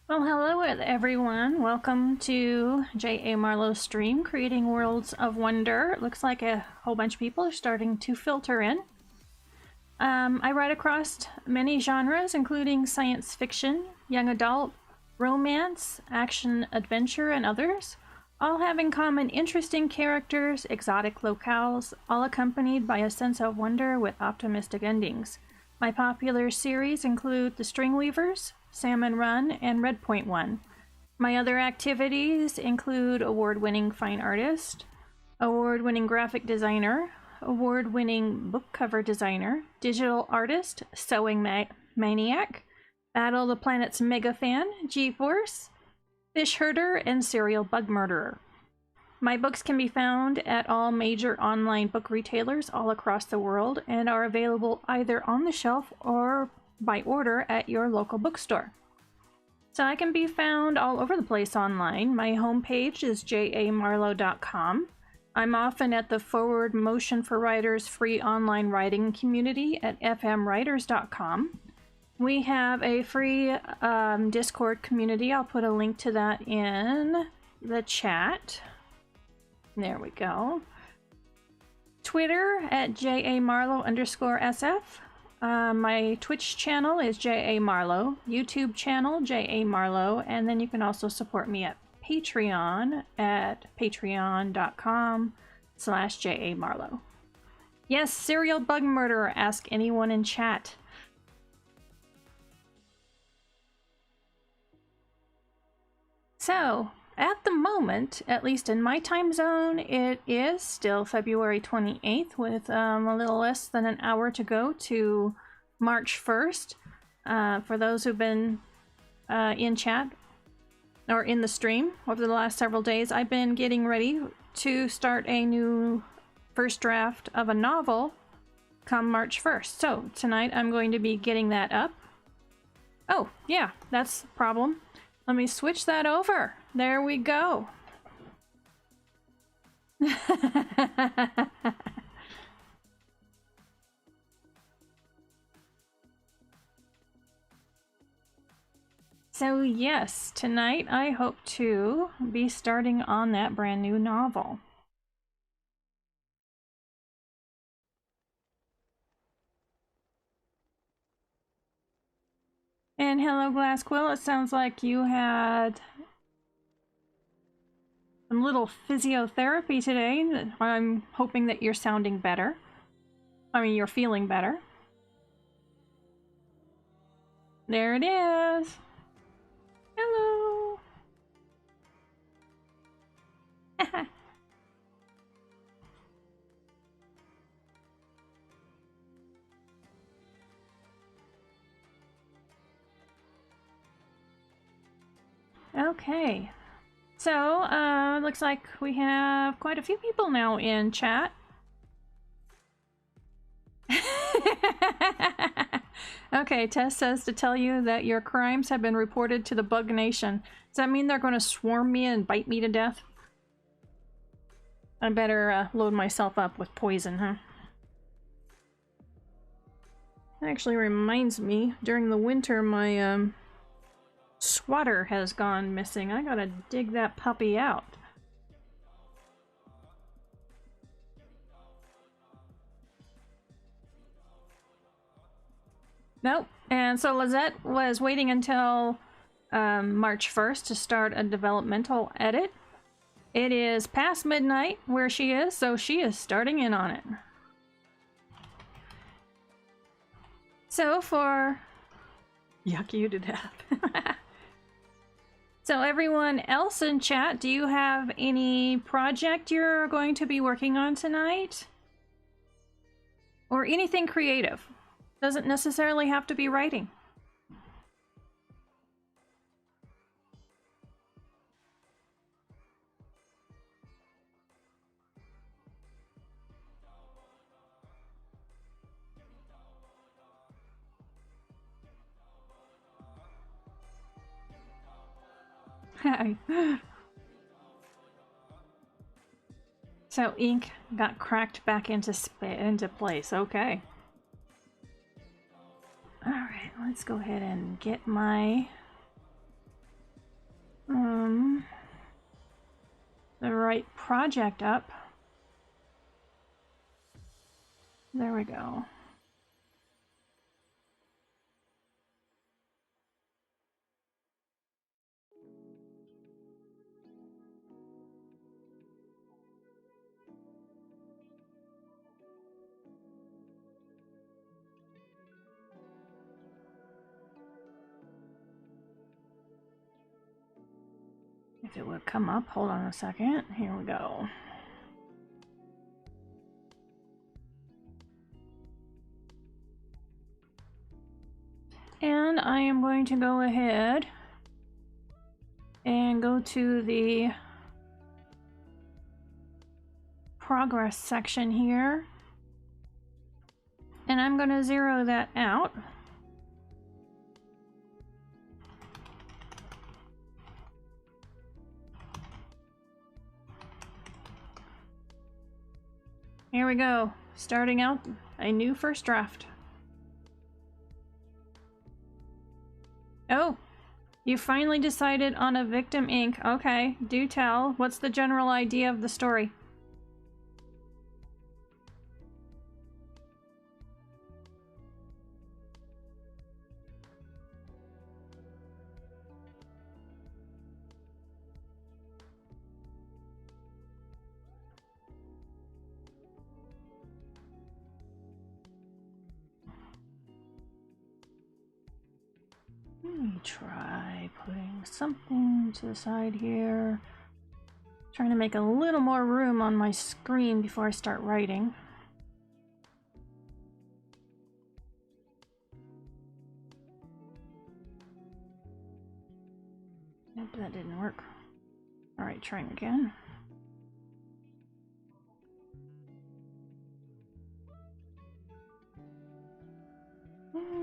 Well, hello everyone. Welcome to J.A. Marlow's stream, Creating Worlds of Wonder. It looks like a whole bunch of people are starting to filter in. I write across many genres, including science fiction, young adult, romance, action, adventure, and others, all have in common interesting characters, exotic locales, all accompanied by a sense of wonder with optimistic endings. My popular series include The Stringweavers, Salmon Run, and Redpoint One. My other activities include award-winning fine artist, award-winning graphic designer, award-winning book cover designer, digital artist, sewing maniac, Battle the Planet's mega fan, G-Force, fish herder, and serial bug murderer. My books can be found at all major online book retailers all across the world and are available either on the shelf or by order at your local bookstore. So I can be found all over the place online. My homepage is jamarlow.com. I'm often at the Forward Motion for Writers free online writing community at fmwriters.com. We have a free Discord community. I'll put a link to that in the chat. There we go. Twitter at jamarlow_SF. My Twitch channel is J.A. Marlow, YouTube channel J.A. Marlow, and then you can also support me at Patreon at patreon.com/J.A. Marlow. Yes, serial bug murderer, ask anyone in chat. So, at the moment, at least in my time zone, it is still February 28th with a little less than an hour to go to March 1st. For those who've been in chat or in the stream over the last several days, I've been getting ready to start a new first draft of a novel come March 1st. So tonight I'm going to be getting that up. Oh, yeah, that's the problem. Let me switch that over. There we go. So yes, tonight I hope to be starting on that brand new novel. And hello, Glass Quill. It sounds like you had some little physiotherapy today. I'm hoping that you're sounding better. I mean, you're feeling better. There it is. Hello. Okay. So, looks like we have quite a few people now in chat. Okay, Tess says to tell you that your crimes have been reported to the Bug Nation. Does that mean they're going to swarm me and bite me to death? I better load myself up with poison, huh? That actually reminds me, during the winter my swatter has gone missing. I gotta dig that puppy out. Nope. And so Lizette was waiting until March 1st to start a developmental edit. It is past midnight where she is, so she is starting in on it. So for... Yuck you to death. So everyone else in chat, do you have any project you're going to be working on tonight? Or anything creative? Doesn't necessarily have to be writing. So ink got cracked back into place. Okay. All right, let's go ahead and get my project up. There we go. If it would come up, hold on a second. Here we go. And I am going to go ahead and go to the progress section here. And I'm going to zero that out. Here we go, starting out a new first draft. Oh, you finally decided on a victim Inc. Okay, do tell. What's the general idea of the story? Let me try putting something to the side here. Trying to make a little more room on my screen before I start writing. Nope, that didn't work. Alright, trying again.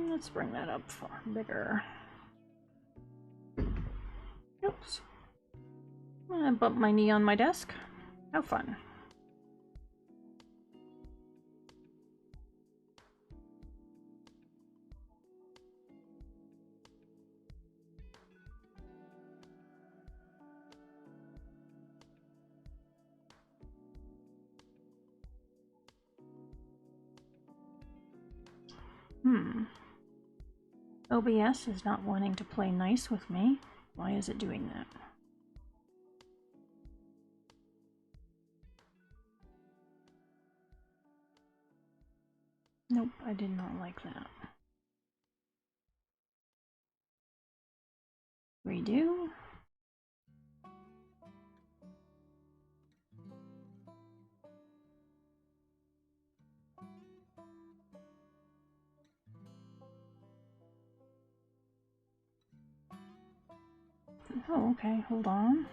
Let's bring that up far bigger. Oops. I bumped my knee on my desk. How fun. OBS is not wanting to play nice with me. Why is it doing that? Nope, I did not like that. Redo. Oh, okay, hold on.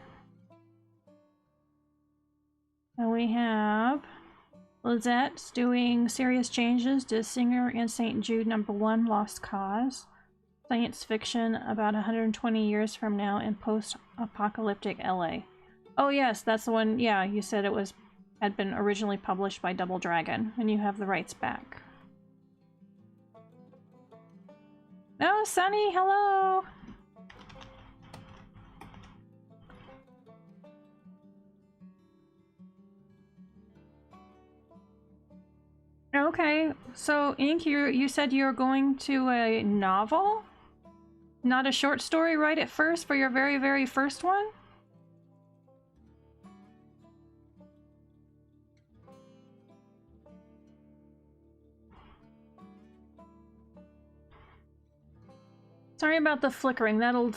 Now we have Lizette's doing serious changes to Singer and St. Jude #1 Lost Cause. Science fiction about 120 years from now in post-apocalyptic LA. Oh yes, that's the one. Yeah, you said it had been originally published by Double Dragon, and you have the rights back. Oh, Sunny, hello! Okay, so Ink, you said you're going to a novel? Not a short story right at first for your very, very first one? Sorry about the flickering. That'll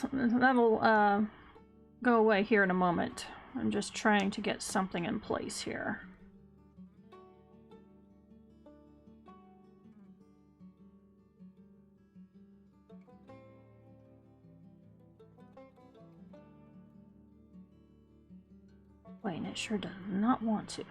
go away here in a moment. I'm just trying to get something in place here. Wait, and it sure does not want to.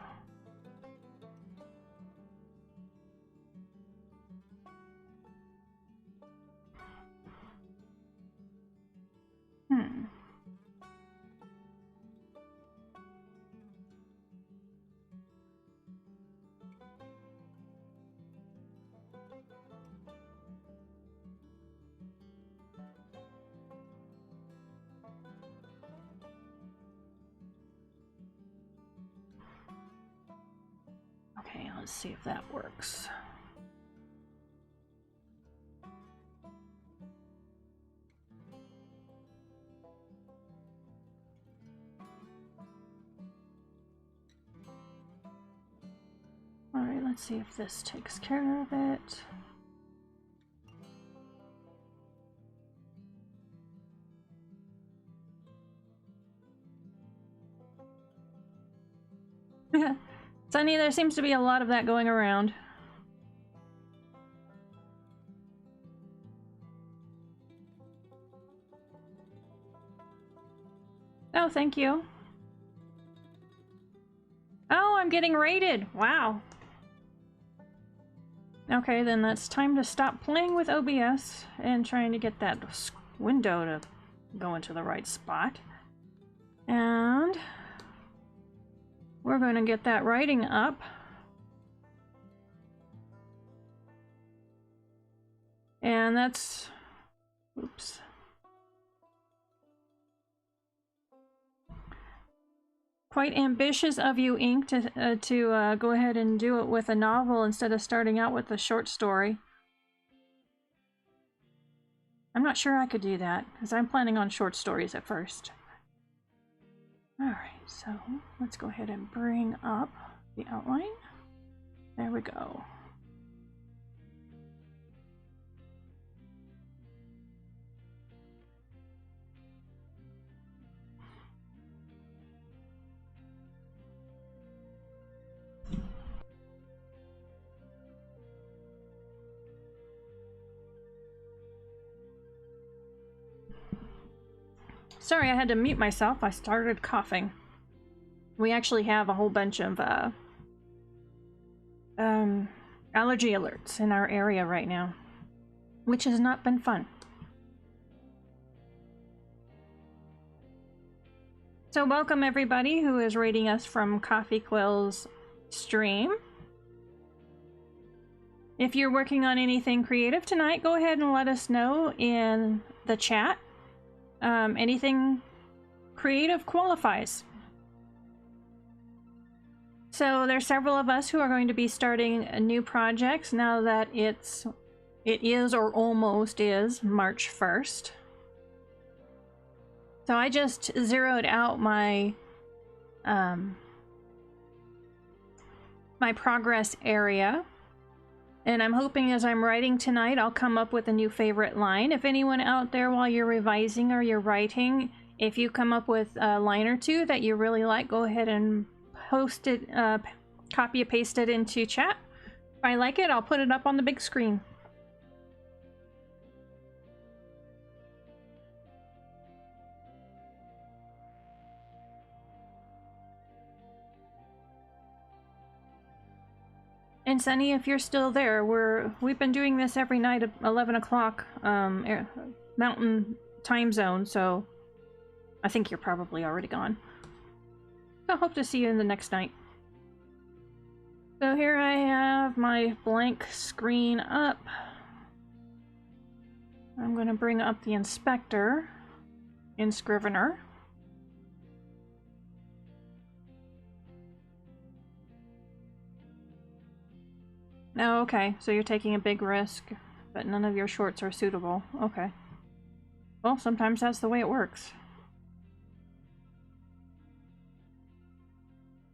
let's see if that works. Alright, let's see if this takes care of it. Sunny, there seems to be a lot of that going around. Oh, thank you. Oh, I'm getting raided! Wow. Okay, then that's time to stop playing with OBS and trying to get that window to go into the right spot. And we're going to get that writing up. And that's... oops. Quite ambitious of you, Ink, to go ahead and do it with a novel instead of starting out with a short story. I'm not sure I could do that, because I'm planning on short stories at first. Alright, so let's go ahead and bring up the outline. There we go. Sorry, I had to mute myself. I started coughing. We actually have a whole bunch of allergy alerts in our area right now, which has not been fun. So welcome everybody who is rating us from Coffee Quill's stream. If you're working on anything creative tonight, go ahead and let us know in the chat. Anything creative qualifies. So there's several of us who are going to be starting new projects now that it is or almost is March 1st. So I just zeroed out my my progress area. And I'm hoping as I'm writing tonight, I'll come up with a new favorite line. If anyone out there while you're revising or you're writing, if you come up with a line or two that you really like, go ahead and post it, copy and paste it into chat. If I like it, I'll put it up on the big screen. And Sunny, if you're still there, we've been doing this every night at 11 o'clock Mountain Time Zone, so I think you're probably already gone. So I hope to see you in the next night. So here I have my blank screen up. I'm going to bring up the inspector in Scrivener. Oh, okay. So you're taking a big risk, but none of your shorts are suitable. Okay. Well, sometimes that's the way it works.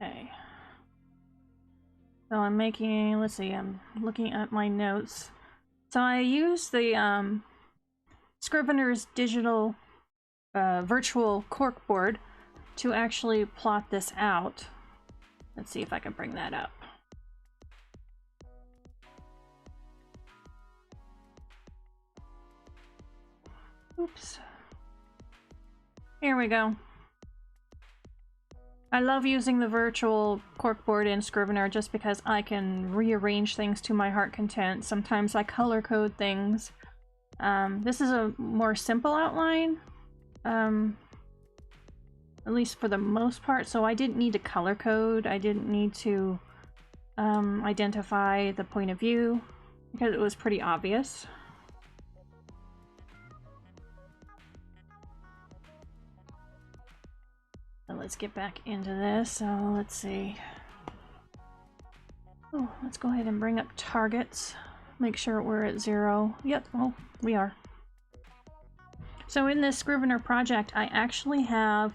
Okay. So I'm making, let's see, I'm looking at my notes. So I use the Scrivener's digital virtual corkboard to actually plot this out. Let's see if I can bring that up. Oops. Here we go. I love using the virtual corkboard in Scrivener just because I can rearrange things to my heart content. Sometimes I color code things. This is a more simple outline, at least for the most part, so I didn't need to color code. I didn't need to identify the point of view because it was pretty obvious. So let's get back into this. So let's see. Oh, let's go ahead and bring up targets. Make sure we're at 0. Yep, oh, we are. So in this Scrivener project, I actually have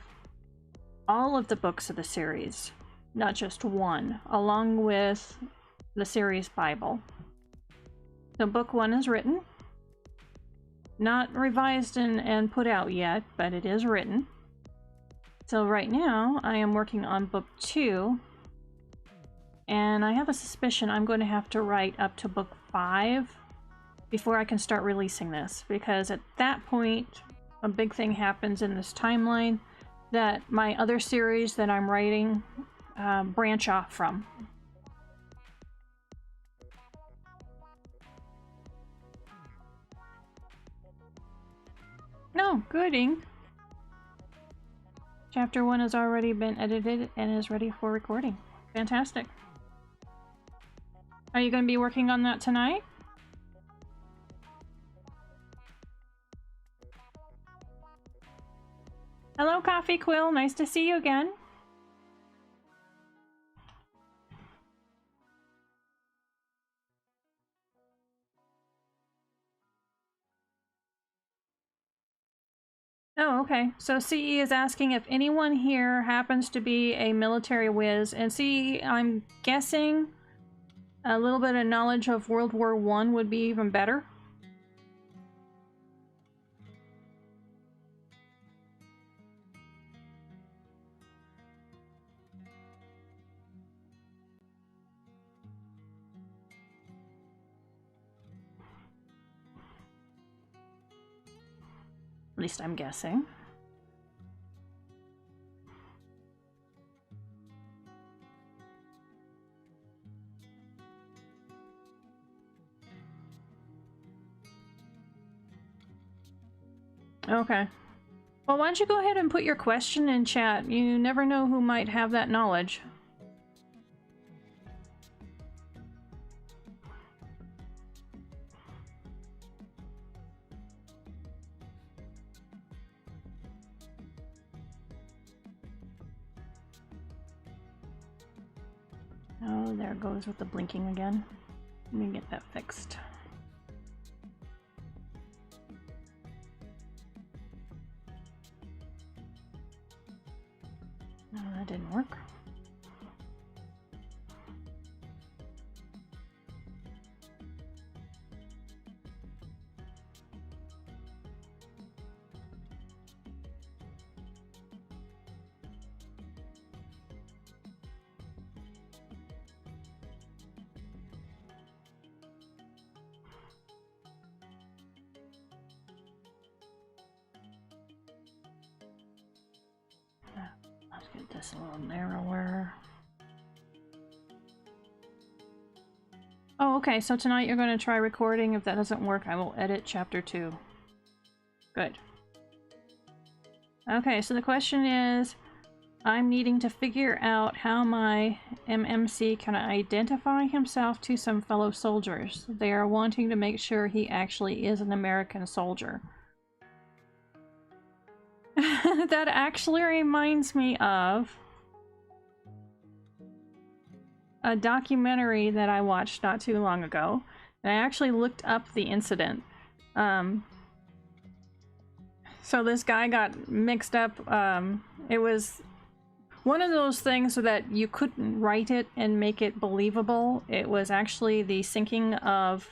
all of the books of the series, not just one, along with the series Bible. So book 1 is written. Not revised and put out yet, but it is written. So right now, I am working on book 2. And I have a suspicion I'm going to have to write up to book 5 before I can start releasing this, because at that point a big thing happens in this timeline that my other series that I'm writing branch off from. No, gooding. Chapter 1 has already been edited and is ready for recording. Fantastic. Are you going to be working on that tonight? Hello, Coffee Quill. Nice to see you again. Oh, okay. So CE is asking if anyone here happens to be a military whiz. And CE, I'm guessing a little bit of knowledge of World War I would be even better. At least I'm guessing. Okay. Well, why don't you go ahead and put your question in chat? You never know who might have that knowledge. Oh, there it goes with the blinking again. Let me get that fixed. No, that didn't work. Let's get this a little narrower. Oh, okay, so tonight you're going to try recording. If that doesn't work, I will edit chapter 2. Good. Okay, so the question is, I'm needing to figure out how my MMC can identify himself to some fellow soldiers. They are wanting to make sure he actually is an American soldier. That actually reminds me of a documentary that I watched not too long ago. And I actually looked up the incident. So this guy got mixed up. It was one of those things that you couldn't write it and make it believable. It was actually the sinking of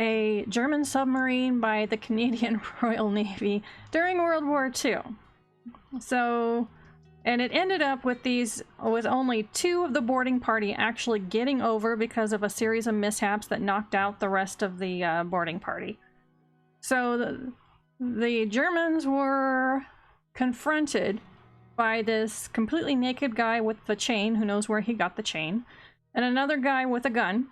a German submarine by the Canadian Royal Navy during World War II. So, and it ended up with only 2 of the boarding party actually getting over because of a series of mishaps that knocked out the rest of the boarding party. So the Germans were confronted by this completely naked guy with the chain, who knows where he got the chain, and another guy with a gun,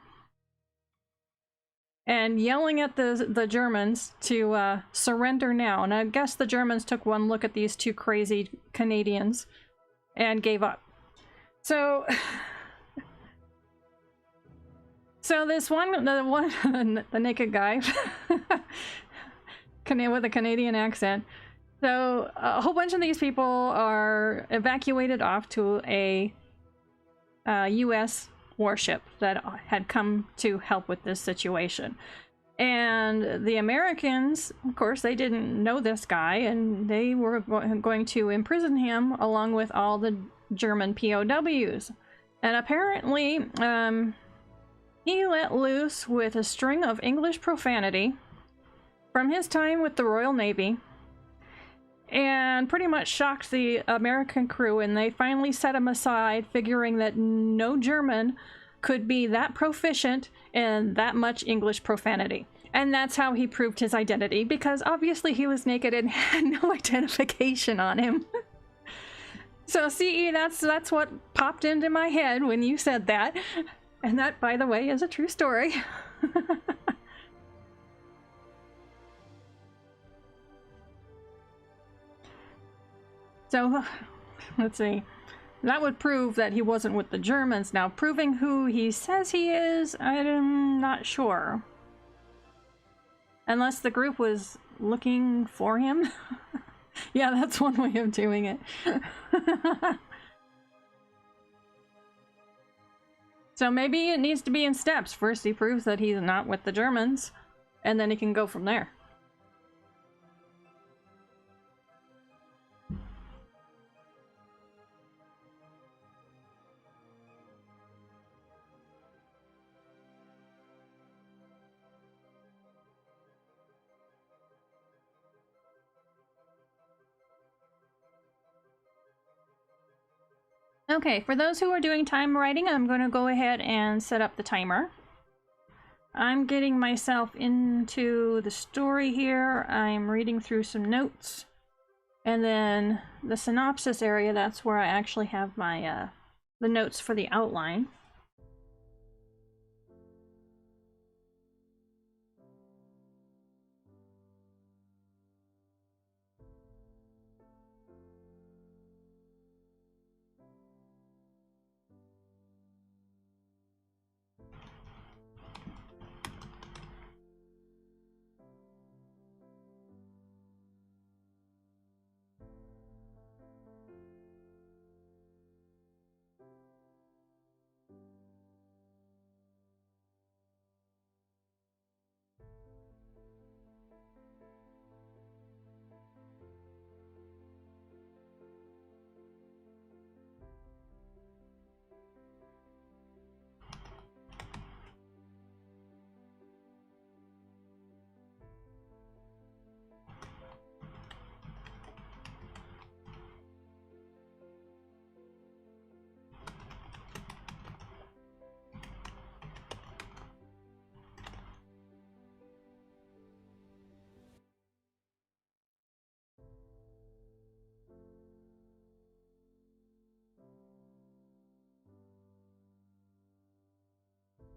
and yelling at the Germans to surrender now. And I guess the Germans took one look at these 2 crazy Canadians and gave up. So, this the naked guy with a Canadian accent. So a whole bunch of these people are evacuated off to a U.S. warship that had come to help with this situation. And the Americans, of course, they didn't know this guy, and they were going to imprison him along with all the German POWs. And apparently, he let loose with a string of English profanity from his time with the Royal Navy, and pretty much shocked the American crew, and they finally set him aside, figuring that no German could be that proficient in that much English profanity. And that's how he proved his identity, because obviously he was naked and had no identification on him. So see, that's what popped into my head when you said that. And that, by the way, is a true story. So, let's see. That would prove that he wasn't with the Germans. Now, proving who he says he is, I'm not sure. Unless the group was looking for him. Yeah, that's one way of doing it. So maybe it needs to be in steps. First he proves that he's not with the Germans, and then he can go from there. Okay, for those who are doing time writing, I'm going to go ahead and set up the timer. I'm getting myself into the story here. I'm reading through some notes. And then the synopsis area, that's where I actually have my the notes for the outline.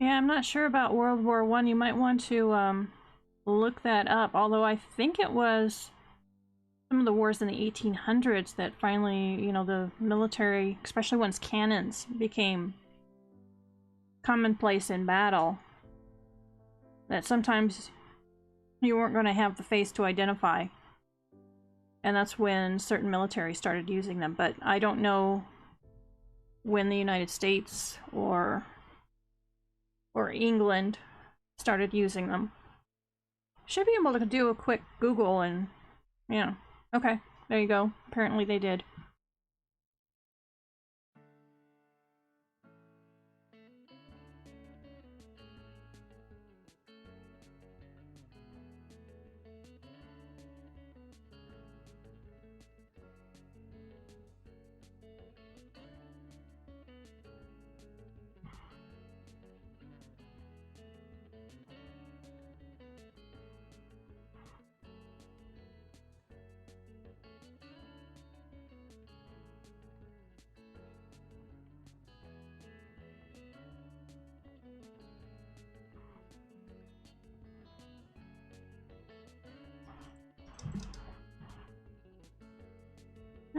Yeah, I'm not sure about World War I. You might want to look that up, although I think it was some of the wars in the 1800s that finally, you know, the military, especially once cannons became commonplace in battle, that sometimes you weren't going to have the face to identify. And that's when certain military started using them. But I don't know when the United States or England started using them. Should be able to do a quick Google and, yeah. Okay, there you go. Apparently they did.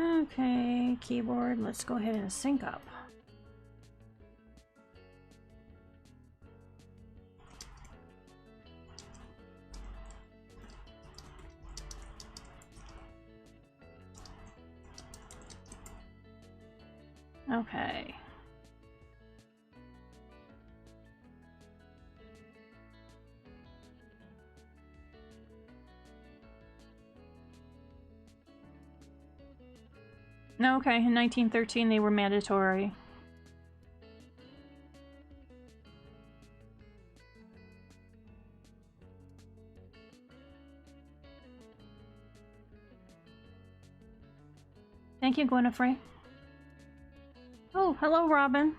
Okay, keyboard, let's go ahead and sync up. Okay. No, okay, in 1913 they were mandatory. Thank you, Gwynefrey. Oh, hello, Robin.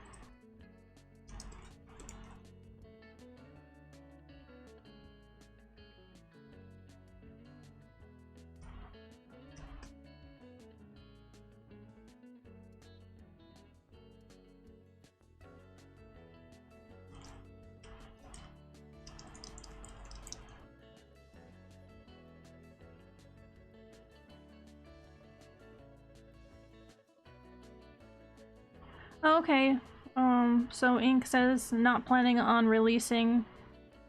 Okay, so Ink says not planning on releasing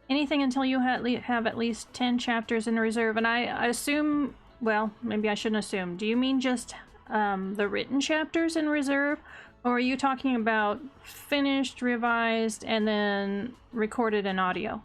anything until you have at least 10 chapters in reserve, and I assume, well, maybe I shouldn't assume. Do you mean just the written chapters in reserve, or are you talking about finished, revised, and then recorded in audio?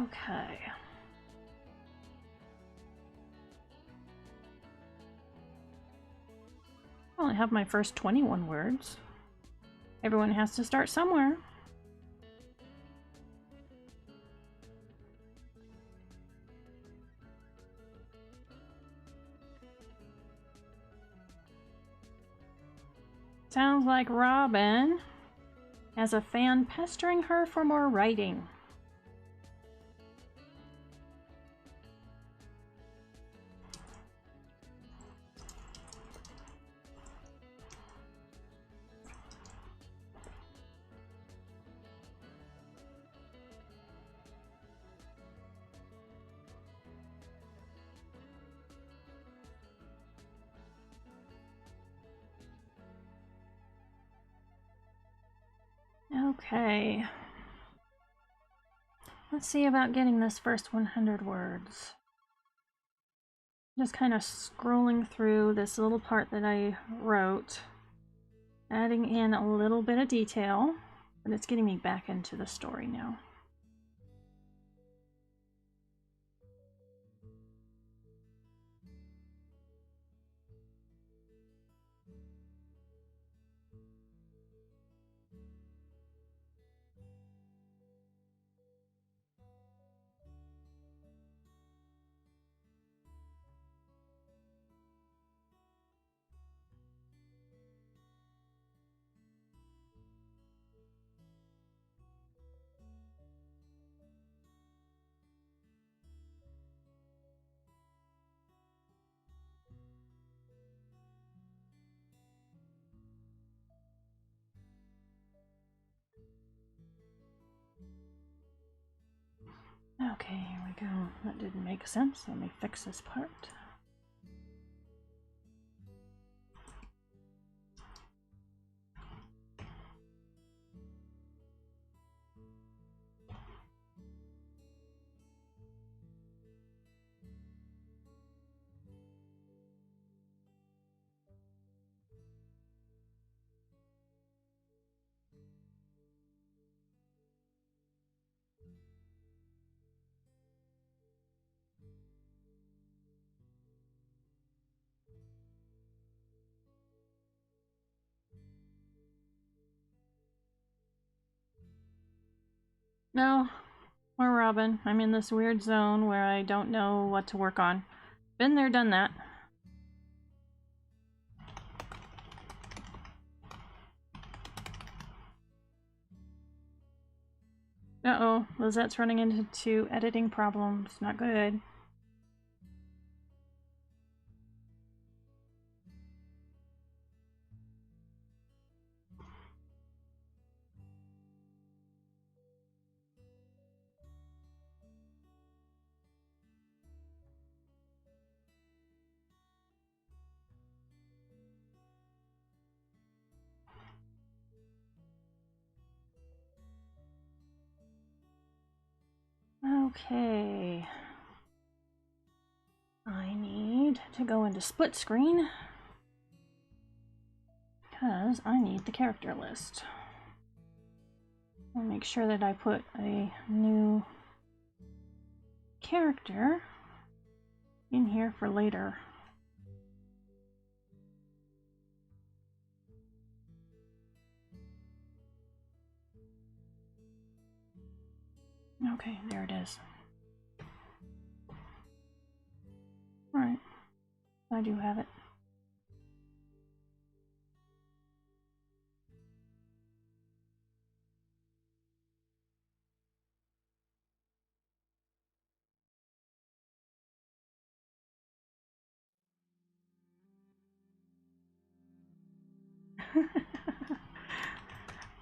Okay. I only have my first 21 words. Everyone has to start somewhere. Sounds like Robin has a fan pestering her for more writing. Okay. Let's see about getting this first 100 words. Just kind of scrolling through this little part that I wrote, adding in a little bit of detail, but it's getting me back into the story now. Okay, here we go. That didn't make sense. Let me fix this part. No, or Robin. I'm in this weird zone where I don't know what to work on. Been there, done that. Uh-oh, Lizette's running into editing problems. Not good. Okay. I need to go into split screen because I need the character list. I'll make sure that I put a new character in here for later. Okay, there it is. Alright, I do have it.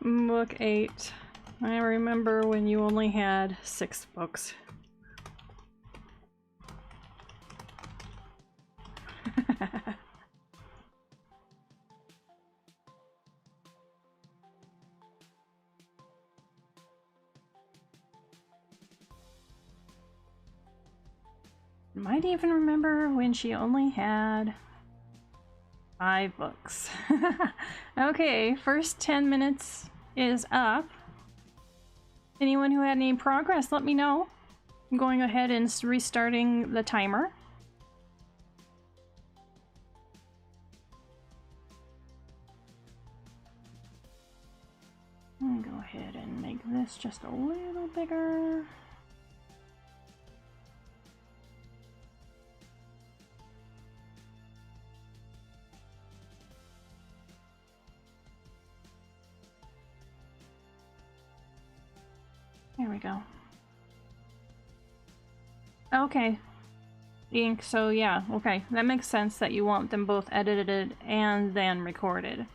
Book 8. I remember when you only had 6 books. Might even remember when she only had 5 books. Okay, first 10 minutes is up. Anyone who had any progress, let me know. I'm going ahead and restarting the timer. I'm gonna go ahead and make this just a little bigger. There we go. Okay. Ink, so yeah, okay. That makes sense that you want them both edited and then recorded.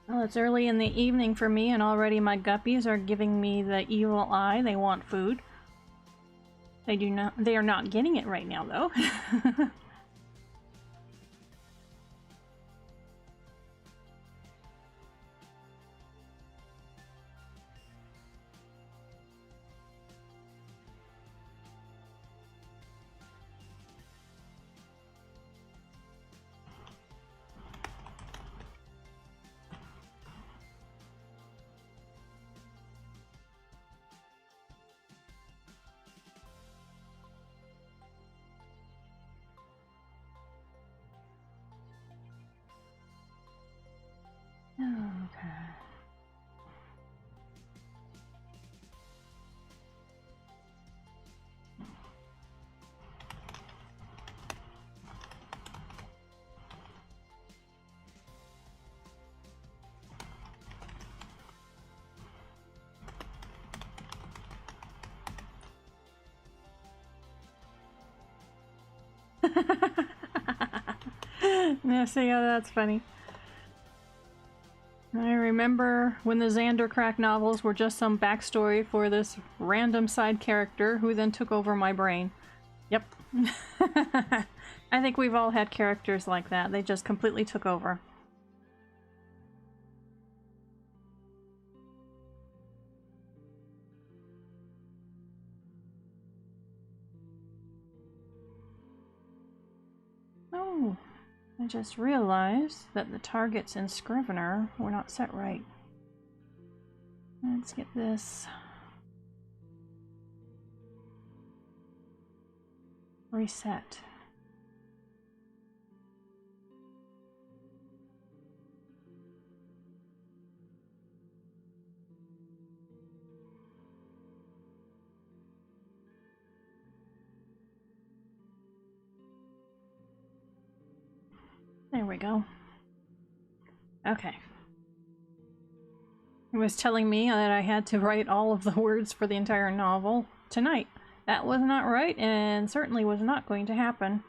Well, it's early in the evening for me and already my guppies are giving me the evil eye. They want food. They are not getting it right now though. Okay. Yeah, see how that's funny. I remember when the Xander Crack novels were just some backstory for this random side character who then took over my brain. Yep. I think we've all had characters like that. They just completely took over. Oh, I just realized that the targets in Scrivener were not set right. Let's get this reset. There we go. Okay. It was telling me that I had to write all of the words for the entire novel tonight. That was not right, and certainly was not going to happen.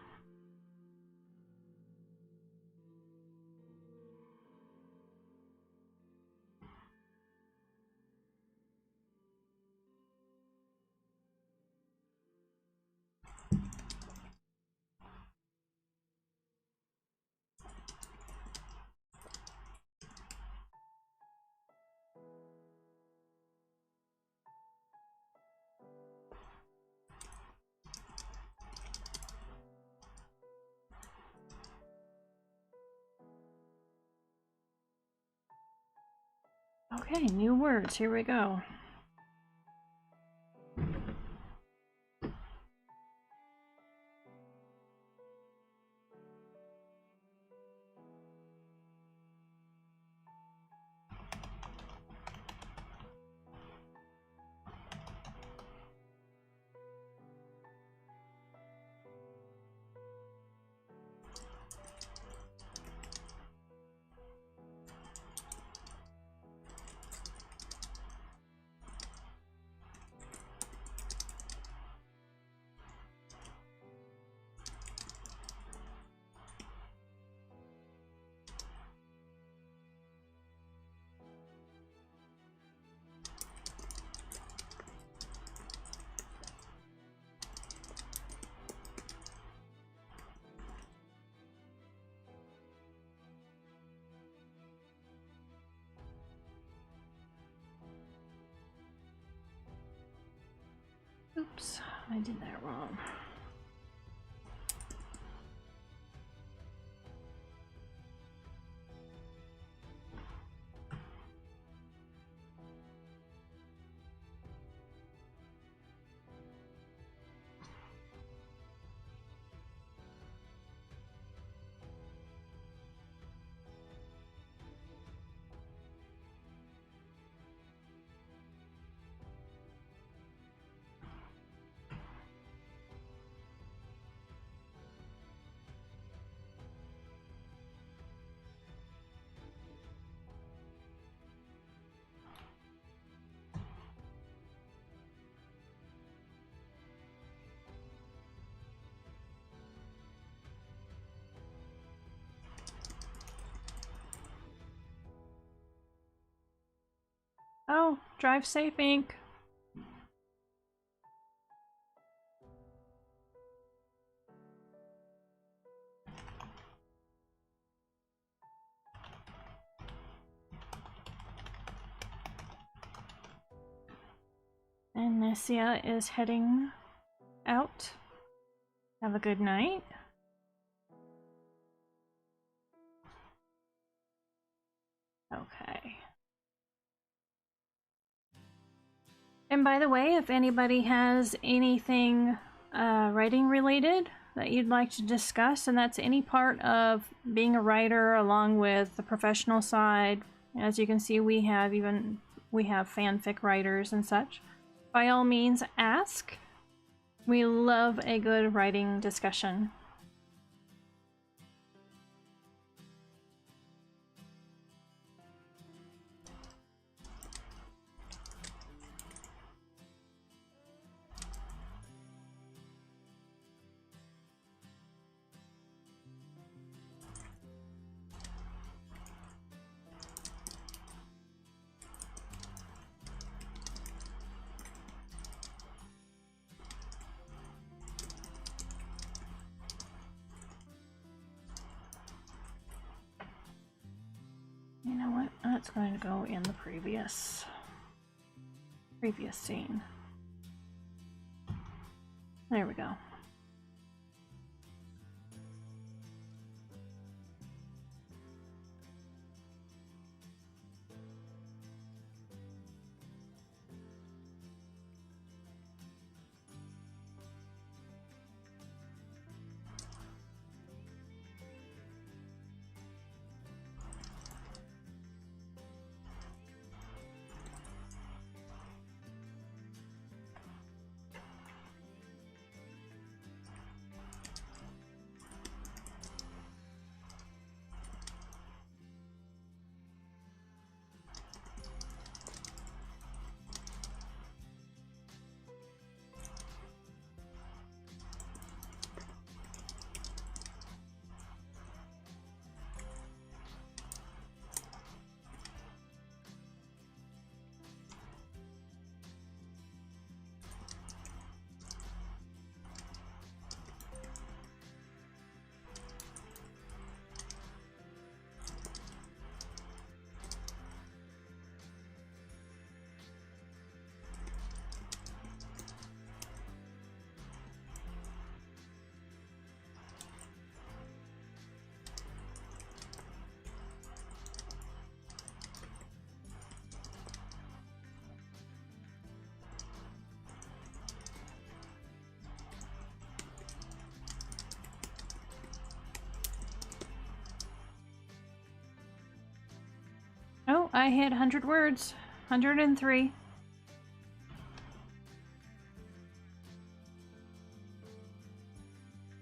Okay, new words. Here we go. Oops, I did that wrong. Oh, drive safe, Inc. And Nessia is heading out. Have a good night. Okay. And by the way, if anybody has anything writing related that you'd like to discuss, and that's any part of being a writer along with the professional side, as you can see, we have fanfic writers and such. By all means, ask. We love a good writing discussion. You know what? That's going to go in the previous scene. There we go. I hit 100 words. 103.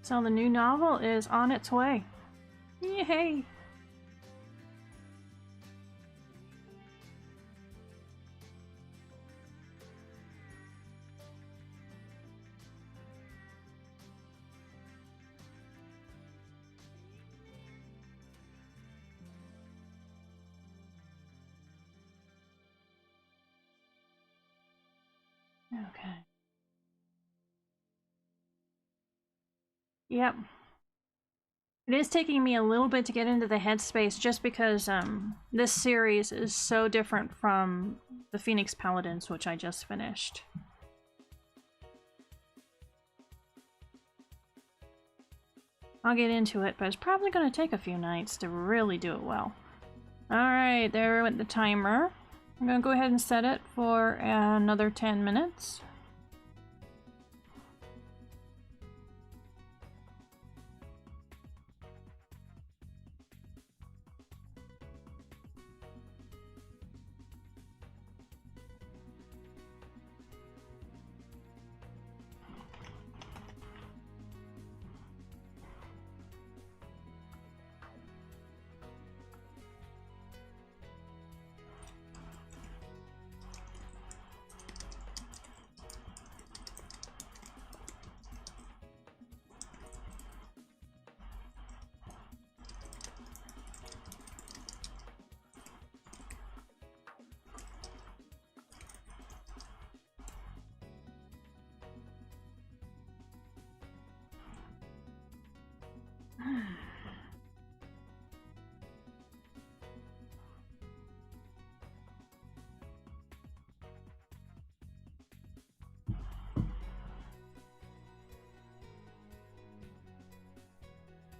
So the new novel is on its way. Yay! Okay. Yep. It is taking me a little bit to get into the headspace just because this series is so different from the Phoenix Paladins, which I just finished. I'll get into it, but it's probably going to take a few nights to really do it well. Alright, there went the timer. I'm going to go ahead and set it for another 10 minutes.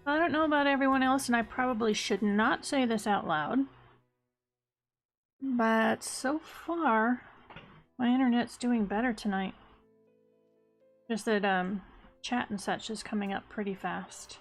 I don't know about everyone else, and I probably should not say this out loud, but so far, my internet's doing better tonight. Just that, chat and such is coming up pretty fast.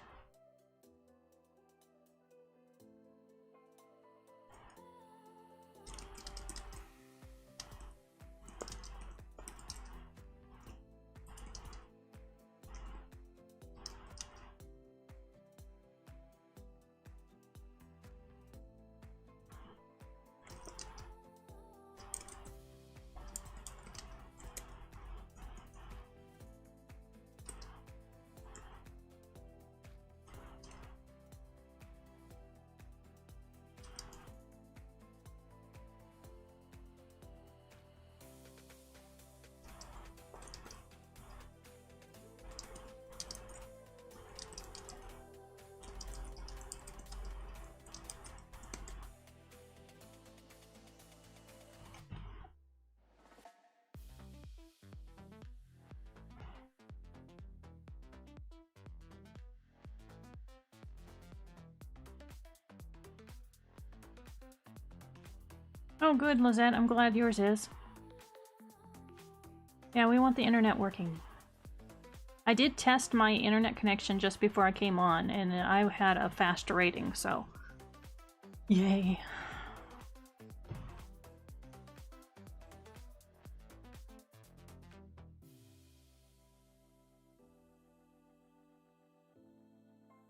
Oh good, Lizette, I'm glad yours is. Yeah, we want the internet working. I did test my internet connection just before I came on, and I had a fast rating, so... Yay.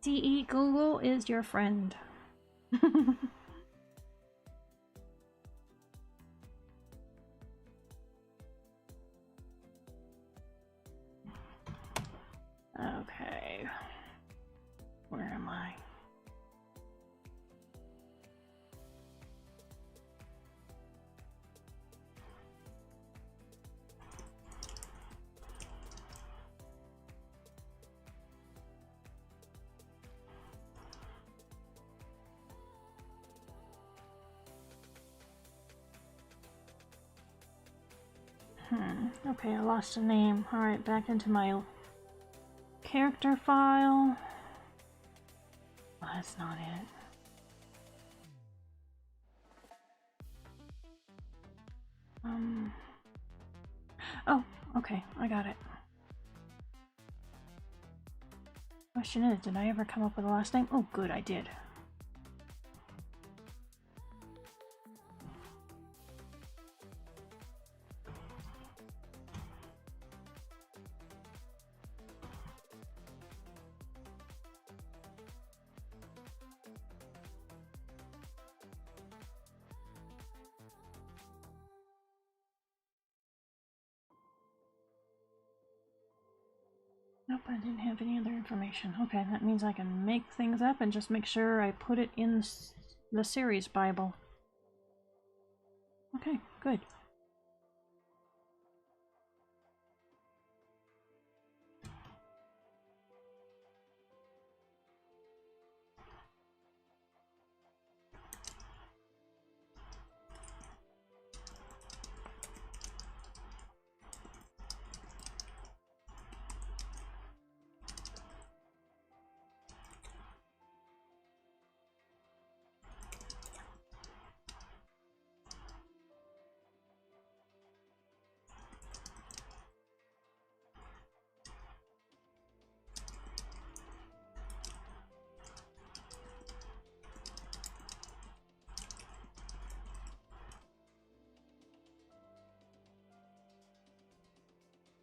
DE Google is your friend. Okay. Where am I? Okay, I lost a name. Alright, back into my character file. Oh, that's not it. Oh, okay, I got it. Question is, did I ever come up with a last name? Oh, good, I did. Nope, I didn't have any other information. Okay, that means I can make things up and just make sure I put it in the series Bible. Okay, good.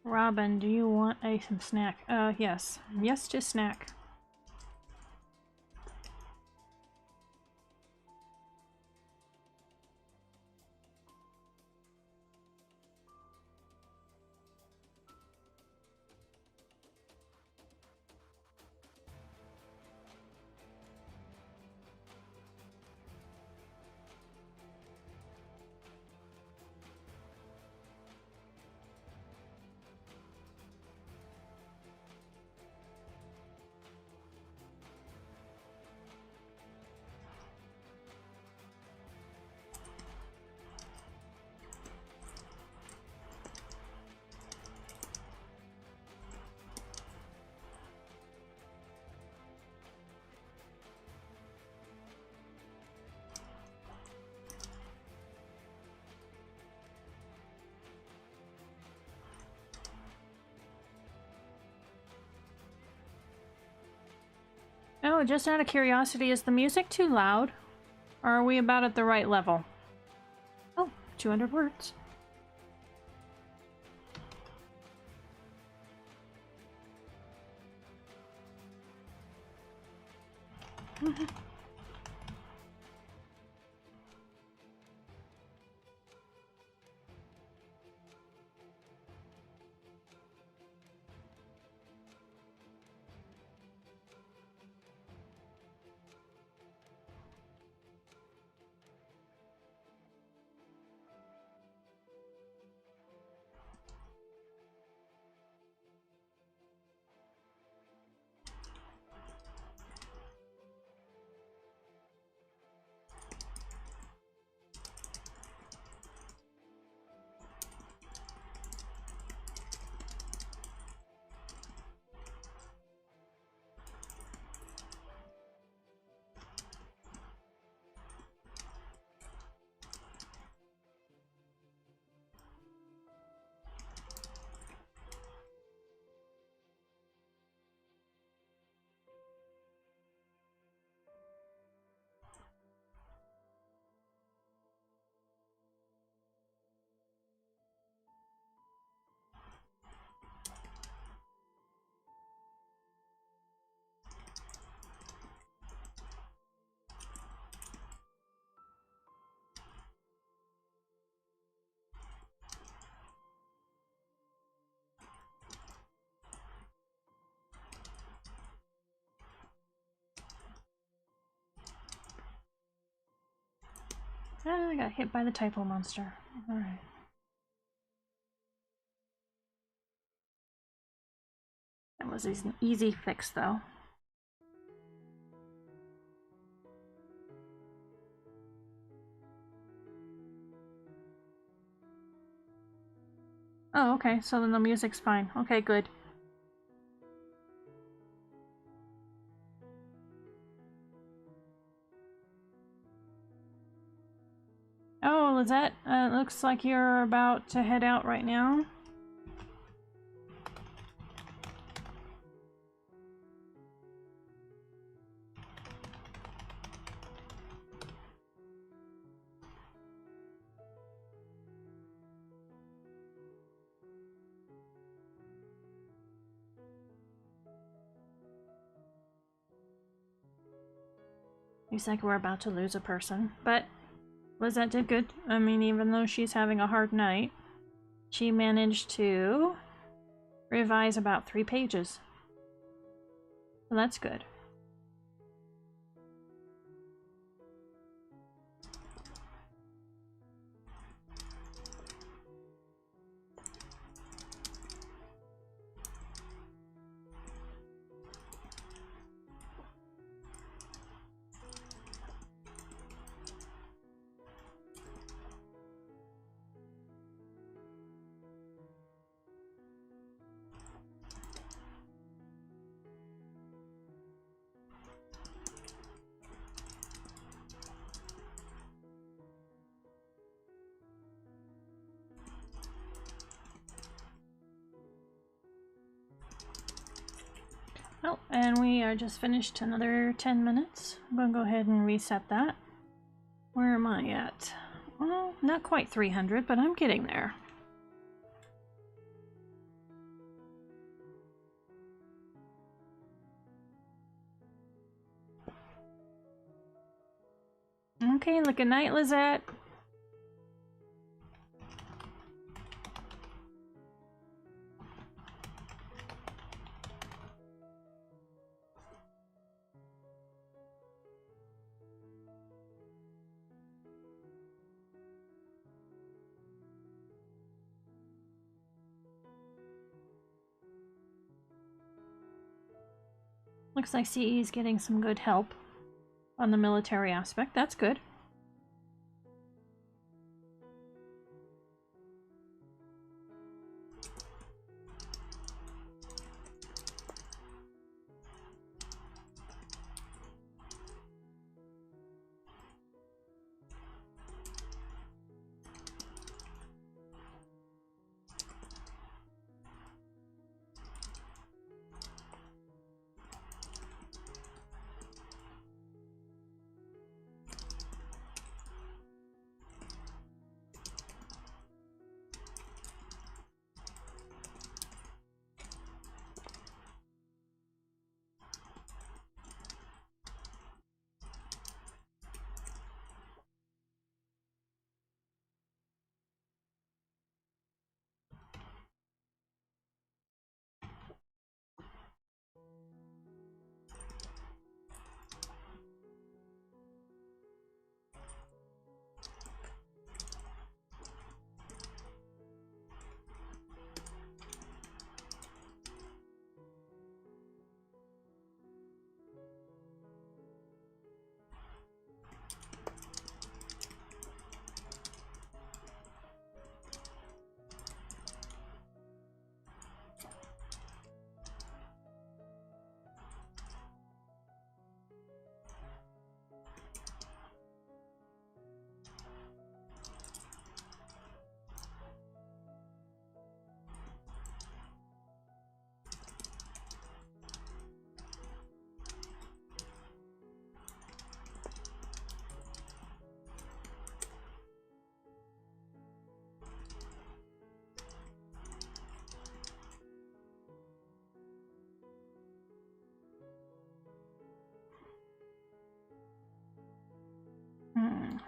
Robin, do you want some snack? Yes. Yes to snack. Oh, just out of curiosity, is the music too loud? Or are we about at the right level? Oh, 200 words. Ah, I got hit by the typo monster. Alright. That was an easy fix, though. Oh, okay, so then the music's fine. Okay, good. Oh, Lizette, looks like you're about to head out right now. Looks like we're about to lose a person, but Lizette did good. I mean, even though she's having a hard night, she managed to revise about 3 pages. So that's good. Oh, and we are just finished another 10 minutes. I'm gonna go ahead and reset that. Where am I at? Well, not quite 300, but I'm getting there. Okay, look at night, Lizette. Looks like CE is getting some good help on the military aspect. That's good.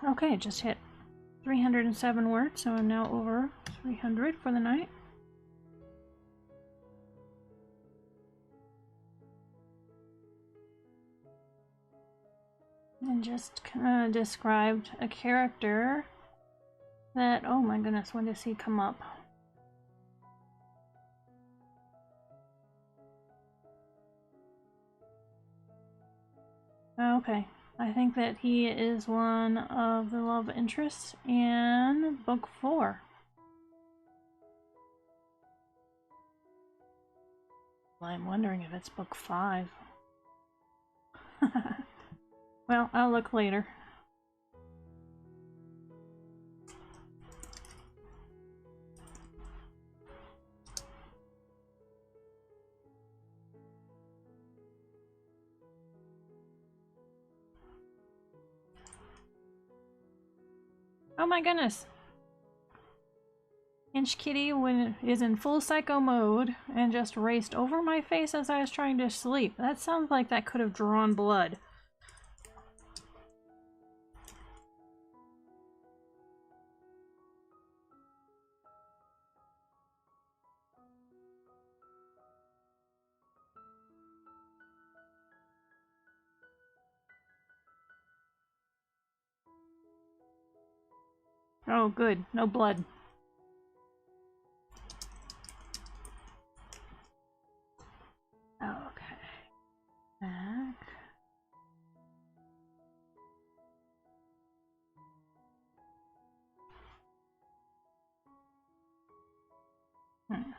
Okay, just hit 307 words, so I'm now over 300 for the night. And just described a character that, oh my goodness, when does he come up? Okay, I think that he is one of the love interests in book 4. Well, I'm wondering if it's book 5. Well, I'll look later. Oh my goodness! Inch Kitty is in full psycho mode and just raced over my face as I was trying to sleep. That sounds like that could have drawn blood. Oh, good. No blood. Okay. Back. Hmm.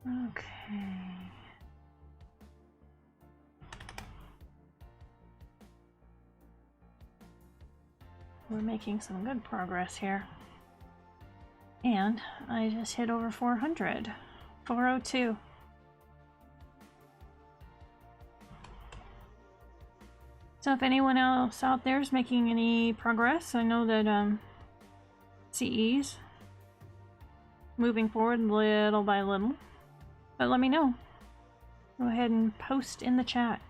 Okay. We're making some good progress here. And I just hit over 400. 402. So if anyone else out there is making any progress, I know that CE's moving forward little by little. But let me know. Go ahead and post in the chat.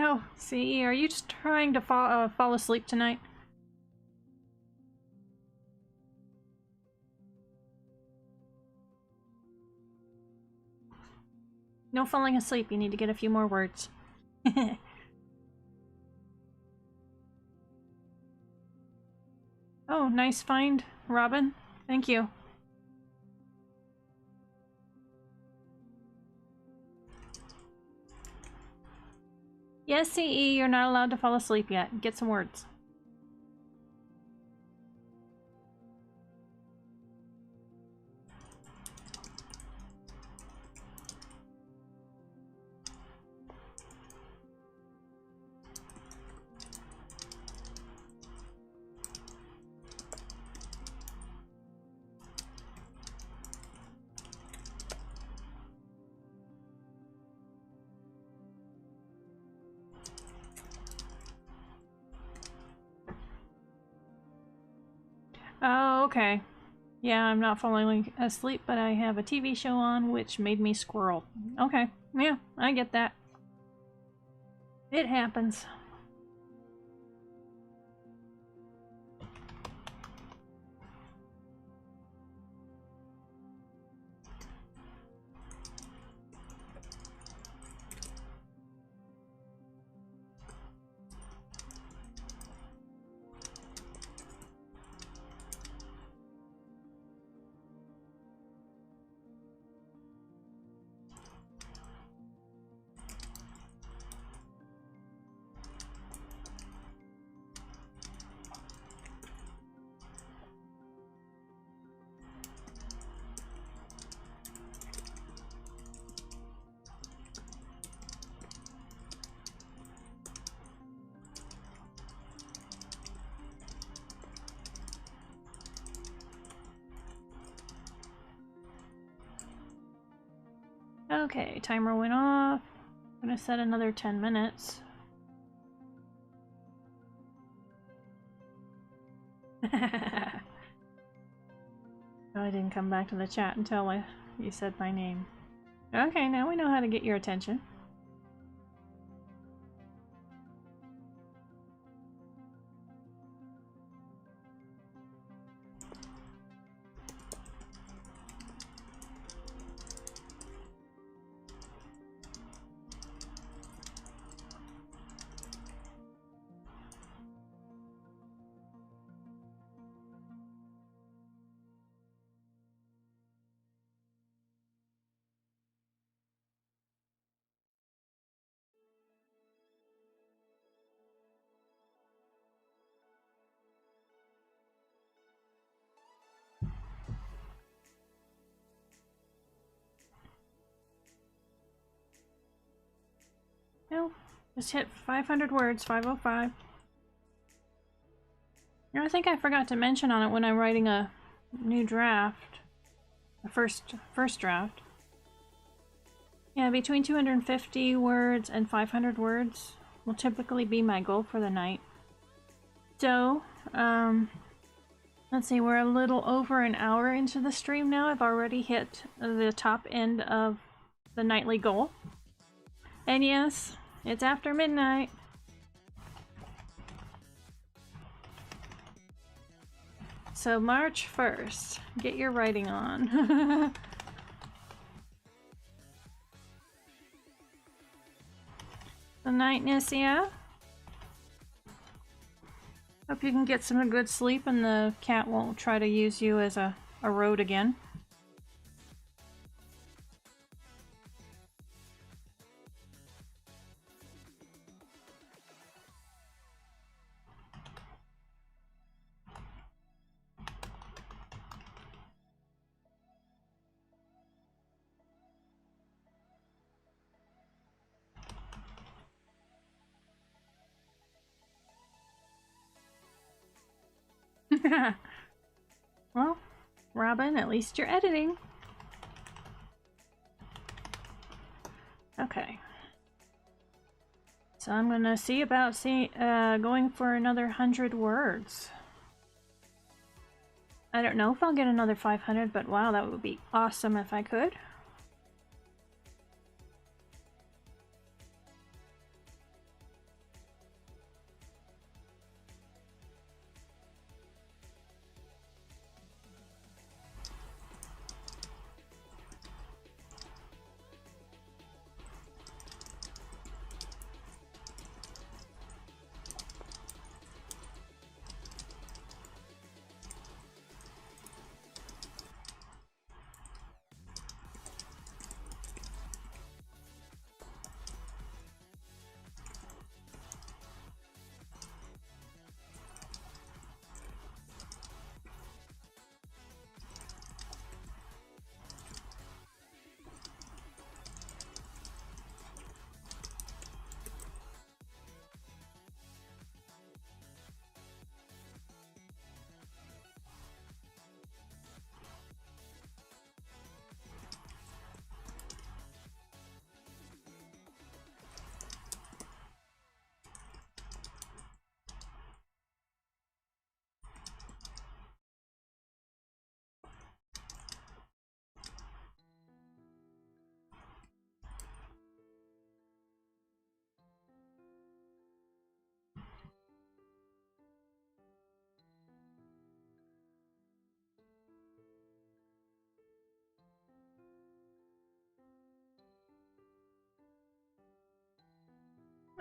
Oh, CE, are you just trying to fall asleep tonight? No falling asleep, you need to get a few more words. Oh, nice find, Robin. Thank you. Yes, CE, you're not allowed to fall asleep yet. Get some words. Oh, okay. Yeah, I'm not falling asleep, but I have a TV show on which made me squirrel. Okay, yeah, I get that. It happens. Okay, timer went off. I'm gonna set another 10 minutes. Oh, I didn't come back to the chat until you said my name. Okay, now we know how to get your attention. No, just hit 500 words, 505. I think I forgot to mention on it when I'm writing a new draft, the first draft. Yeah, between 250 words and 500 words will typically be my goal for the night. So, let's see, we're a little over an hour into the stream now. I've already hit the top end of the nightly goal. And yes, it's after midnight. So March 1st, get your writing on. The nightness, yeah? Hope you can get some good sleep and the cat won't try to use you as a road again. Well, Robin, at least you're editing. Okay. So I'm gonna see about going for another 100 words. I don't know if I'll get another 500, but wow, that would be awesome if I could.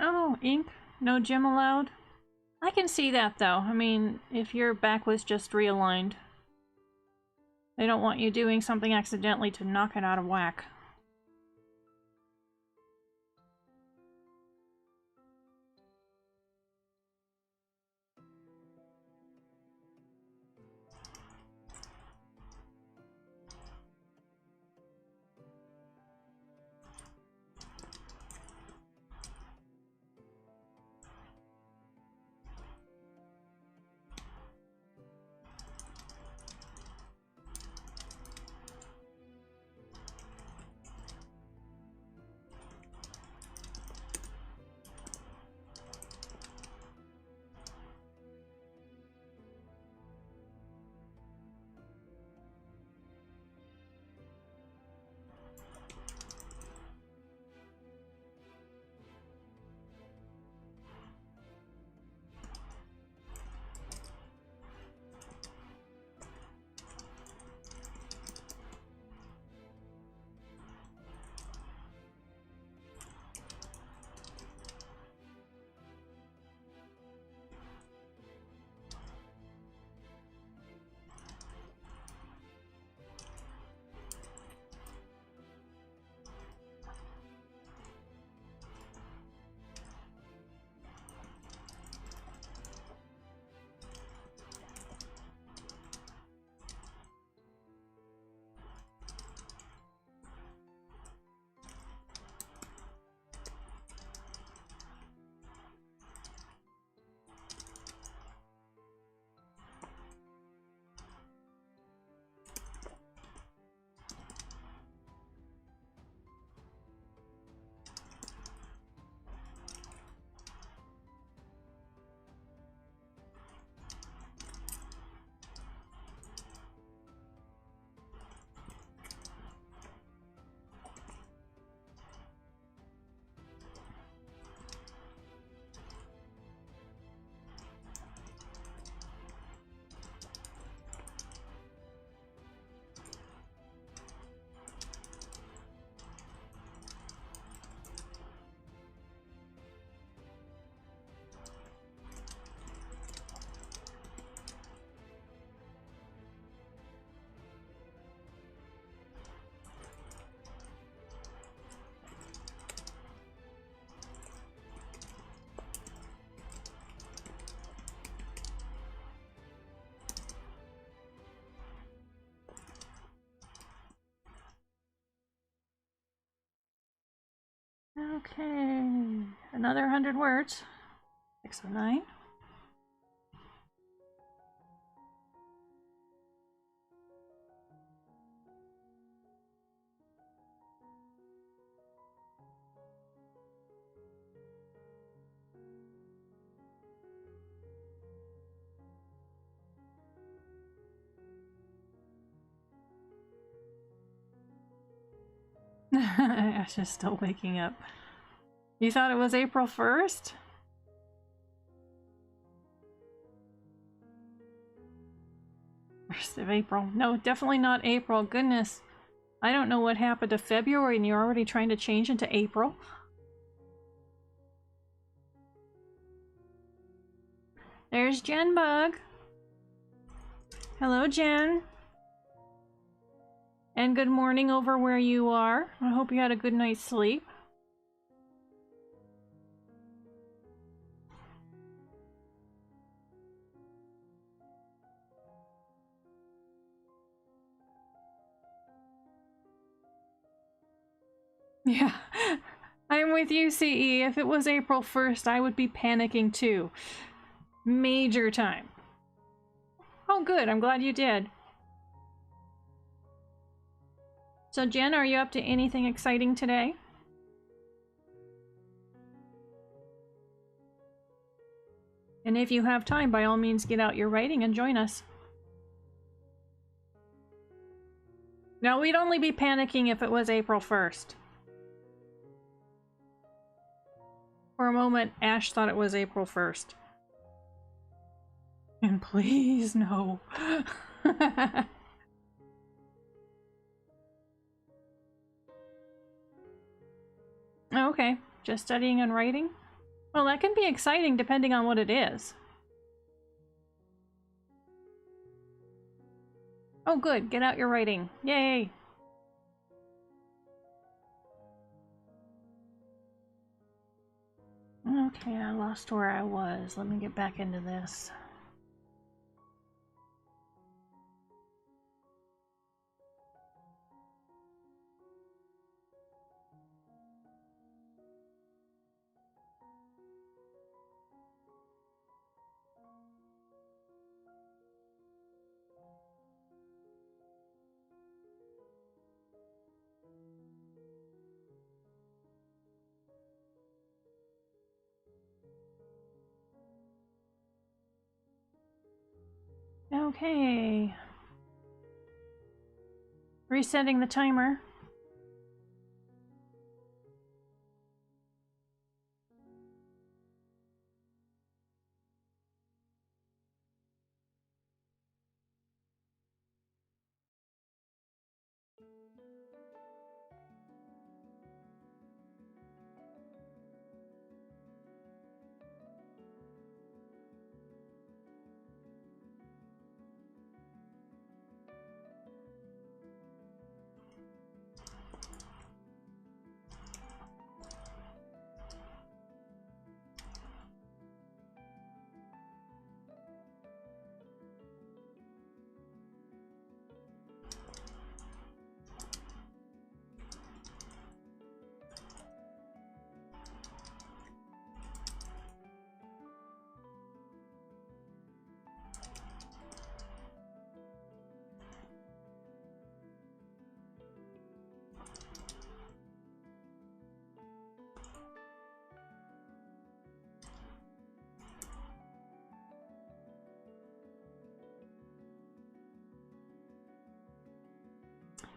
Oh, ink? No gym allowed? I can see that though. I mean, if your back was just realigned. They don't want you doing something accidentally to knock it out of whack. Okay, another 100 words. 609. Ash is still waking up. You thought it was April 1st? First of April. No, definitely not April. Goodness. I don't know what happened to February and you're already trying to change into April. There's Jen Bug. Hello, Jen. And good morning over where you are. I hope you had a good night's sleep. Yeah, I'm with you, CE. If it was April 1st, I would be panicking too. Major time. Oh, good. I'm glad you did. So, Jen, are you up to anything exciting today? And if you have time, by all means, get out your writing and join us. No, we'd only be panicking if it was April 1st. For a moment, Ash thought it was April 1st. And please, no. Okay, just studying and writing? Well, that can be exciting depending on what it is. Oh, good. Get out your writing. Yay! Okay, I lost where I was. Let me get back into this. Okay. Resetting the timer.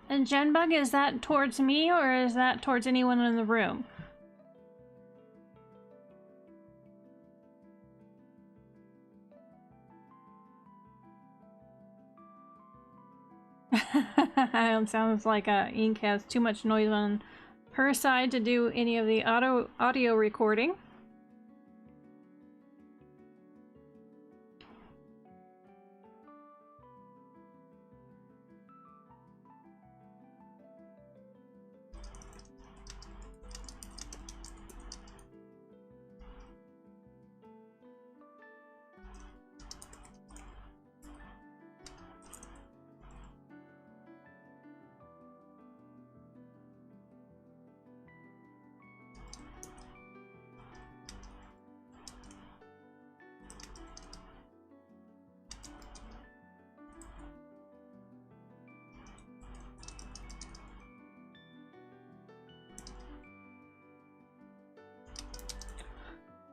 And Genbug, is that towards me or is that towards anyone in the room? It sounds like Ink has too much noise on her side to do any of the audio recording.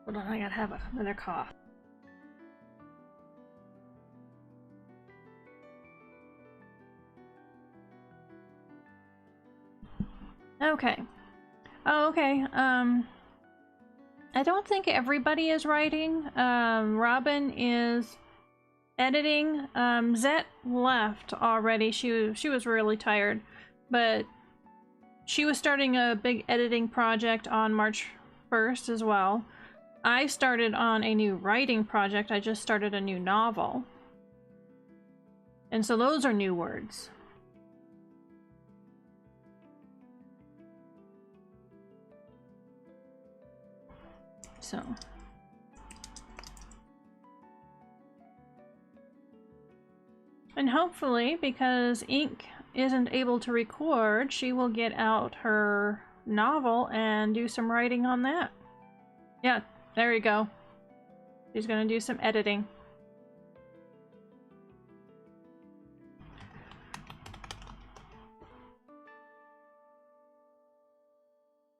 Hold on, I gotta have another cough. Okay. Oh, okay. I don't think everybody is writing. Robin is editing. Zet left already. She was really tired, but she was starting a big editing project on March 1st as well. I started on a new writing project. I just started a new novel. And so those are new words. So. And hopefully, because Ink isn't able to record, she will get out her novel and do some writing on that. Yeah, there you go. She's gonna do some editing.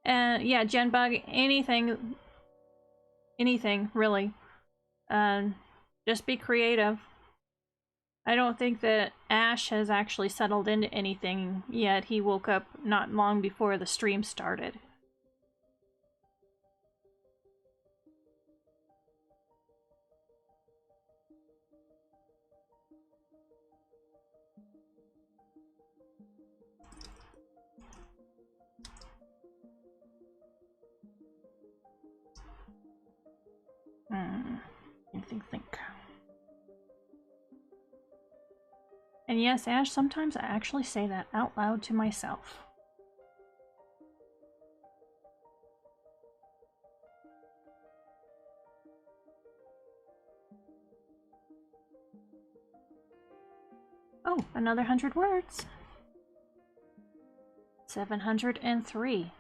And yeah, Genbug, anything really. Just be creative. I don't think that Ash has actually settled into anything yet. He woke up not long before the stream started. Think. And yes, Ash, sometimes I actually say that out loud to myself. Oh, another 100 words. 703.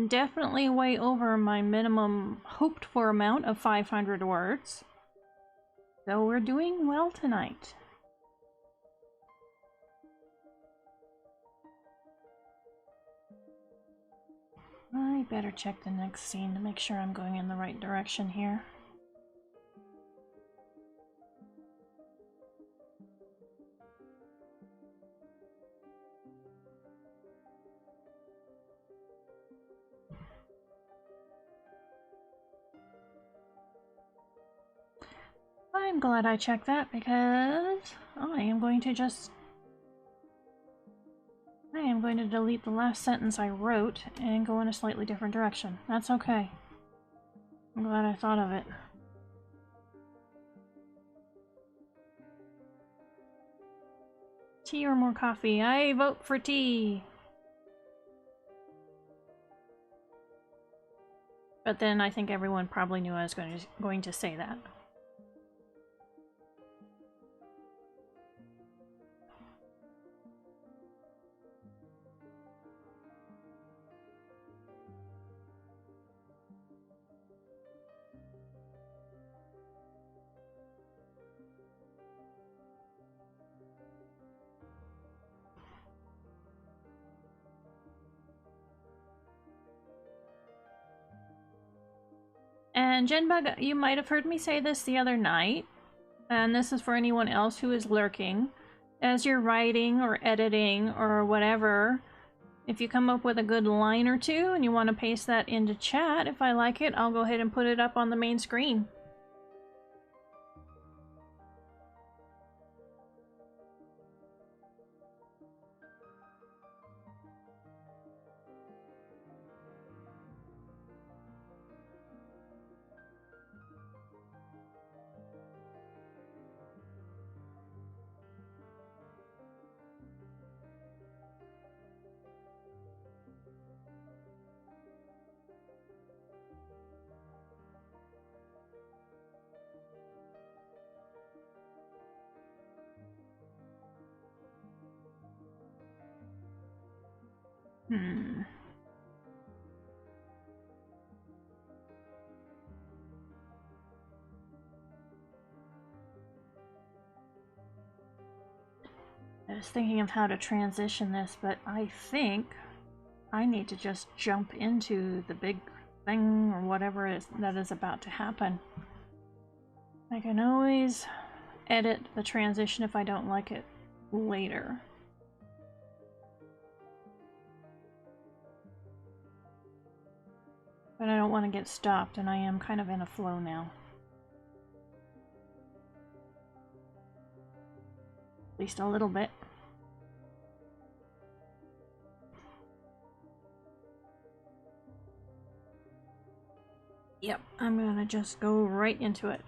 Definitely way over my minimum hoped for amount of 500 words. So we're doing well tonight. I better check the next scene to make sure I'm going in the right direction here. I'm glad I checked that because I am going to delete the last sentence I wrote and go in a slightly different direction. That's okay. I'm glad I thought of it. Tea or more coffee? I vote for tea! But then I think everyone probably knew I was going to say that. And Genbug, you might have heard me say this the other night, and this is for anyone else who is lurking. As you're writing or editing or whatever, if you come up with a good line or two and you want to paste that into chat, if I like it, I'll go ahead and put it up on the main screen. I was thinking of how to transition this, but I think I need to just jump into the big thing or whatever that is about to happen. I can always edit the transition if I don't like it later. But I don't want to get stopped, and I am kind of in a flow now. At least a little bit. Yep, I'm gonna just go right into it.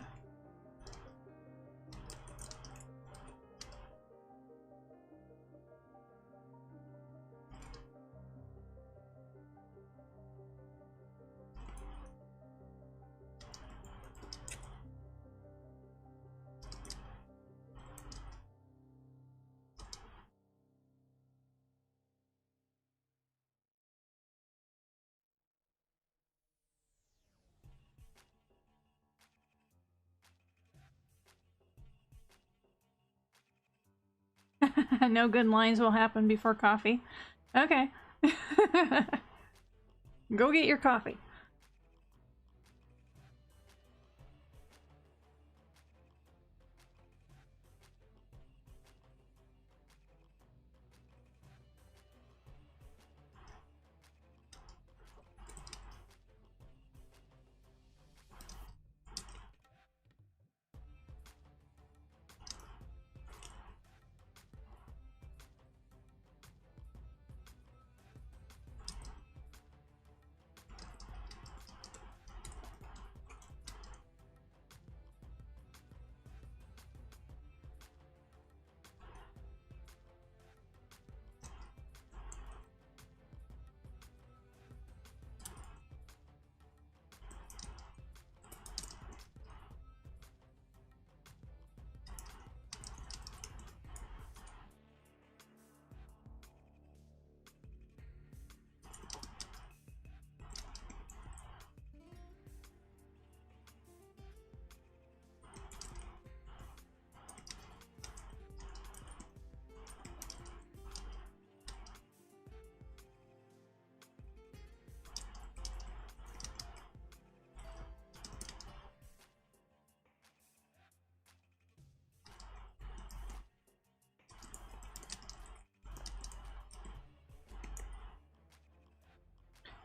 No good lines will happen before coffee. Okay. Go get your coffee.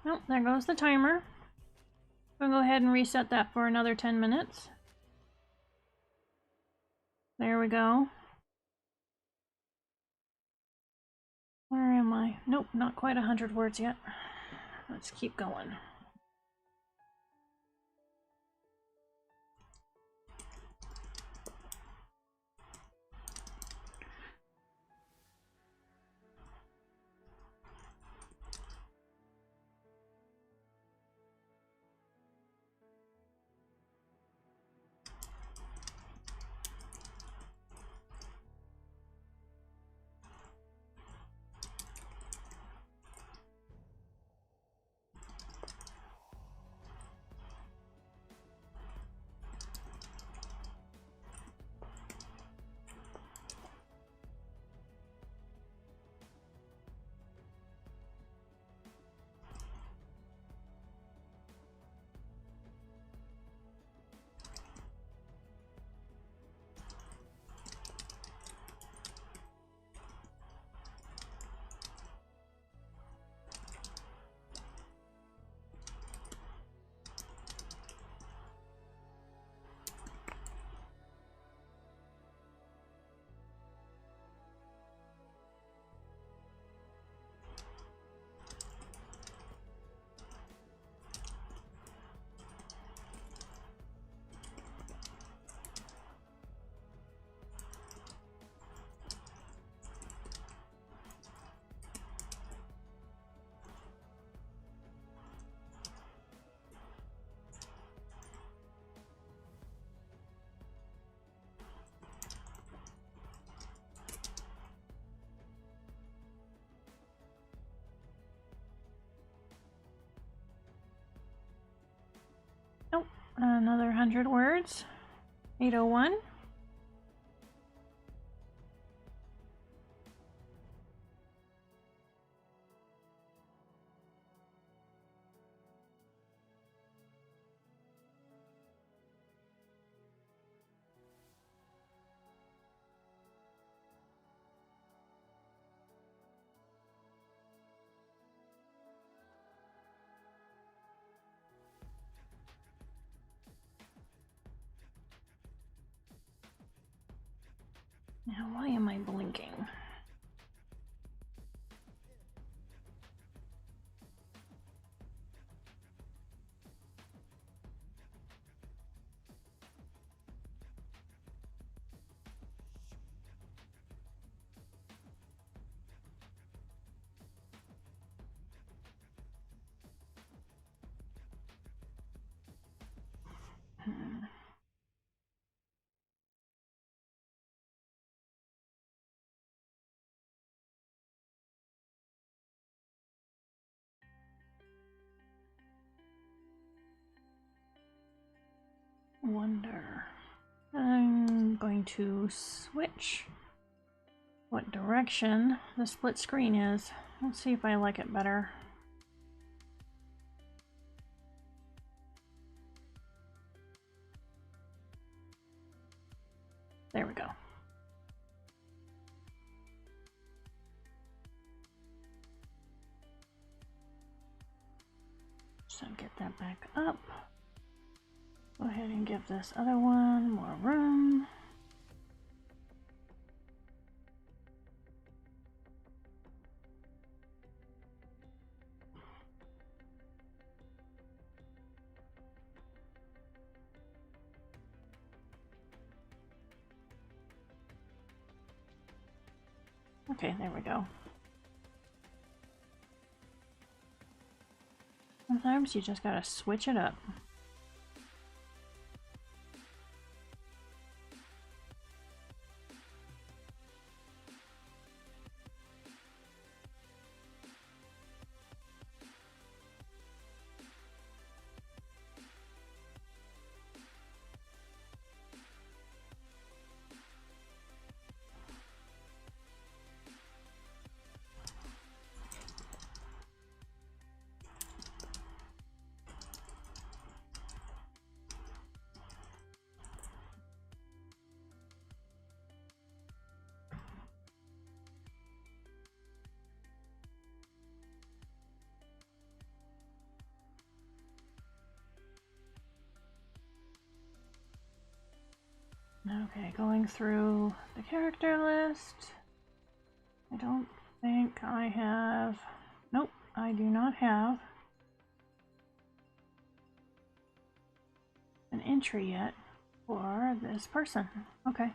Oh, there goes the timer. We'll go ahead and reset that for another 10 minutes. There we go. Where am I? Nope, not quite 100 words yet. Let's keep going. Oh, another 100 words. 801. Now, why am I blinking? Wonder. I'm going to switch what direction the split screen is. Let's see if I like it better. There we go. So get that back up. Go ahead and give this other one more room. Okay, there we go. Sometimes you just gotta switch it up. Okay, going through the character list. I don't think I have... Nope, I do not have an entry yet for this person. Okay.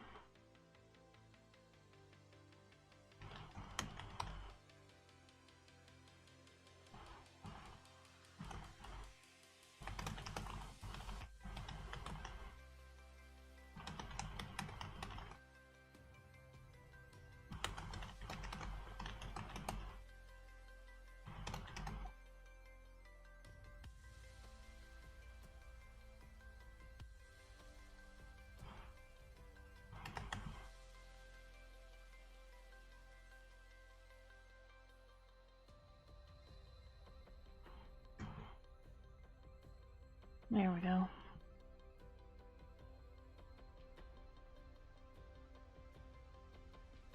There we go.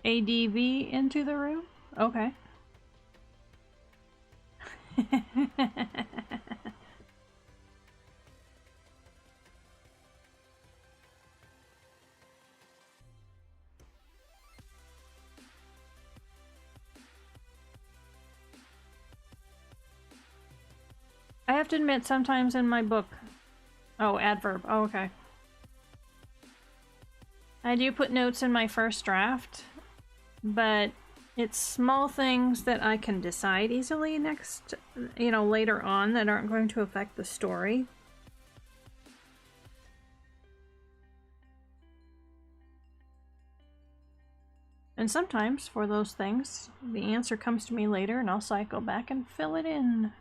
ADV into the room? Okay. I have to admit, sometimes in my book... Oh, adverb. Oh, okay. I do put notes in my first draft, but it's small things that I can decide easily next, later on that aren't going to affect the story. And sometimes, for those things, the answer comes to me later and I'll cycle back and fill it in.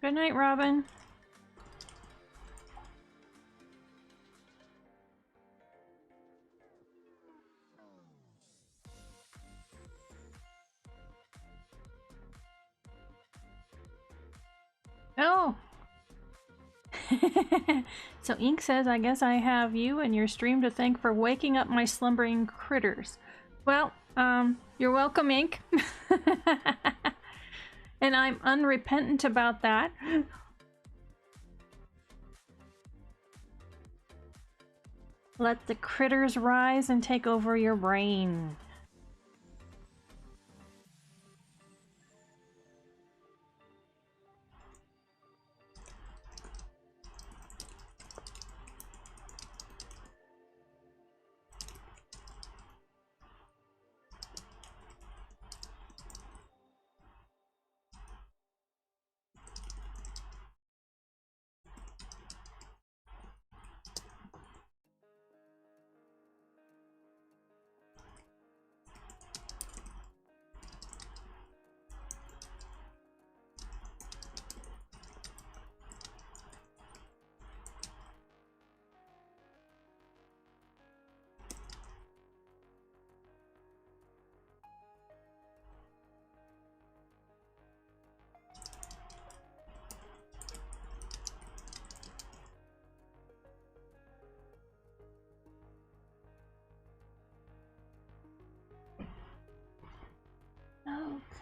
Good night, Robin. Oh! So Ink says, I guess I have you and your stream to thank for waking up my slumbering critters. Well, you're welcome, Ink. And I'm unrepentant about that. Let the critters rise and take over your brain.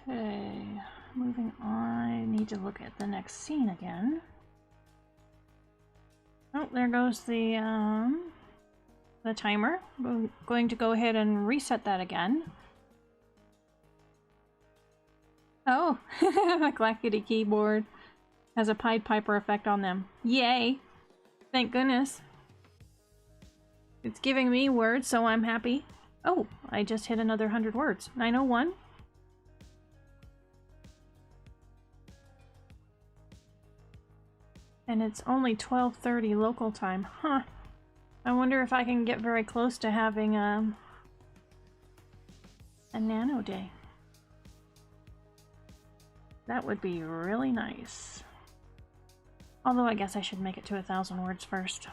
Okay, moving on. I need to look at the next scene again. Oh, there goes the timer. We're going to go ahead and reset that again. Oh, the clackety keyboard has a Pied Piper effect on them. Yay! Thank goodness. It's giving me words, so I'm happy. Oh, I just hit another 100 words. 901. And it's only 12:30 local time. Huh. I wonder if I can get very close to having a nano day. That would be really nice. Although I guess I should make it to 1,000 words first.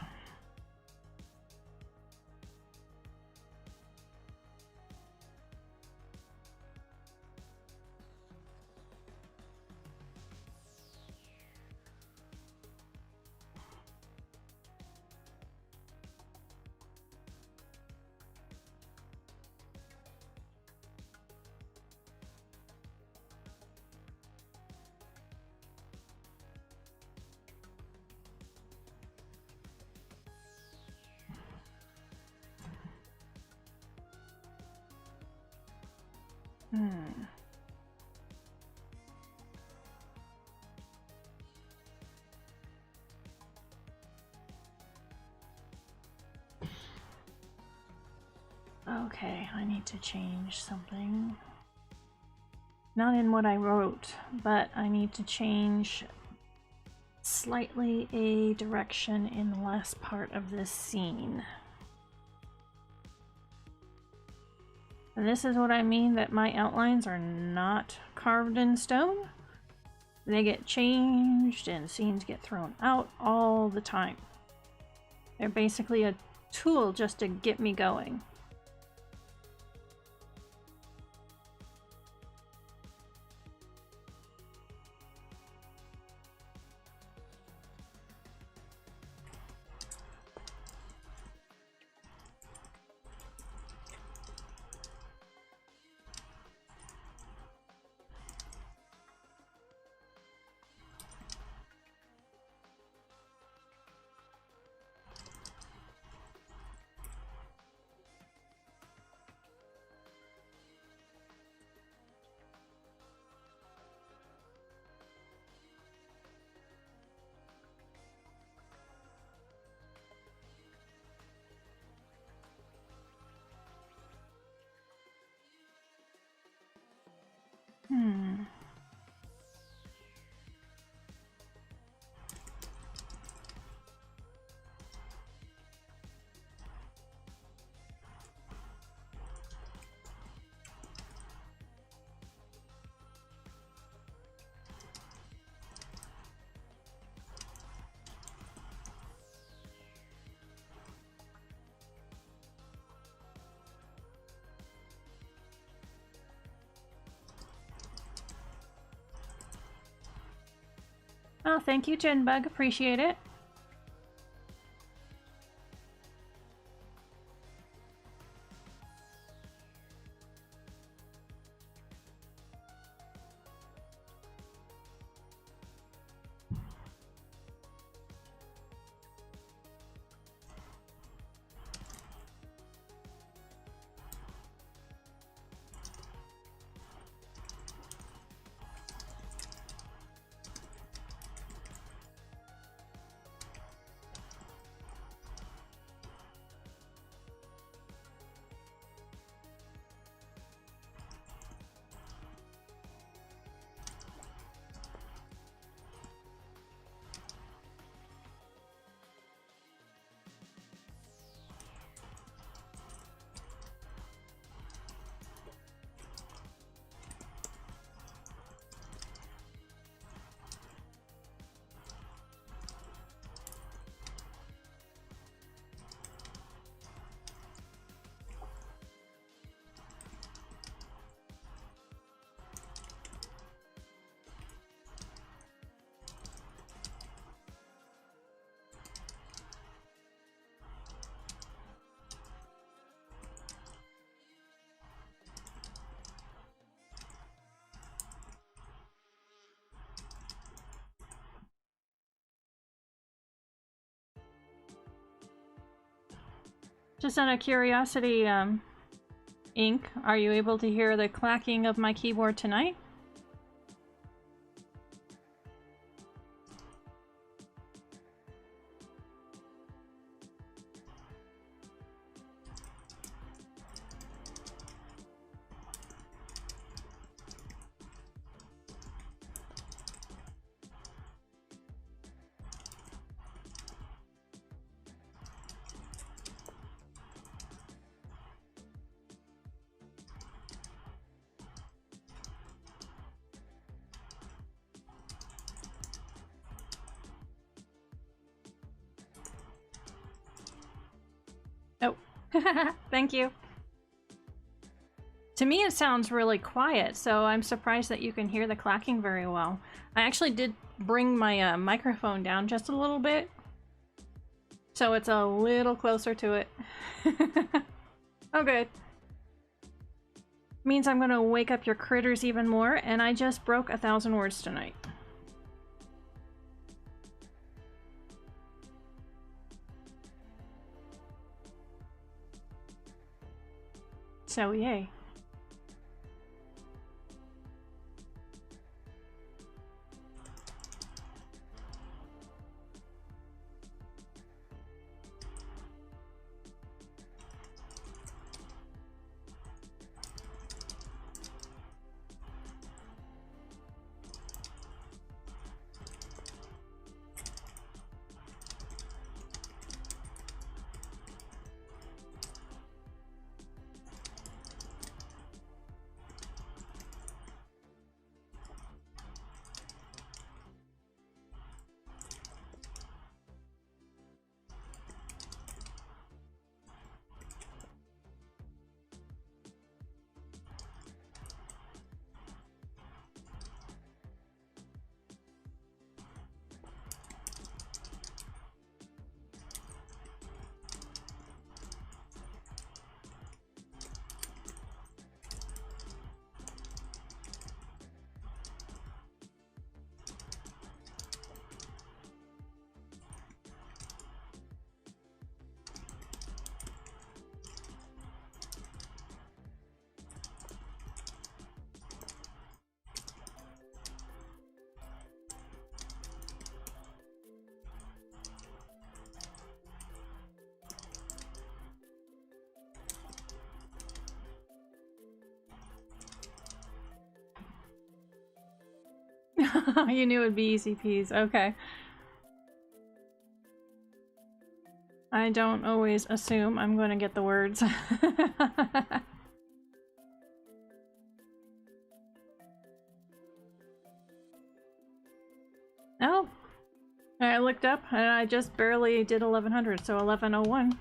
Okay, I need to change something. Not in what I wrote, but I need to change slightly a direction in the last part of this scene. And this is what I mean that my outlines are not carved in stone. They get changed and scenes get thrown out all the time. They're basically a tool just to get me going. Oh, thank you, Jinbug. Appreciate it. Just out of curiosity, Ink, are you able to hear the clacking of my keyboard tonight? Oh, thank you. To me, it sounds really quiet, so I'm surprised that you can hear the clacking very well. I actually did bring my microphone down just a little bit, so it's a little closer to it. Oh, good. Means I'm gonna wake up your critters even more, and I just broke 1,000 words tonight. So, yay. You knew it'd be easy peas. Okay. I don't always assume I'm going to get the words. Oh. I looked up and I just barely did 1100, so 1101.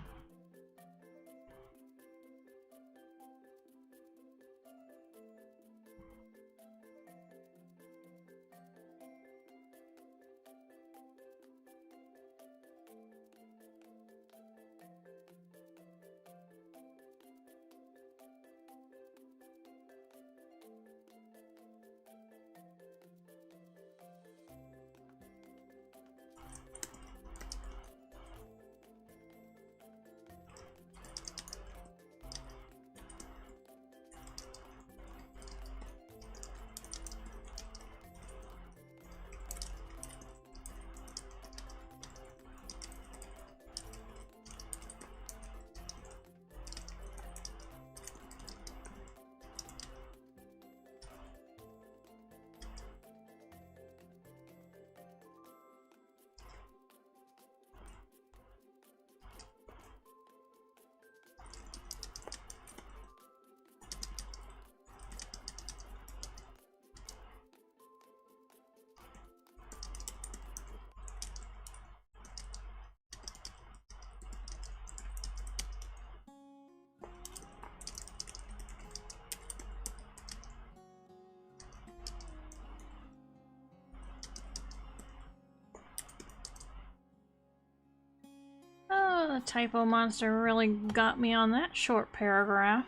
The typo monster really got me on that short paragraph.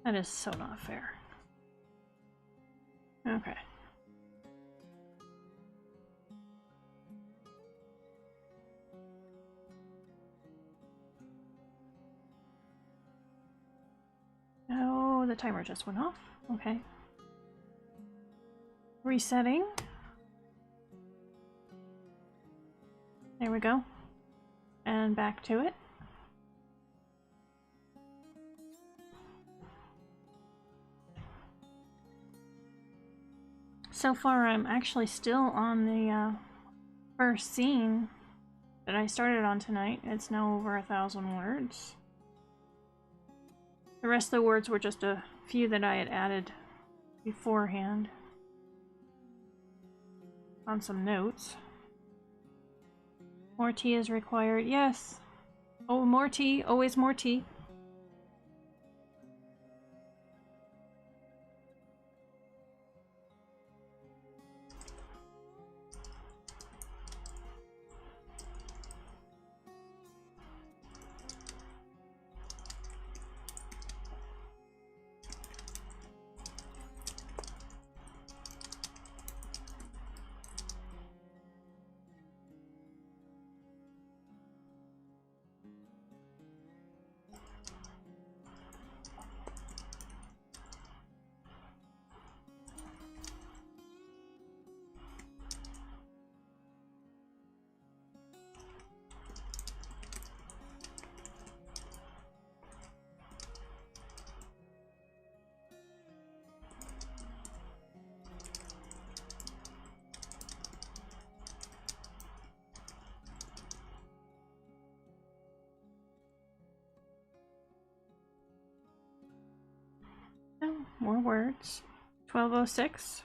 That is so not fair. Okay. Oh, the timer just went off. Okay. Resetting. There we go. And back to it. So far, I'm actually still on the first scene that I started on tonight. It's now over 1,000 words. The rest of the words were just a few that I had added beforehand on some notes. More tea is required. Yes. Oh, more tea. Always more tea. Oh, more words. 1206.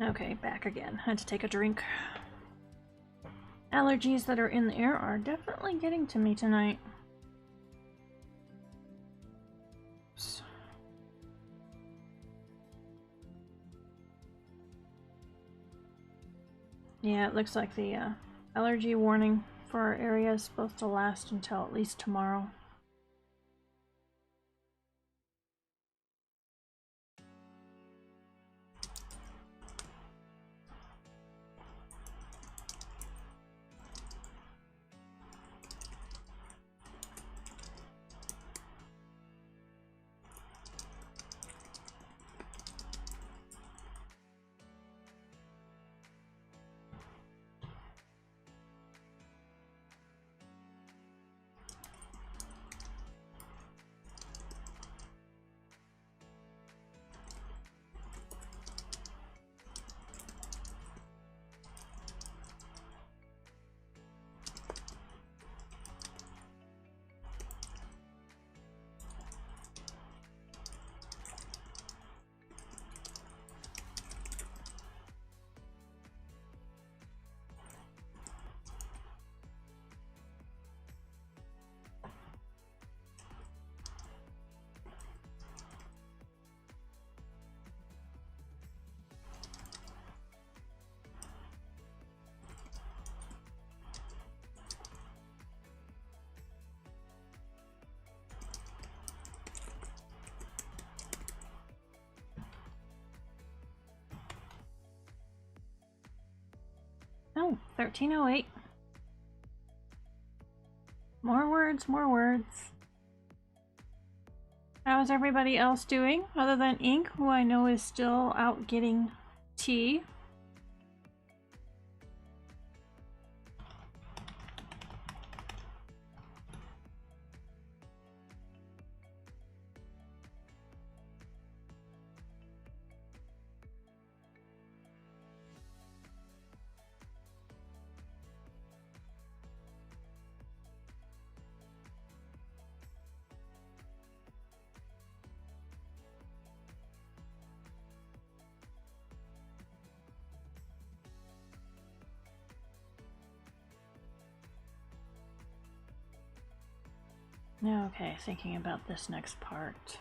Okay, back again. Had to take a drink. Allergies that are in the air are definitely getting to me tonight. Oops. Yeah, it looks like the allergy warning for our area is supposed to last until at least tomorrow. 1308. More words, more words. How's everybody else doing, other than Ink, who I know is still out getting tea? Okay, thinking about this next part.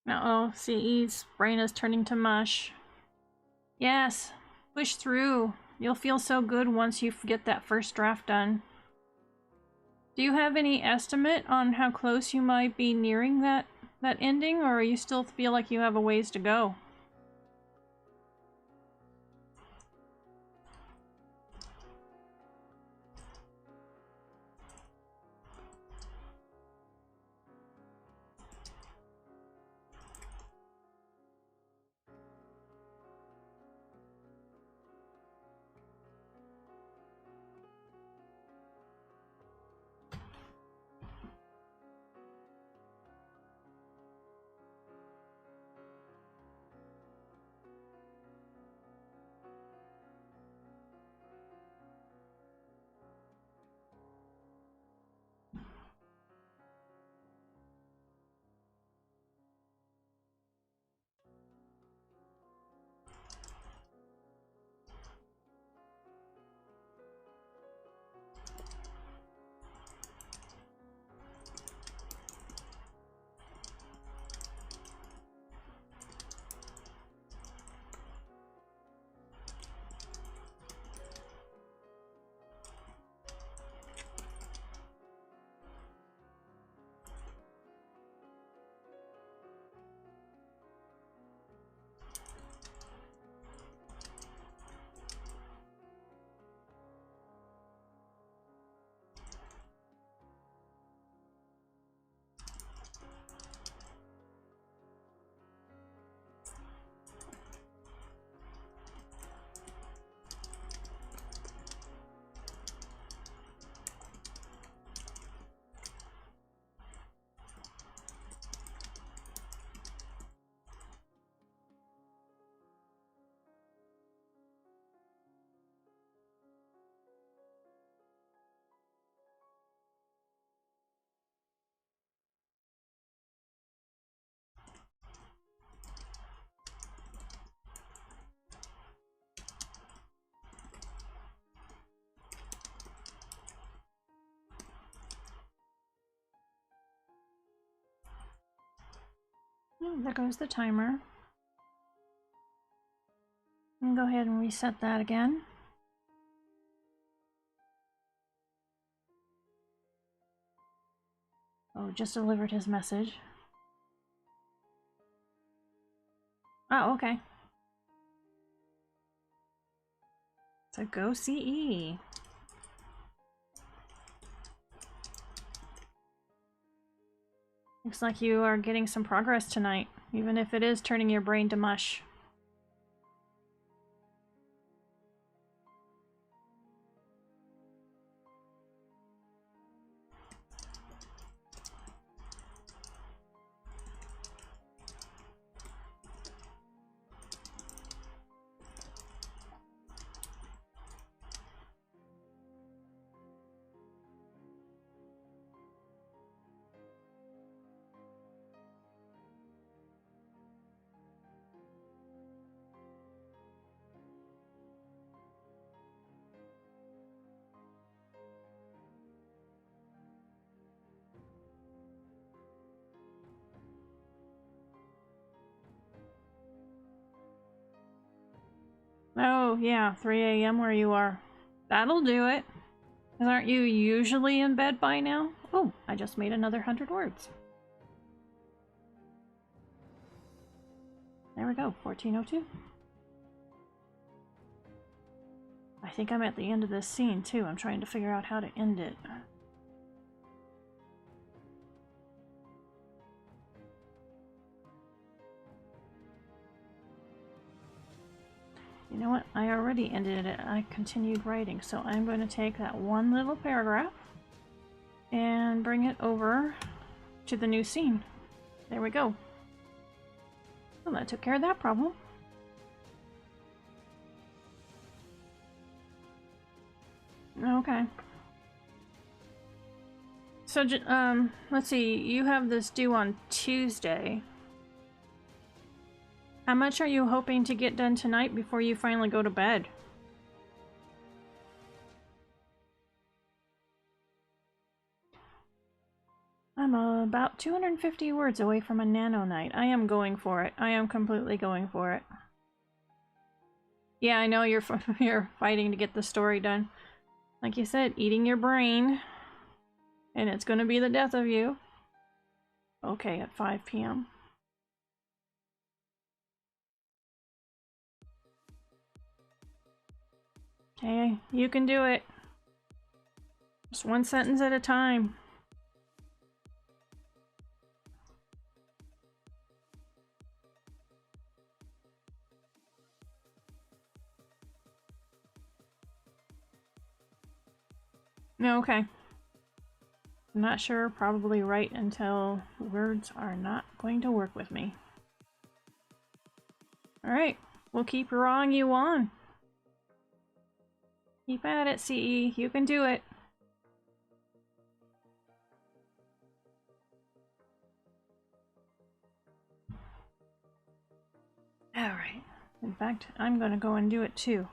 Uh-oh, CE's brain is turning to mush. Yes, push through. You'll feel so good once you get that first draft done. Do you have any estimate on how close you might be nearing that ending, or you still feel like you have a ways to go? Oh, there goes the timer. And go ahead and reset that again. Oh, just delivered his message. Oh, okay. So go CE. Looks like you are getting some progress tonight, even if it is turning your brain to mush. Oh, yeah, 3 a.m. where you are. That'll do it. Aren't you usually in bed by now? Oh, I just made another 100 words. There we go, 1402. I think I'm at the end of this scene, too. I'm trying to figure out how to end it. You know what? I already ended it. I continued writing, so I'm going to take that one little paragraph and bring it over to the new scene. There we go. Well, that took care of that problem. Okay. So, let's see. You have this due on Tuesday. How much are you hoping to get done tonight before you finally go to bed? I'm about 250 words away from a nano night. I am going for it. I am completely going for it. Yeah, I know you're you're fighting to get the story done. Like you said, eating your brain. And it's going to be the death of you. Okay, at 5 p.m. Okay, you can do it. Just one sentence at a time. Okay. I'm not sure, probably right until words are not going to work with me. Alright, we'll keep rawing you on. Keep at it, CE. You can do it. Alright. In fact, I'm gonna go and do it too.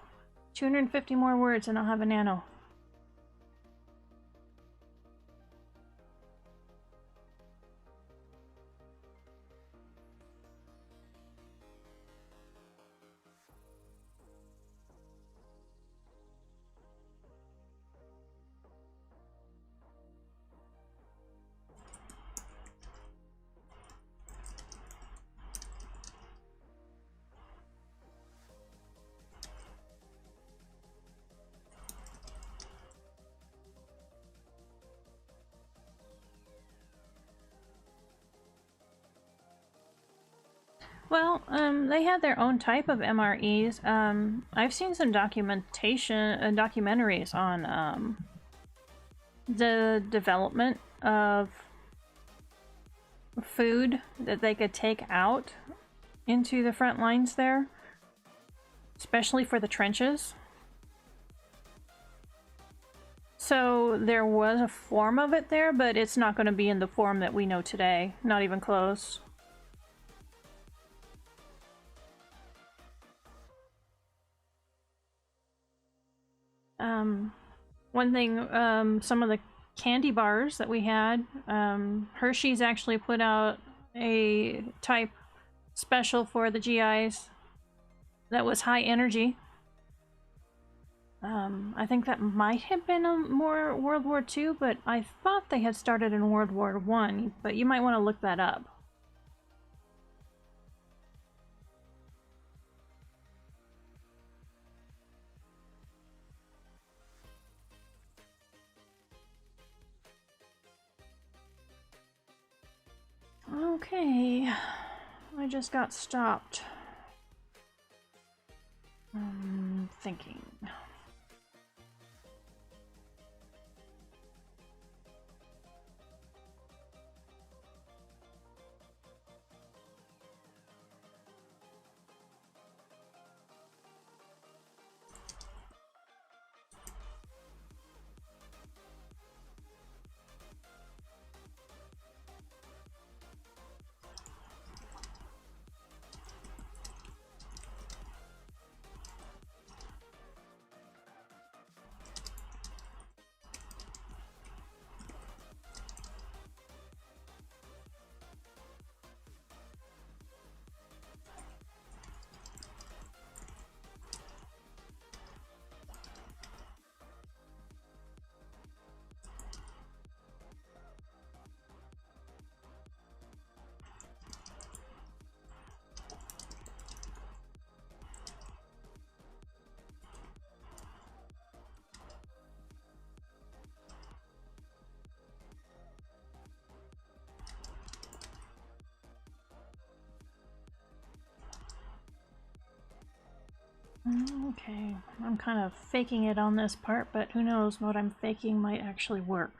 250 more words and I'll have a nano. Well, they had their own type of MREs. I've seen some documentaries on the development of food that they could take out into the front lines there, especially for the trenches. So there was a form of it there, but it's not going to be in the form that we know today. Not even close. One thing, some of the candy bars that we had, Hershey's actually put out a type special for the GIs that was high energy. I think that might have been a more World War II, but I thought they had started in World War I, but you might want to look that up. Okay, I just got stopped. Thinking. Okay, I'm kind of faking it on this part, but who knows, what I'm faking might actually work.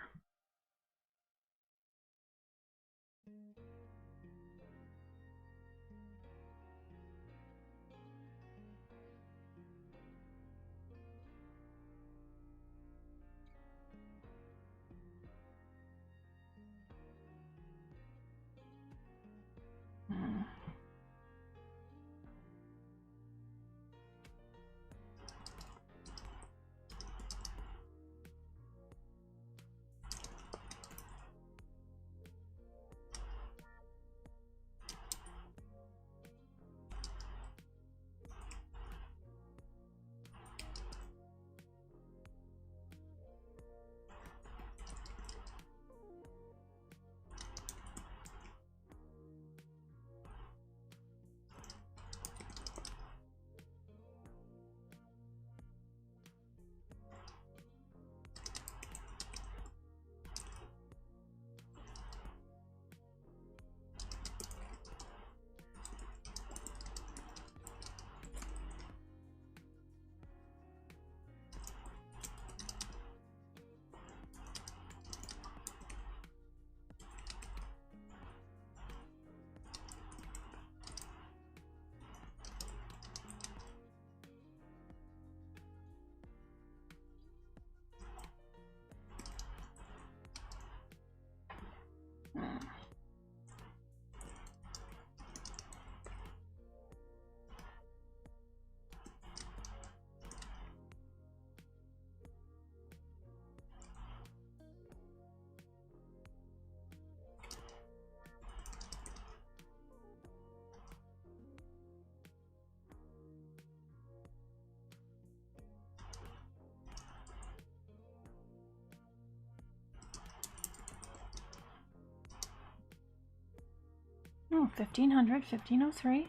Oh, 1500, 1503.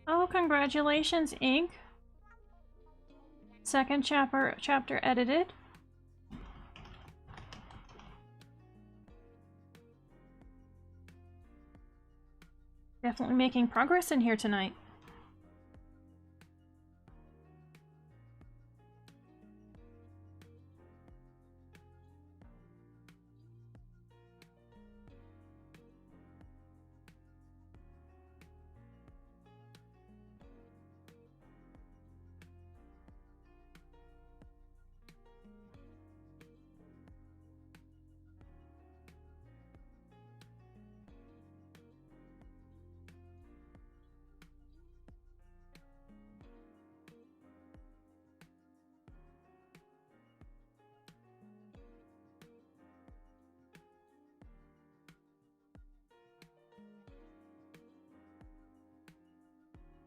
Oh, congratulations, Ink. Second chapter edited. Definitely making progress in here tonight.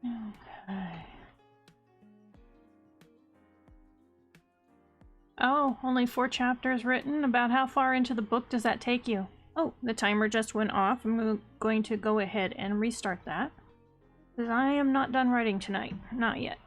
Okay. Oh, only 4 chapters written? About how far into the book does that take you? Oh, the timer just went off. I'm going to go ahead and restart that, because I am not done writing tonight. Not yet.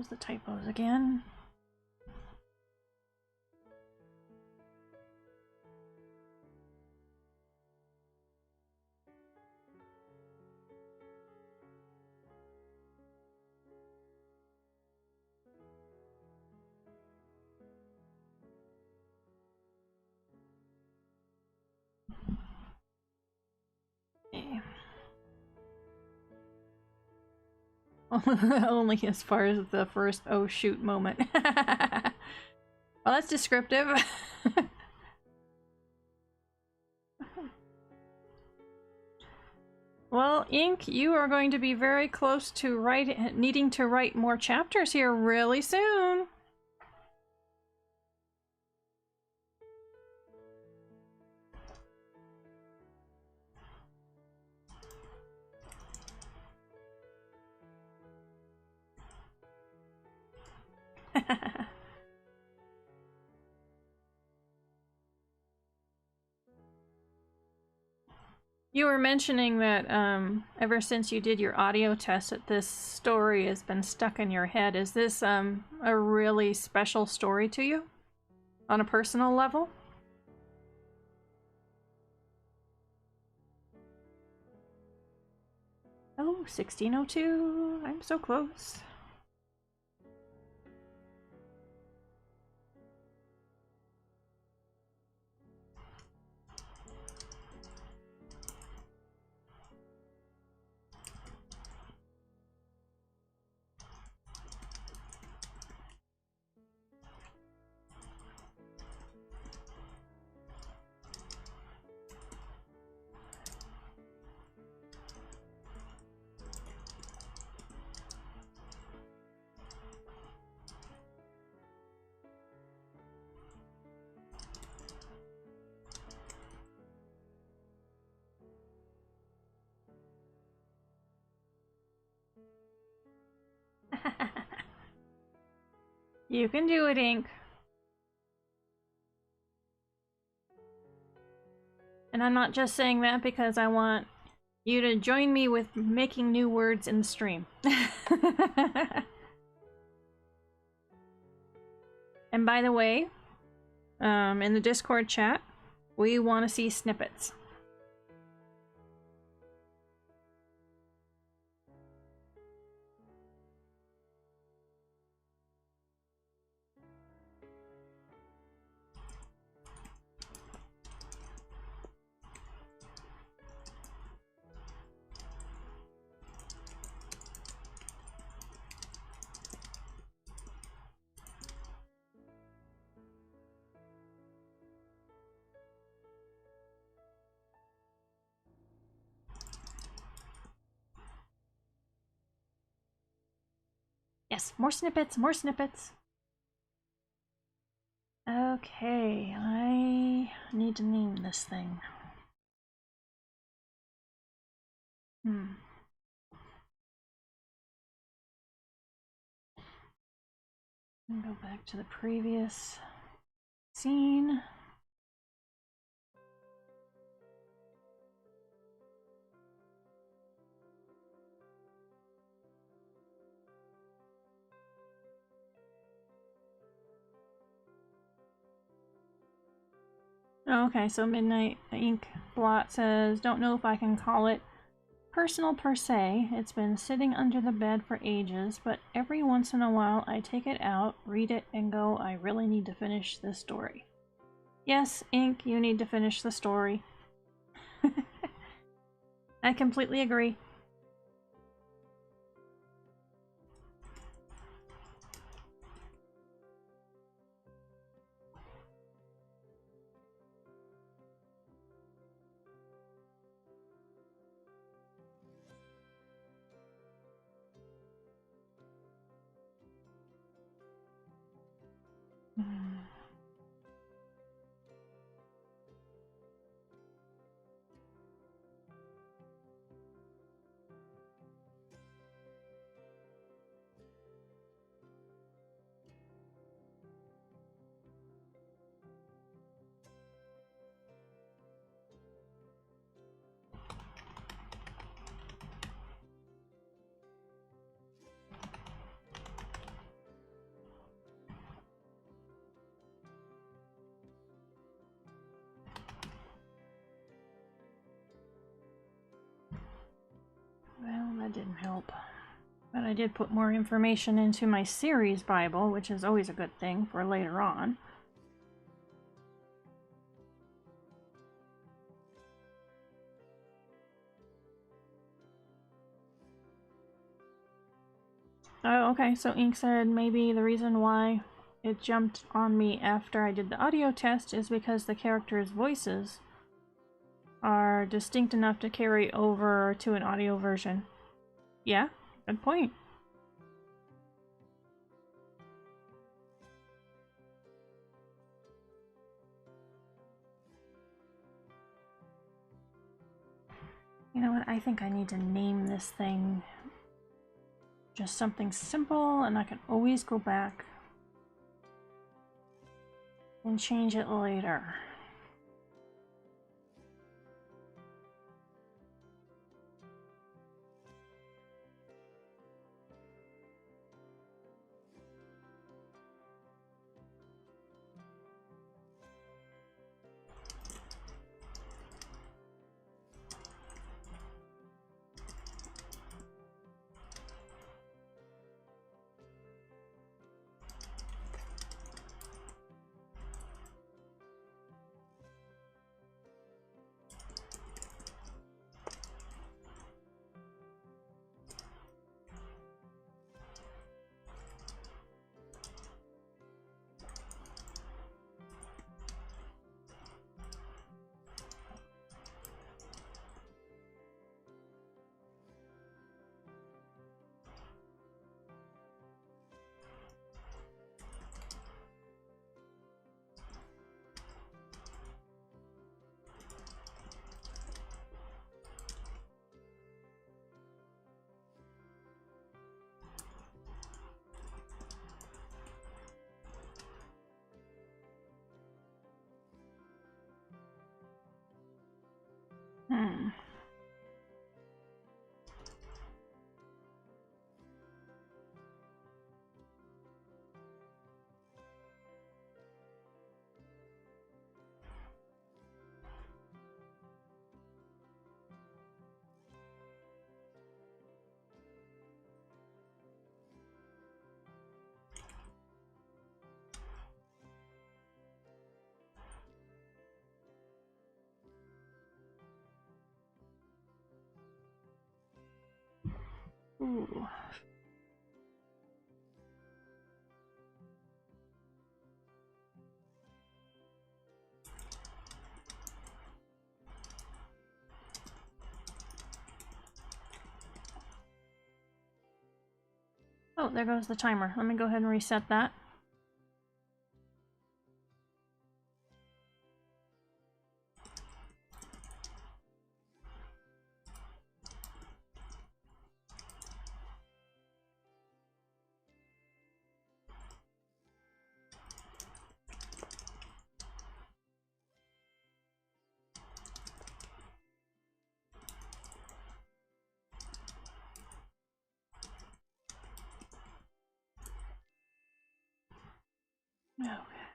Close the typos again. Okay. Only as far as the first oh shoot moment. Well, that's descriptive. Well, Ink, you are going to be very close to needing to write more chapters here really soon. You were mentioning that ever since you did your audio test that this story has been stuck in your head. Is this a really special story to you? On a personal level? Oh, 1602. I'm so close. You can do it, Ink. And I'm not just saying that because I want you to join me with making new words in the stream. And by the way, in the Discord chat, we want to see snippets. Yes, more snippets, more snippets. Okay, I need to name this thing. Go back to the previous scene. Okay, so Midnight Ink Blot says, don't know if I can call it personal per se. It's been sitting under the bed for ages, but every once in a while I take it out, read it, and go, I really need to finish this story. Yes, Ink, you need to finish the story. I completely agree. didn't help. But I did put more information into my series Bible, which is always a good thing for later on. Oh, okay, so Ink said maybe the reason why it jumped on me after I did the audio test is because the characters' voices are distinct enough to carry over to an audio version. Yeah, good point. You know what, I think I need to name this thing just something simple, and I can always go back and change it later. Ooh. Oh, there goes the timer. Let me go ahead and reset that. Okay.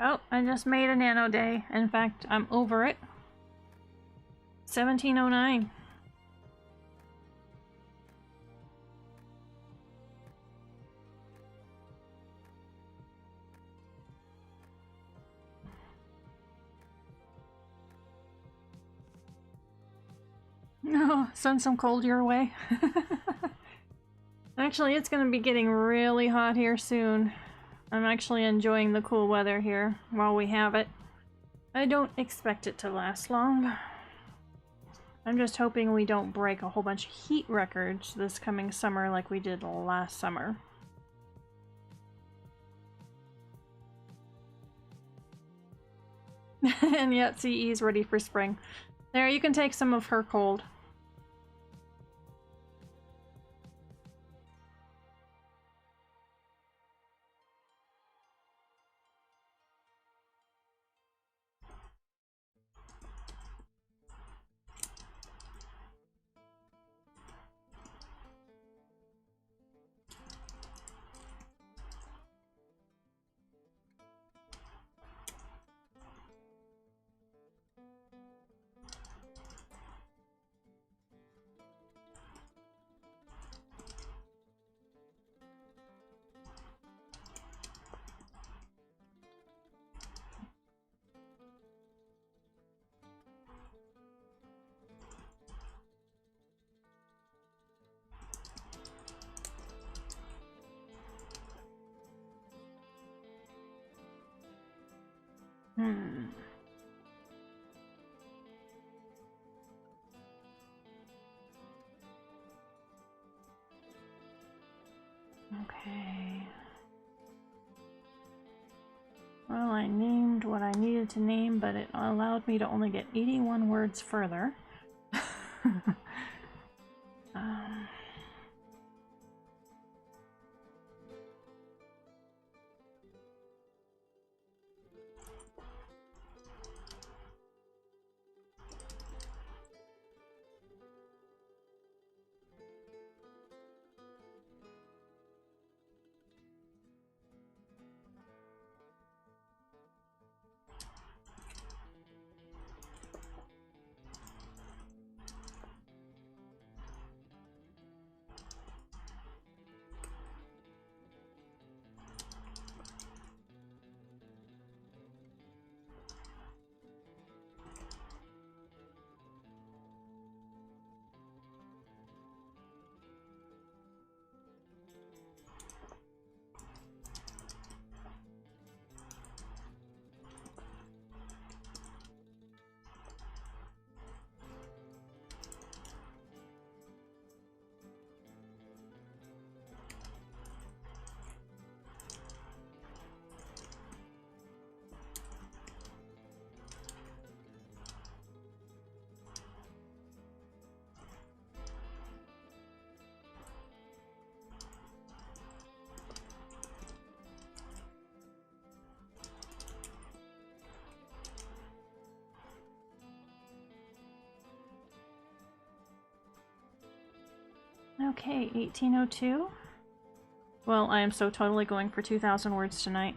Oh, I just made a nano day. In fact, I'm over it. 1709. Oh, send some cold your way. Actually, it's gonna be getting really hot here soon. I'm actually enjoying the cool weather here while we have it. I don't expect it to last long. I'm just hoping we don't break a whole bunch of heat records this coming summer like we did last summer. And yet CE's ready for spring. There, you can take some of her cold. Okay. Well, I named what I needed to name, but it allowed me to only get 81 words further. Okay, 1802. Well, I am so totally going for 2,000 words tonight.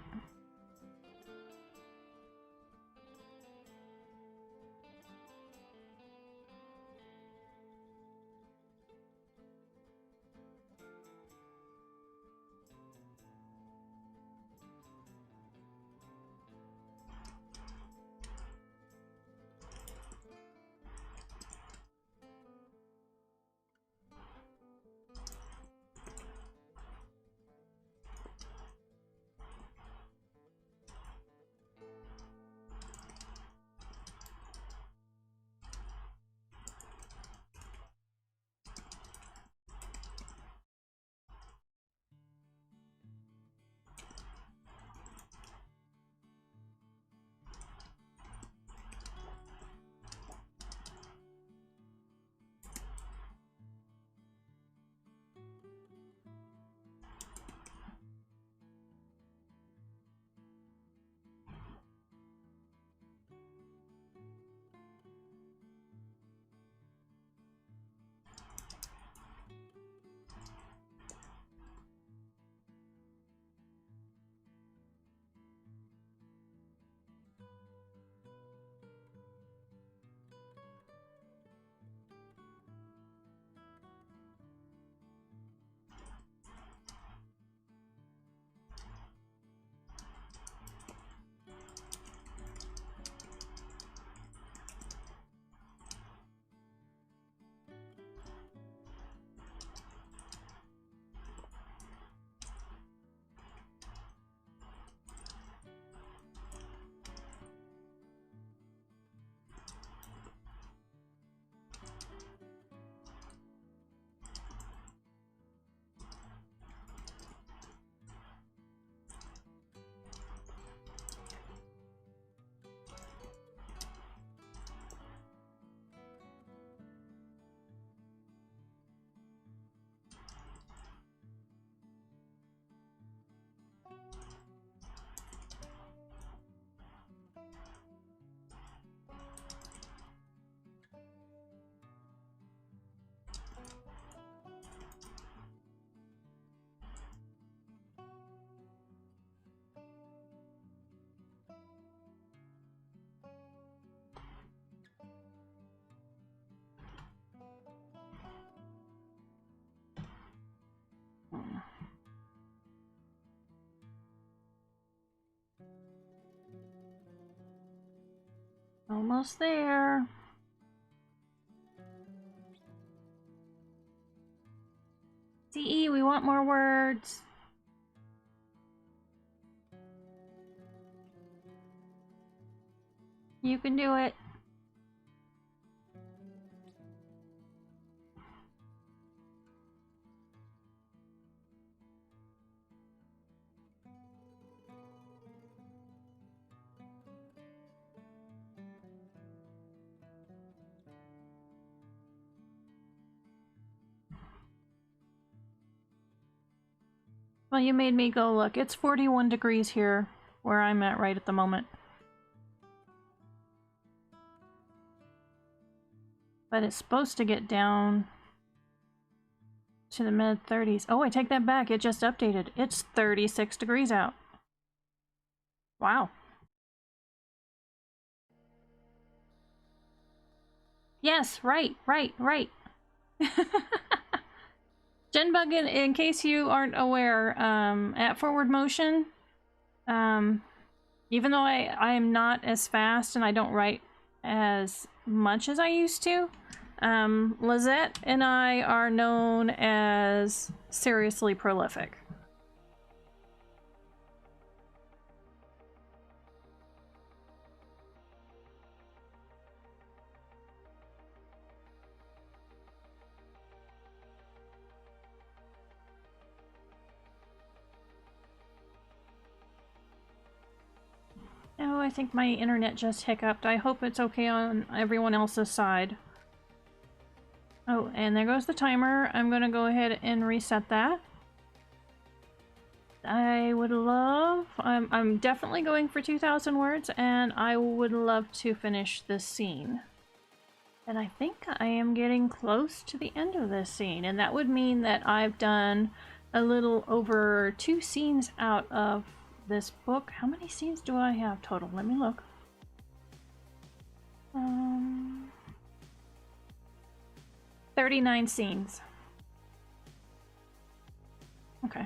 Almost there. CE, we want more words. You can do it. Well, you made me go look. It's 41 degrees here, where I'm at right at the moment. But it's supposed to get down to the mid-30s. Oh, I take that back. It just updated. It's 36 degrees out. Wow. Yes, right. Genbug, in case you aren't aware, at forward motion, even though I am not as fast and I don't write as much as I used to, Lizette and I are known as seriously prolific. Oh, I think my internet just hiccuped. I hope it's okay on everyone else's side. Oh, and there goes the timer. I'm gonna go ahead and reset that. I would love... I'm definitely going for 2,000 words, and I would love to finish this scene. And I think I am getting close to the end of this scene, and that would mean that I've done a little over 2 scenes out of this book. How many scenes do I have total? Let me look. 39 scenes. Okay.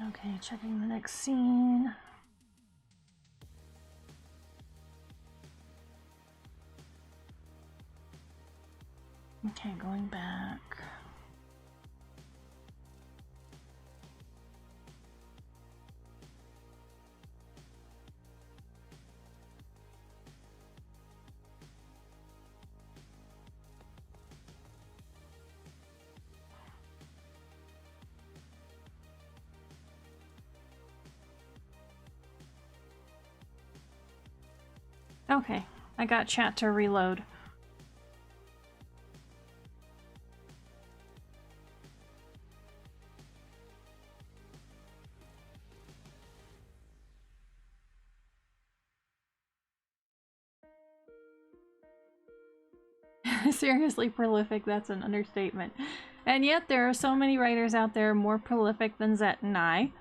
Okay, checking the next scene. Okay, going back. Okay, I got chat to reload. Seriously prolific, that's an understatement. And yet there are so many writers out there more prolific than Zet and I.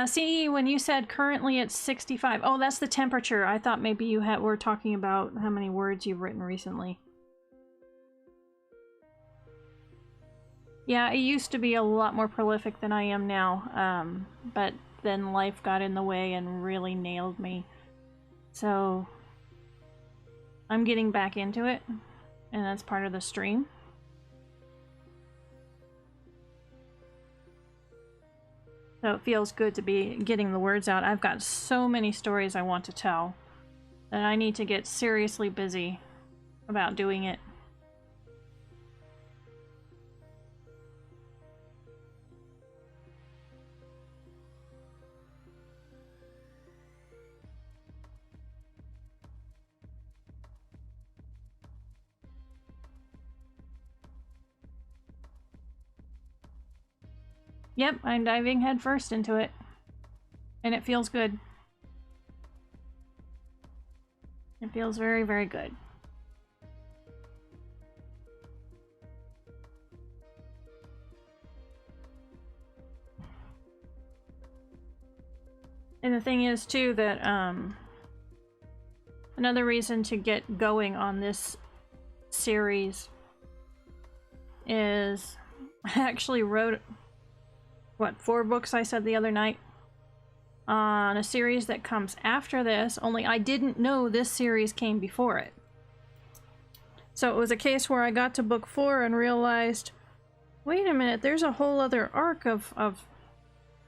See, when you said currently it's 65, oh, that's the temperature. I thought maybe you were talking about how many words you've written recently. Yeah, I used to be a lot more prolific than I am now, but then life got in the way and really nailed me. So I'm getting back into it, and that's part of the stream. So it feels good to be getting the words out. I've got so many stories I want to tell that I need to get seriously busy about doing it. Yep, I'm diving headfirst into it, and it feels good. It feels very, very good. And the thing is, too, that another reason to get going on this series is I actually wrote, what, 4 books I said the other night on a series that comes after this, only I didn't know this series came before it. So it was a case where I got to book 4 and realized, wait a minute, there's a whole other arc of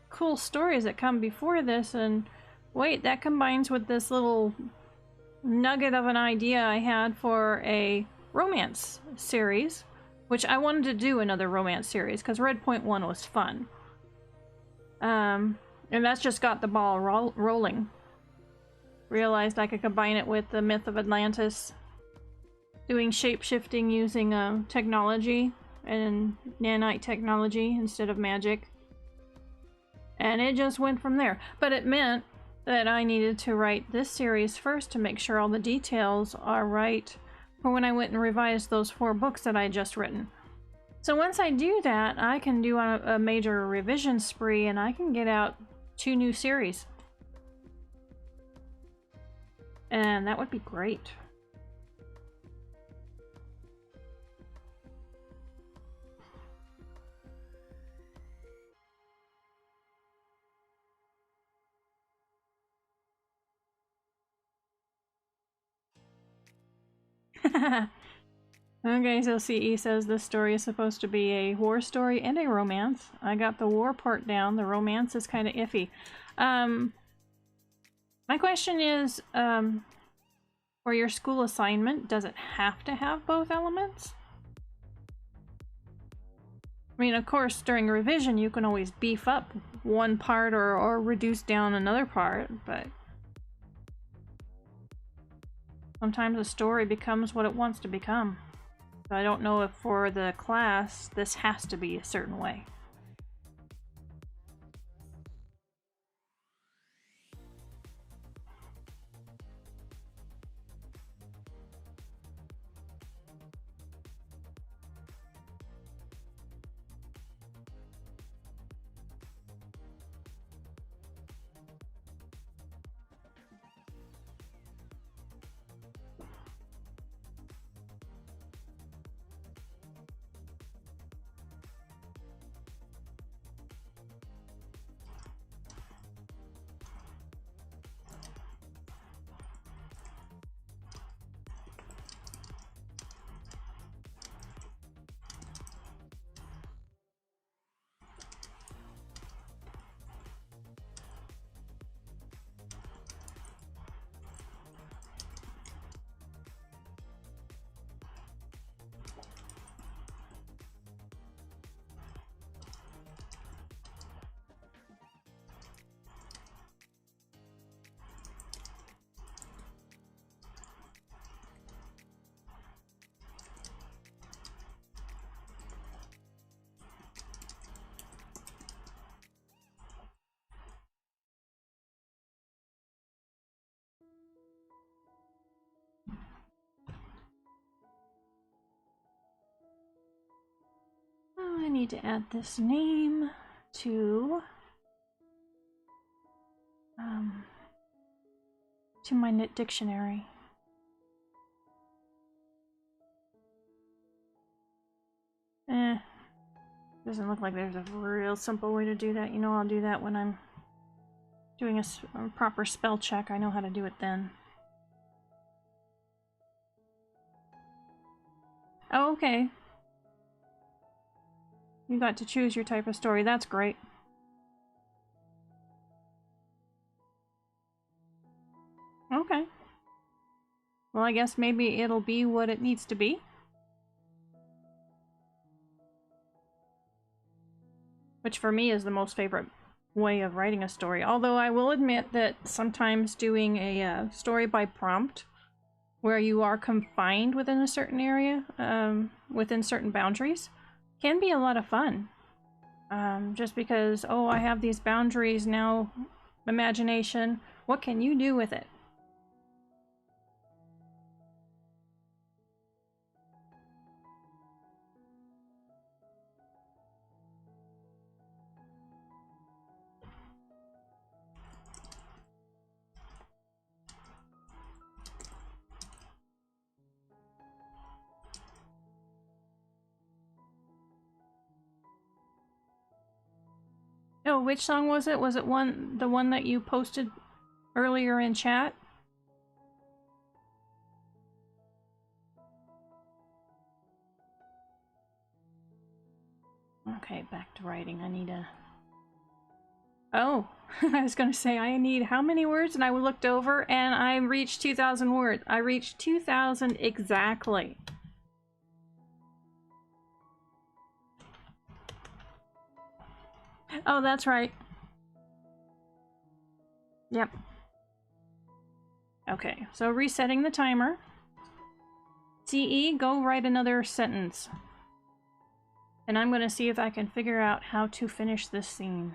cool stories that come before this, and wait, that combines with this little nugget of an idea I had for a romance series, which I wanted to do another romance series because Redpoint One was fun. And that's just got the ball rolling. Realized I could combine it with the myth of Atlantis, doing shape-shifting using technology and nanite technology instead of magic. And it just went from there. But it meant that I needed to write this series first to make sure all the details are right for when I went and revised those 4 books that I had just written. So once I do that, I can do a major revision spree and I can get out 2 new series. And that would be great. Okay, so CE says this story is supposed to be a war story and a romance. I got the war part down. The romance is kind of iffy. My question is, for your school assignment, does it have to have both elements? I mean, of course, during revision, you can always beef up one part or reduce down another part, but sometimes a story becomes what it wants to become. So I don't know if for the class, this has to be a certain way. Oh, I need to add this name to my knit dictionary. Doesn't look like there's a real simple way to do that. You know, I'll do that when I'm doing a proper spell check. I know how to do it then. Oh, okay. You got to choose your type of story. That's great. Okay. Well, I guess maybe it'll be what it needs to be. Which for me is the most favorite way of writing a story. Although I will admit that sometimes doing a story by prompt, where you are confined within a certain area, within certain boundaries, can be a lot of fun. Just because, oh, I have these boundaries now, imagination, what can you do with it? Oh, which song was it? Was it the one that you posted earlier in chat? Okay, back to writing. I need a... Oh, I was gonna say I need how many words? And I looked over and I reached 2,000 words. I reached 2,000 exactly. Oh, that's right. Yep. Okay, so resetting the timer. CE, go write another sentence. And I'm gonna see if I can figure out how to finish this scene.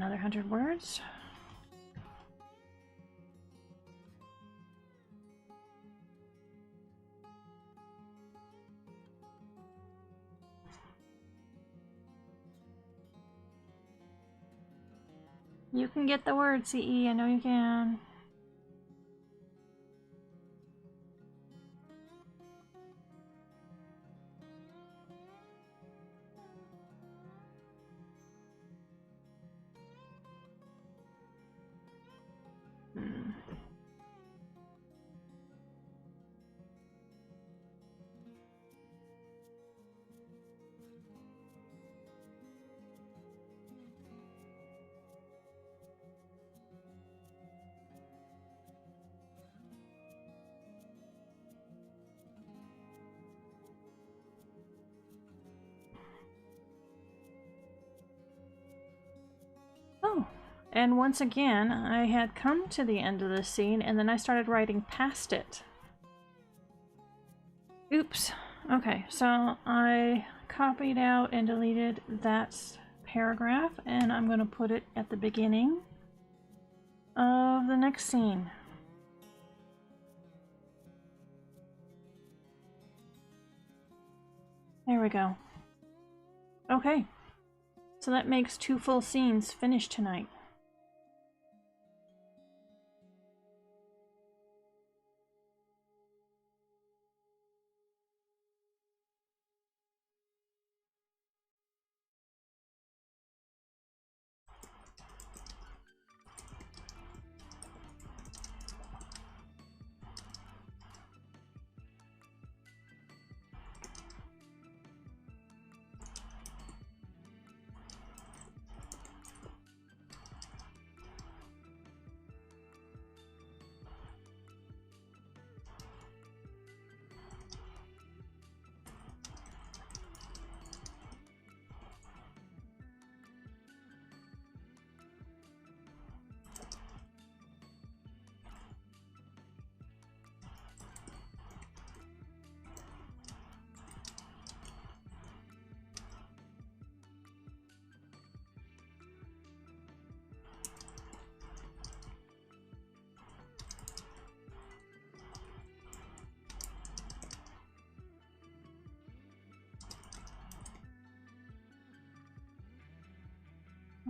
another 100 words. You can get the word, CE. I know you can. Oh, and once again, I had come to the end of the scene and then I started writing past it. Oops. Okay, so I copied out and deleted that paragraph and I'm going to put it at the beginning of the next scene. There we go. Okay. So that makes 2 full scenes finished tonight.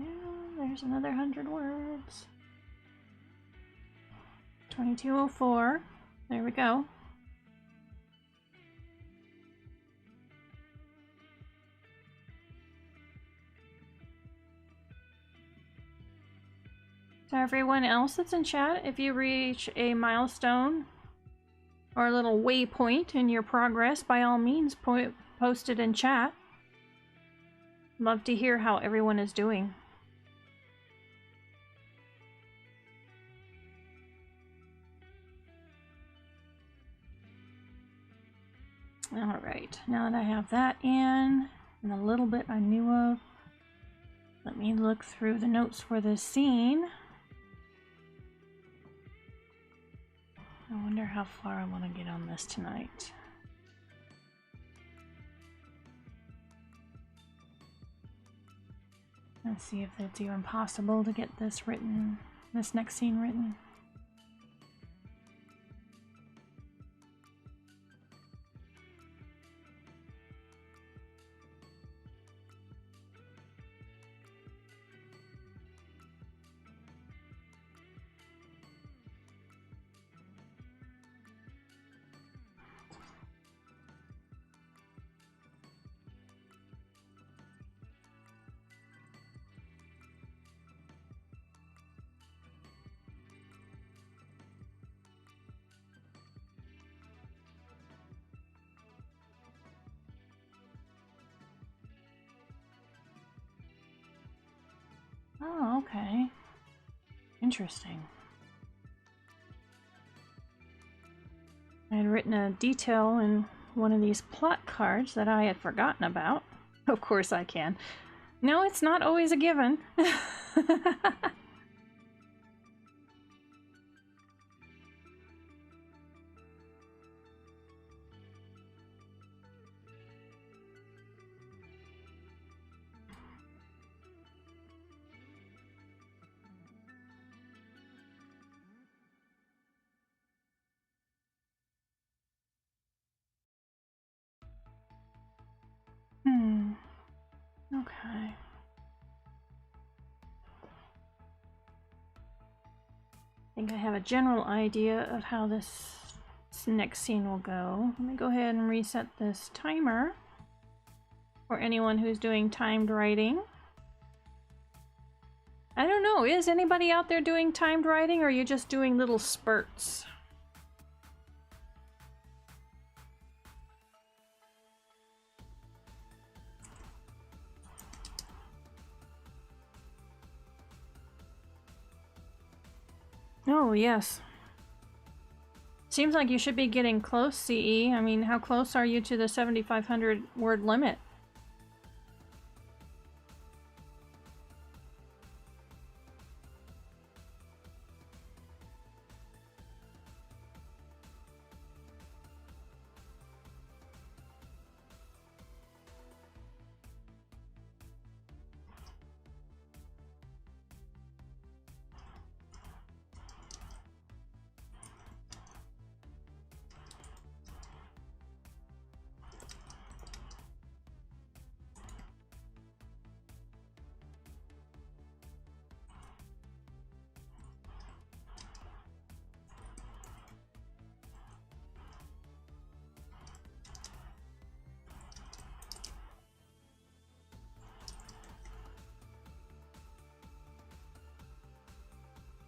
Yeah, there's another 100 words. 2204. There we go. To everyone else that's in chat, if you reach a milestone or a little waypoint in your progress, by all means post it in chat. Love to hear how everyone is doing. Alright, now that I have that in, and a little bit I knew of, let me look through the notes for this scene. I wonder how far I want to get on this tonight. Let's see if it's even possible to get this written, this next scene written. Oh, okay. Interesting. I had written a detail in one of these plot cards that I had forgotten about. Of course I can. No, it's not always a given. Okay. I think I have a general idea of how this next scene will go. Let me go ahead and reset this timer for anyone who's doing timed writing. I don't know, is anybody out there doing timed writing, or are you just doing little spurts? Oh, yes. Seems like you should be getting close, CE. I mean, how close are you to the 7,500 word limit?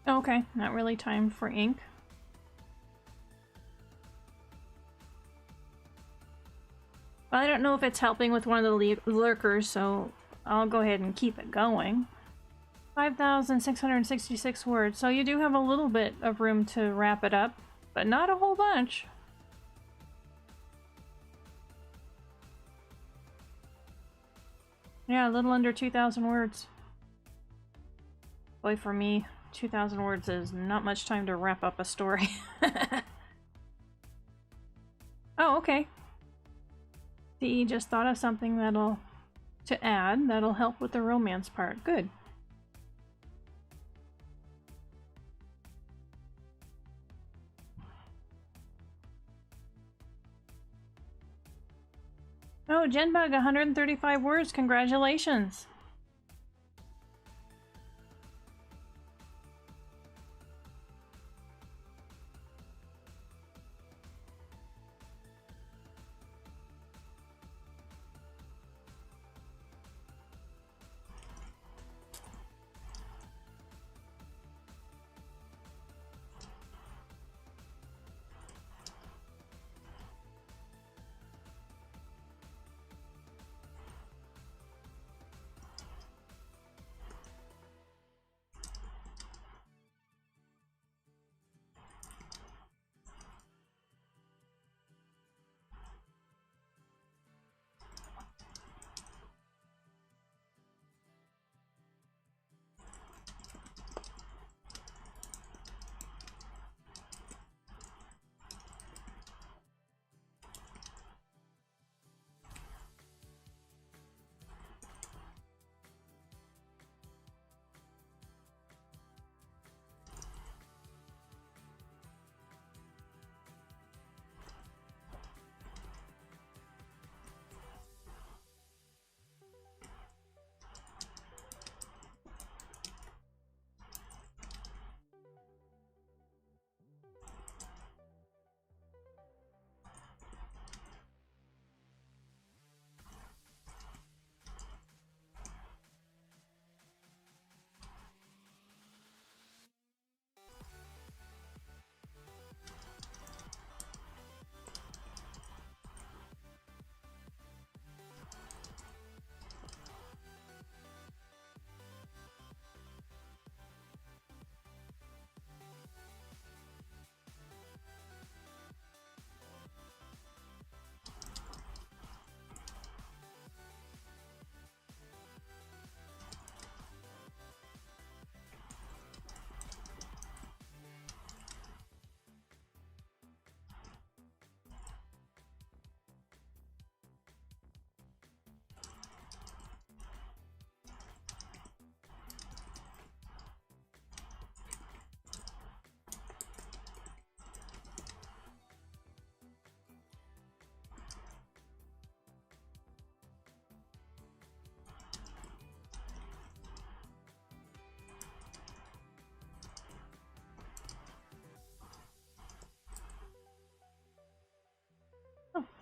Okay, not really time for ink. Well, I don't know if it's helping with one of the lurkers, so I'll go ahead and keep it going. 5,666 words, so you do have a little bit of room to wrap it up, but not a whole bunch. Yeah, a little under 2,000 words. Boy, for me, 2,000 words is not much time to wrap up a story. Oh, okay. CE just thought of something to add that'll help with the romance part. Good. Oh, Genbug, 135 words. Congratulations.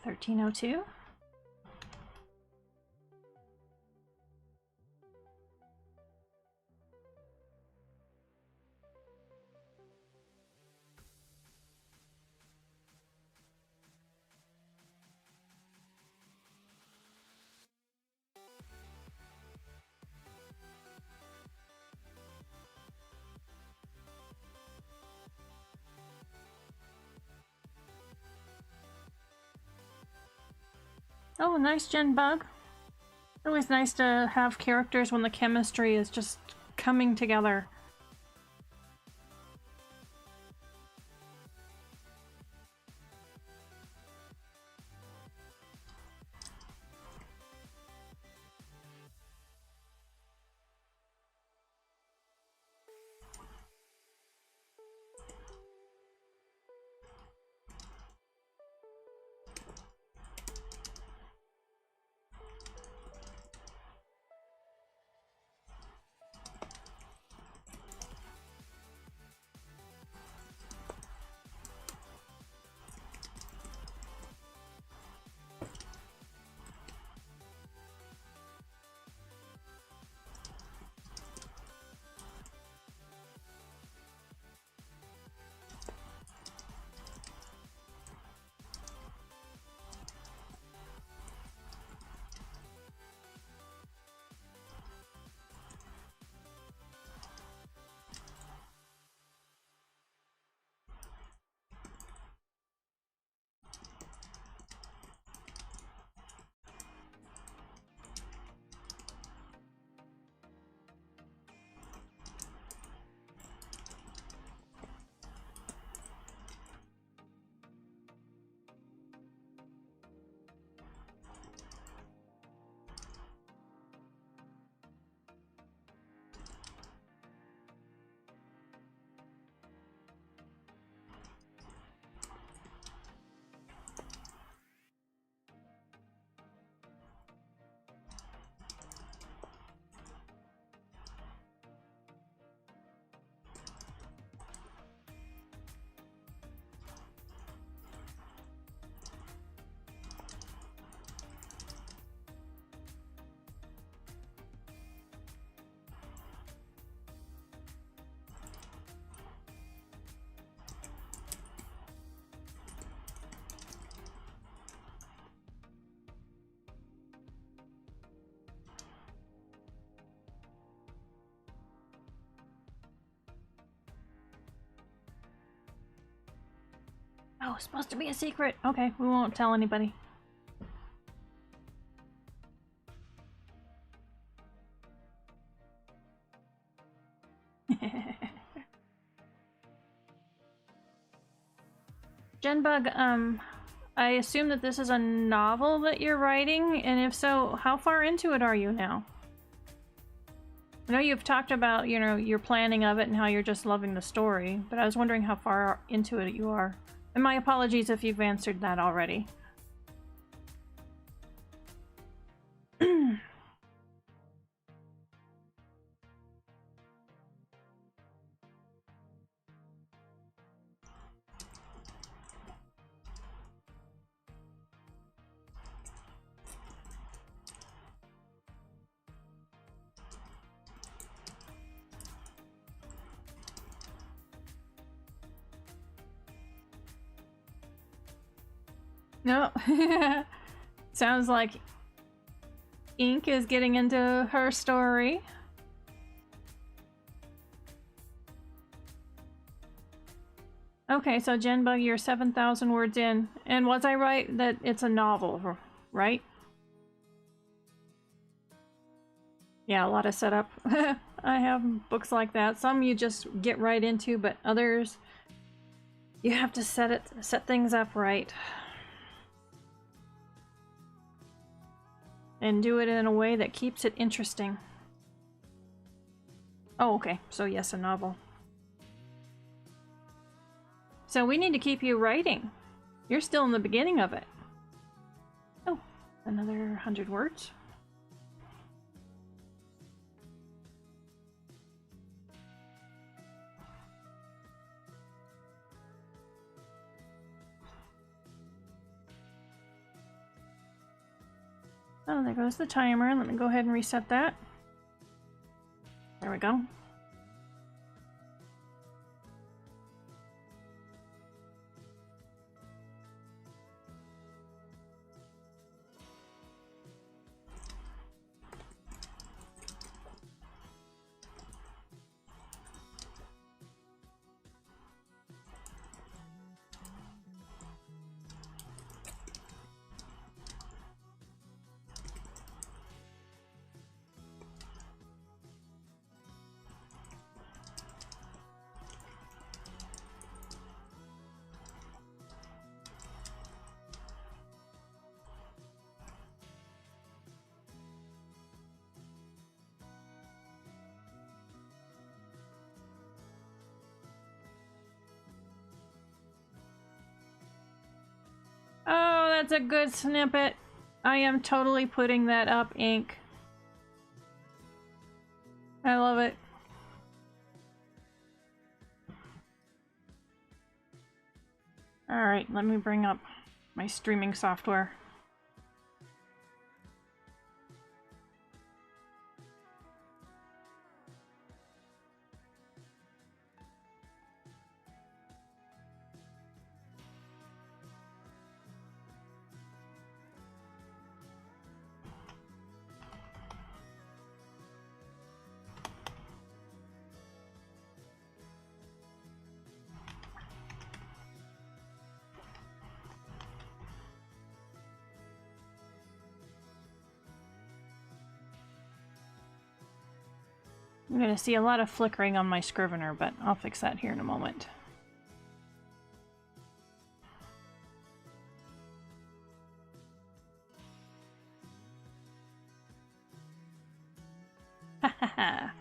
1302. Oh, nice Gen Bug. Always nice to have characters when the chemistry is just coming together. Oh, it's supposed to be a secret. Okay, we won't tell anybody. Genbug, I assume that this is a novel that you're writing, and if so, how far into it are you now? I know you've talked about, you know, your planning of it and how you're just loving the story, but I was wondering how far into it you are. And my apologies if you've answered that already. No. Sounds like Ink is getting into her story. Okay, so Genbug, you're 7,000 words in. And was I right that it's a novel, right? Yeah, a lot of setup. I have books like that. Some you just get right into, but others you have to set things up right. And do it in a way that keeps it interesting. Oh, okay. So yes, a novel. So we need to keep you writing. You're still in the beginning of it. Oh, another 100 words. Oh, there goes the timer. Let me go ahead and reset that. There we go. Oh, that's a good snippet. I am totally putting that up, Ink. I love it. Alright, let me bring up my streaming software. I'm going to see a lot of flickering on my Scrivener, but I'll fix that here in a moment. Ha ha ha.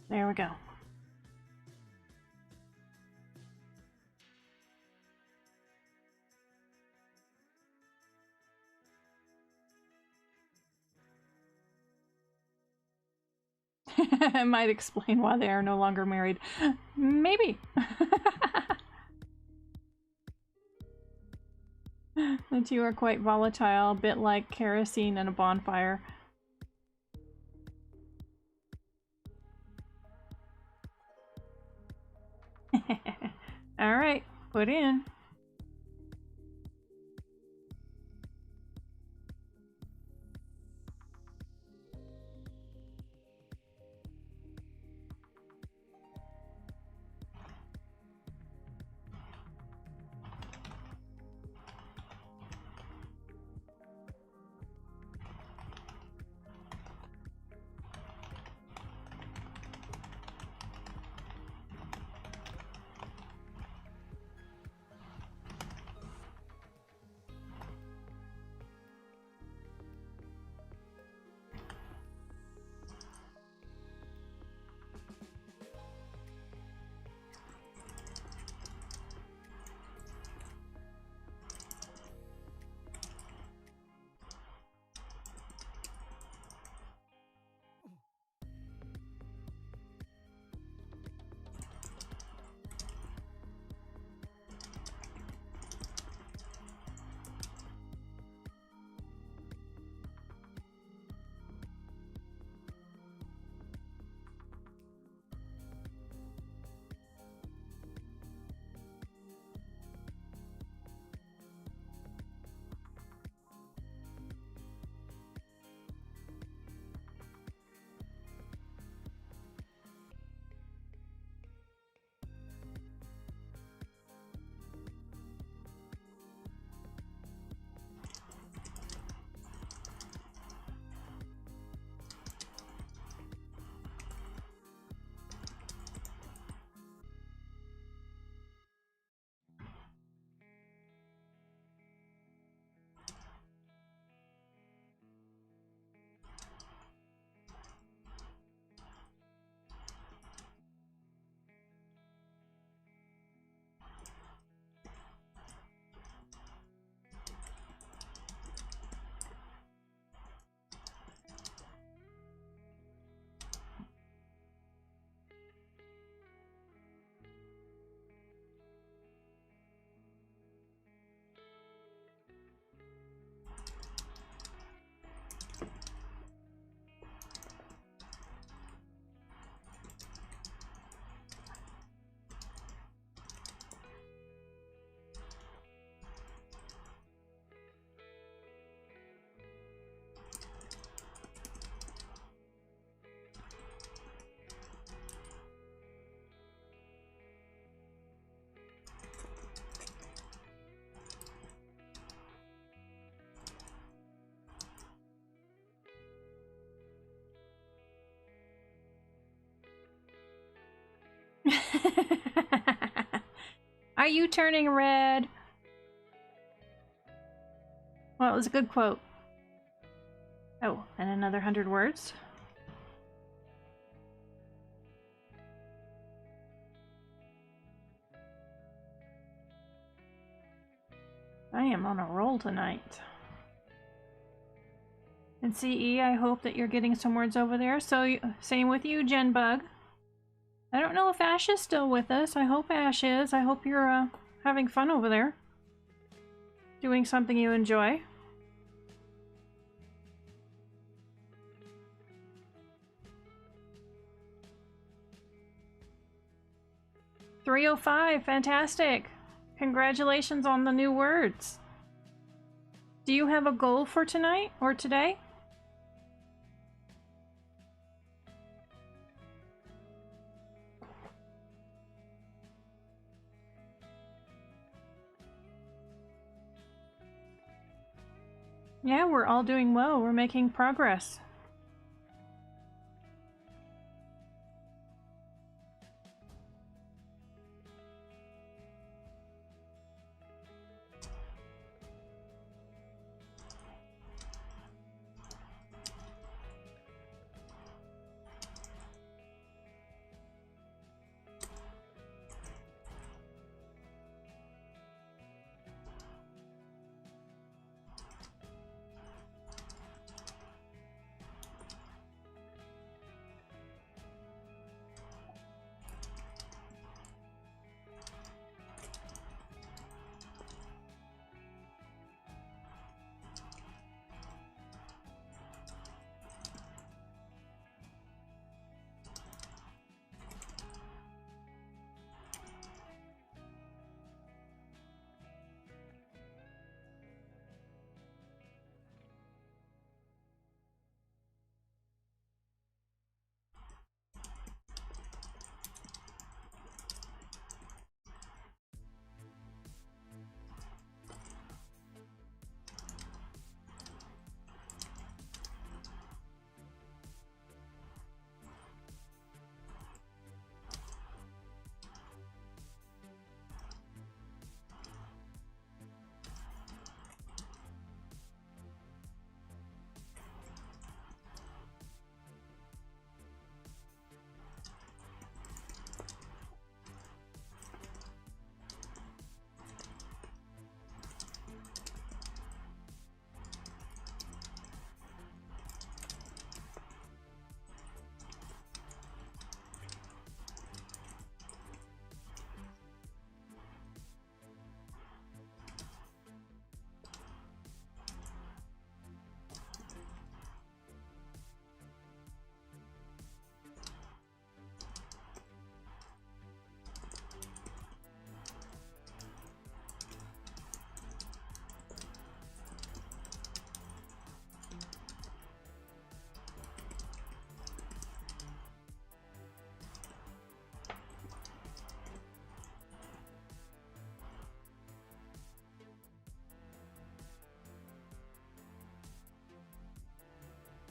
There we go. It might explain why they are no longer married. Maybe. The two are quite volatile, a bit like kerosene and a bonfire. Alright, put in. Are you turning red? Well, it was a good quote. Oh, and another 100 words. I am on a roll tonight. And CE, I hope that you're getting some words over there. So, same with you, Genbug. I don't know if Ash is still with us. I hope Ash is. I hope you're having fun over there. Doing something you enjoy. $305, fantastic. Congratulations on the new words. Do you have a goal for tonight or today? Yeah, we're all doing well. We're making progress.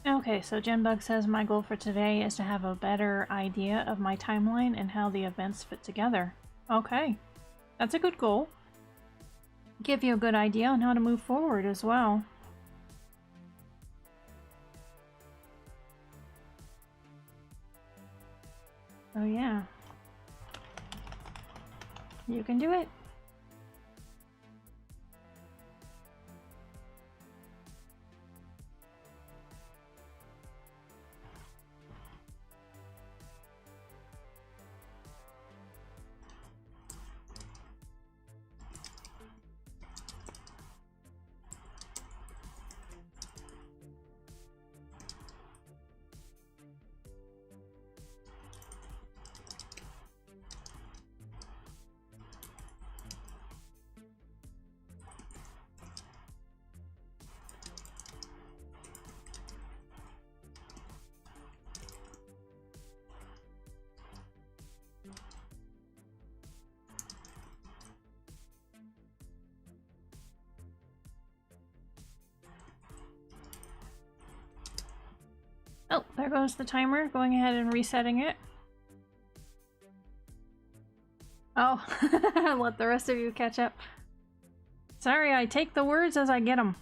Okay, so Genbug says my goal for today is to have a better idea of my timeline and how the events fit together. Okay, that's a good goal. Give you a good idea on how to move forward as well. Oh yeah. You can do it. Oh, there goes the timer, going ahead and resetting it. Oh, let the rest of you catch up. Sorry, I take the words as I get them.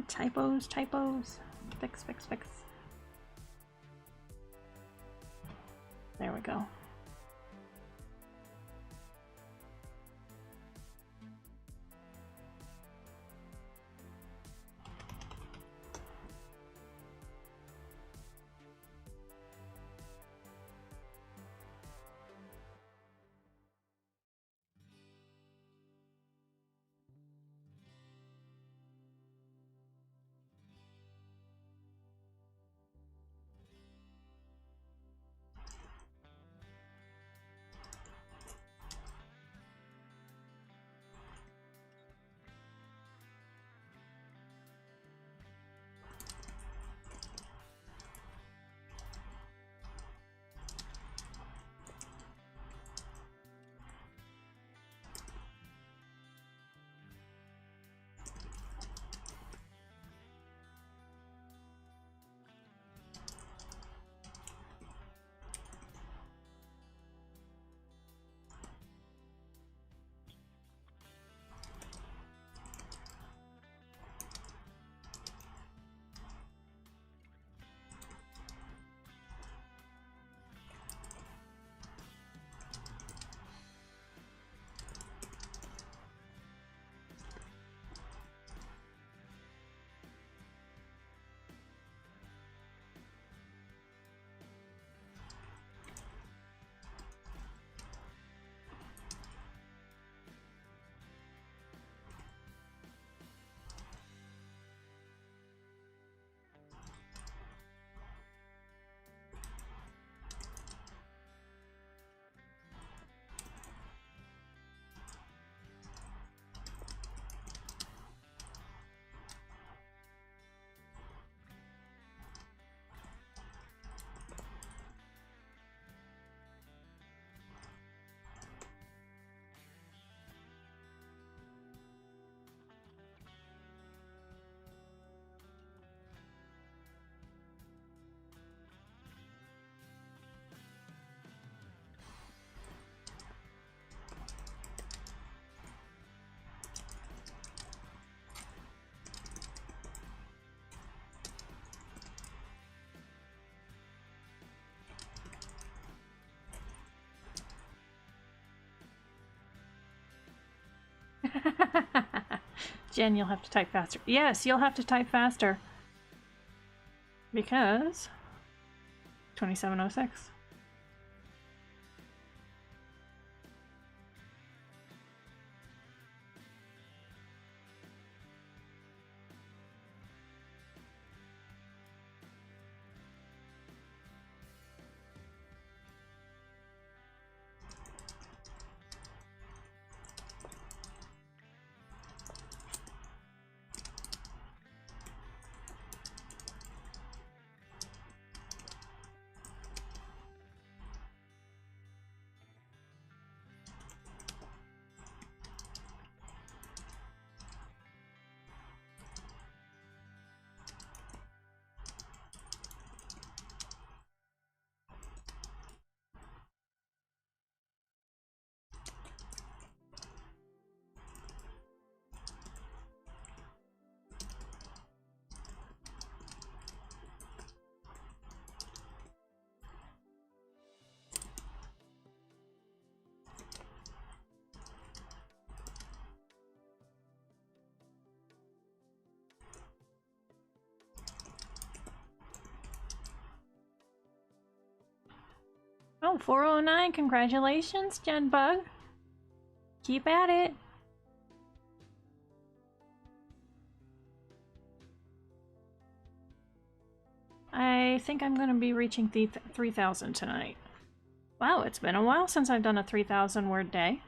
Typos, typos. Fix, fix, fix. There we go. Jen, you'll have to type faster. Yes, you'll have to type faster. Because 2706. Oh, 409, congratulations, Jen Bug. Keep at it. I think I'm going to be reaching 3,000 tonight. Wow, it's been a while since I've done a 3,000 word day.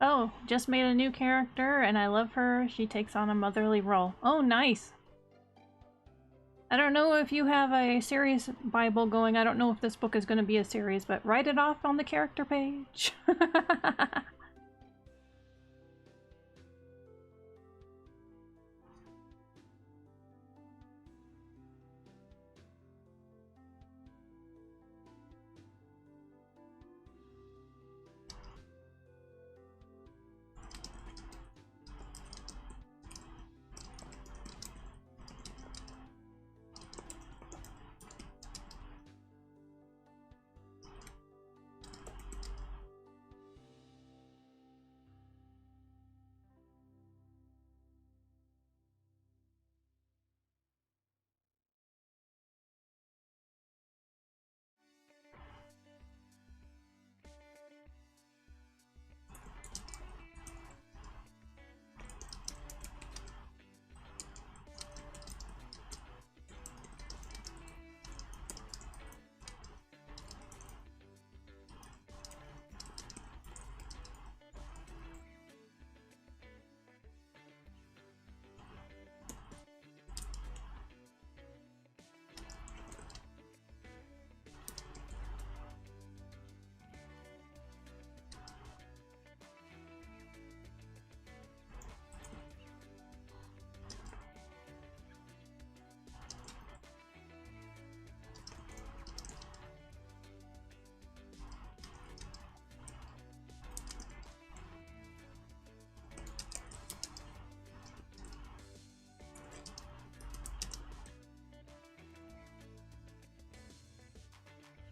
Oh, just made a new character and I love her. She takes on a motherly role. Oh, nice. I don't know if you have a series Bible going. I don't know if this book is going to be a series, but write it off on the character page.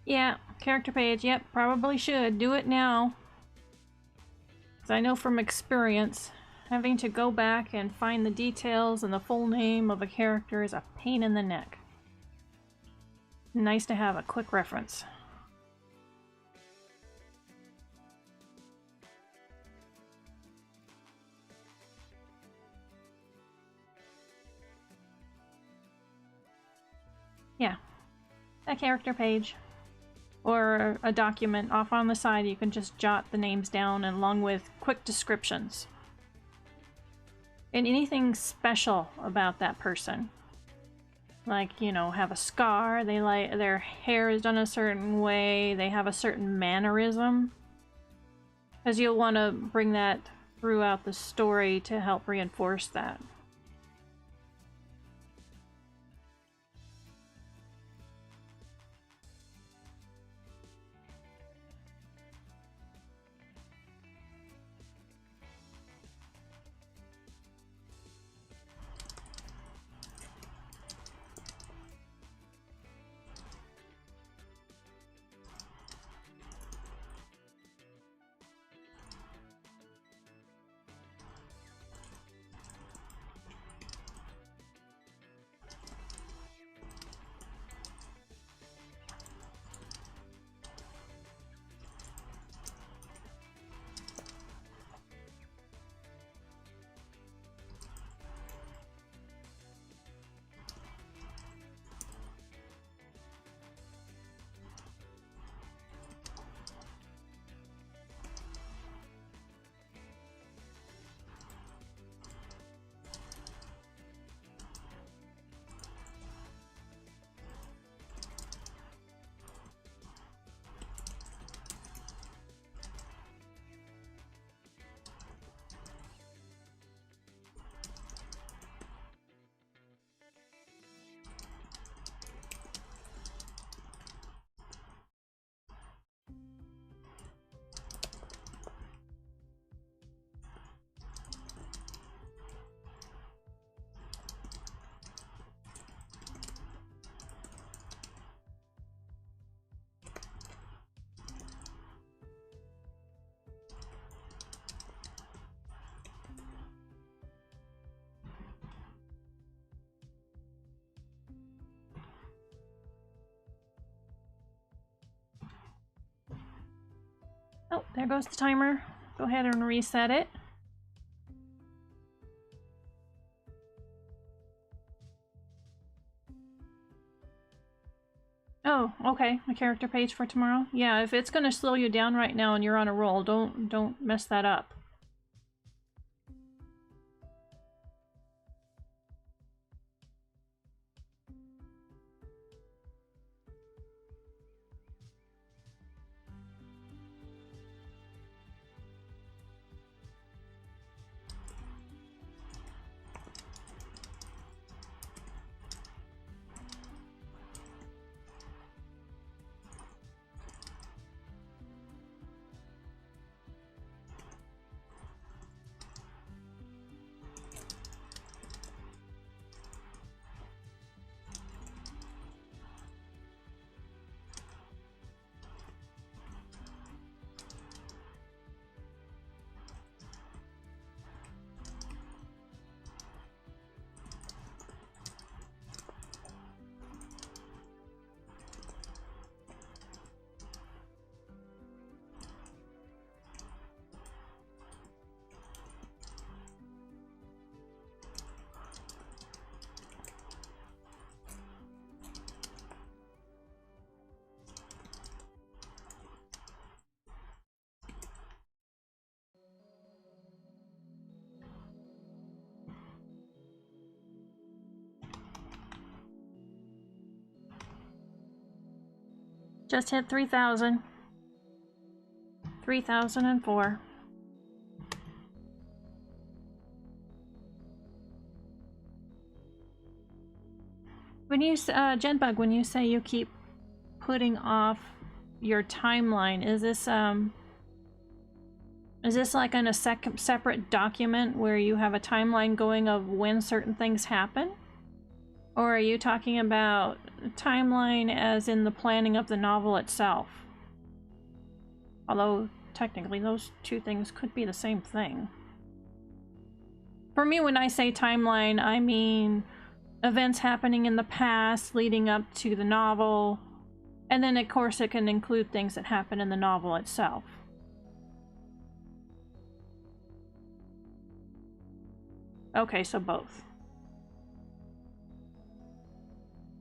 Yeah, character page. Yep, probably should. Do it now. Because I know from experience, having to go back and find the details and the full name of a character is a pain in the neck. Nice to have a quick reference. Yeah, a character page. Or a document off on the side, you can just jot the names down along with quick descriptions. And anything special about that person. Like, you know, have a scar, they like their hair is done a certain way, they have a certain mannerism. Because you'll want to bring that throughout the story to help reinforce that. there goes the timer. Go ahead and reset it. Oh, okay. A character page for tomorrow. Yeah, if it's gonna slow you down right now and you're on a roll, don't mess that up. Just hit 3,000. 3,004. When you, Genbug, when you say you keep putting off your timeline, is this like in a separate document where you have a timeline going of when certain things happen? Or are you talking about timeline as in the planning of the novel itself? Although, technically, those two things could be the same thing. For me, when I say timeline, I mean events happening in the past leading up to the novel, and then of course it can include things that happen in the novel itself. Okay, so both.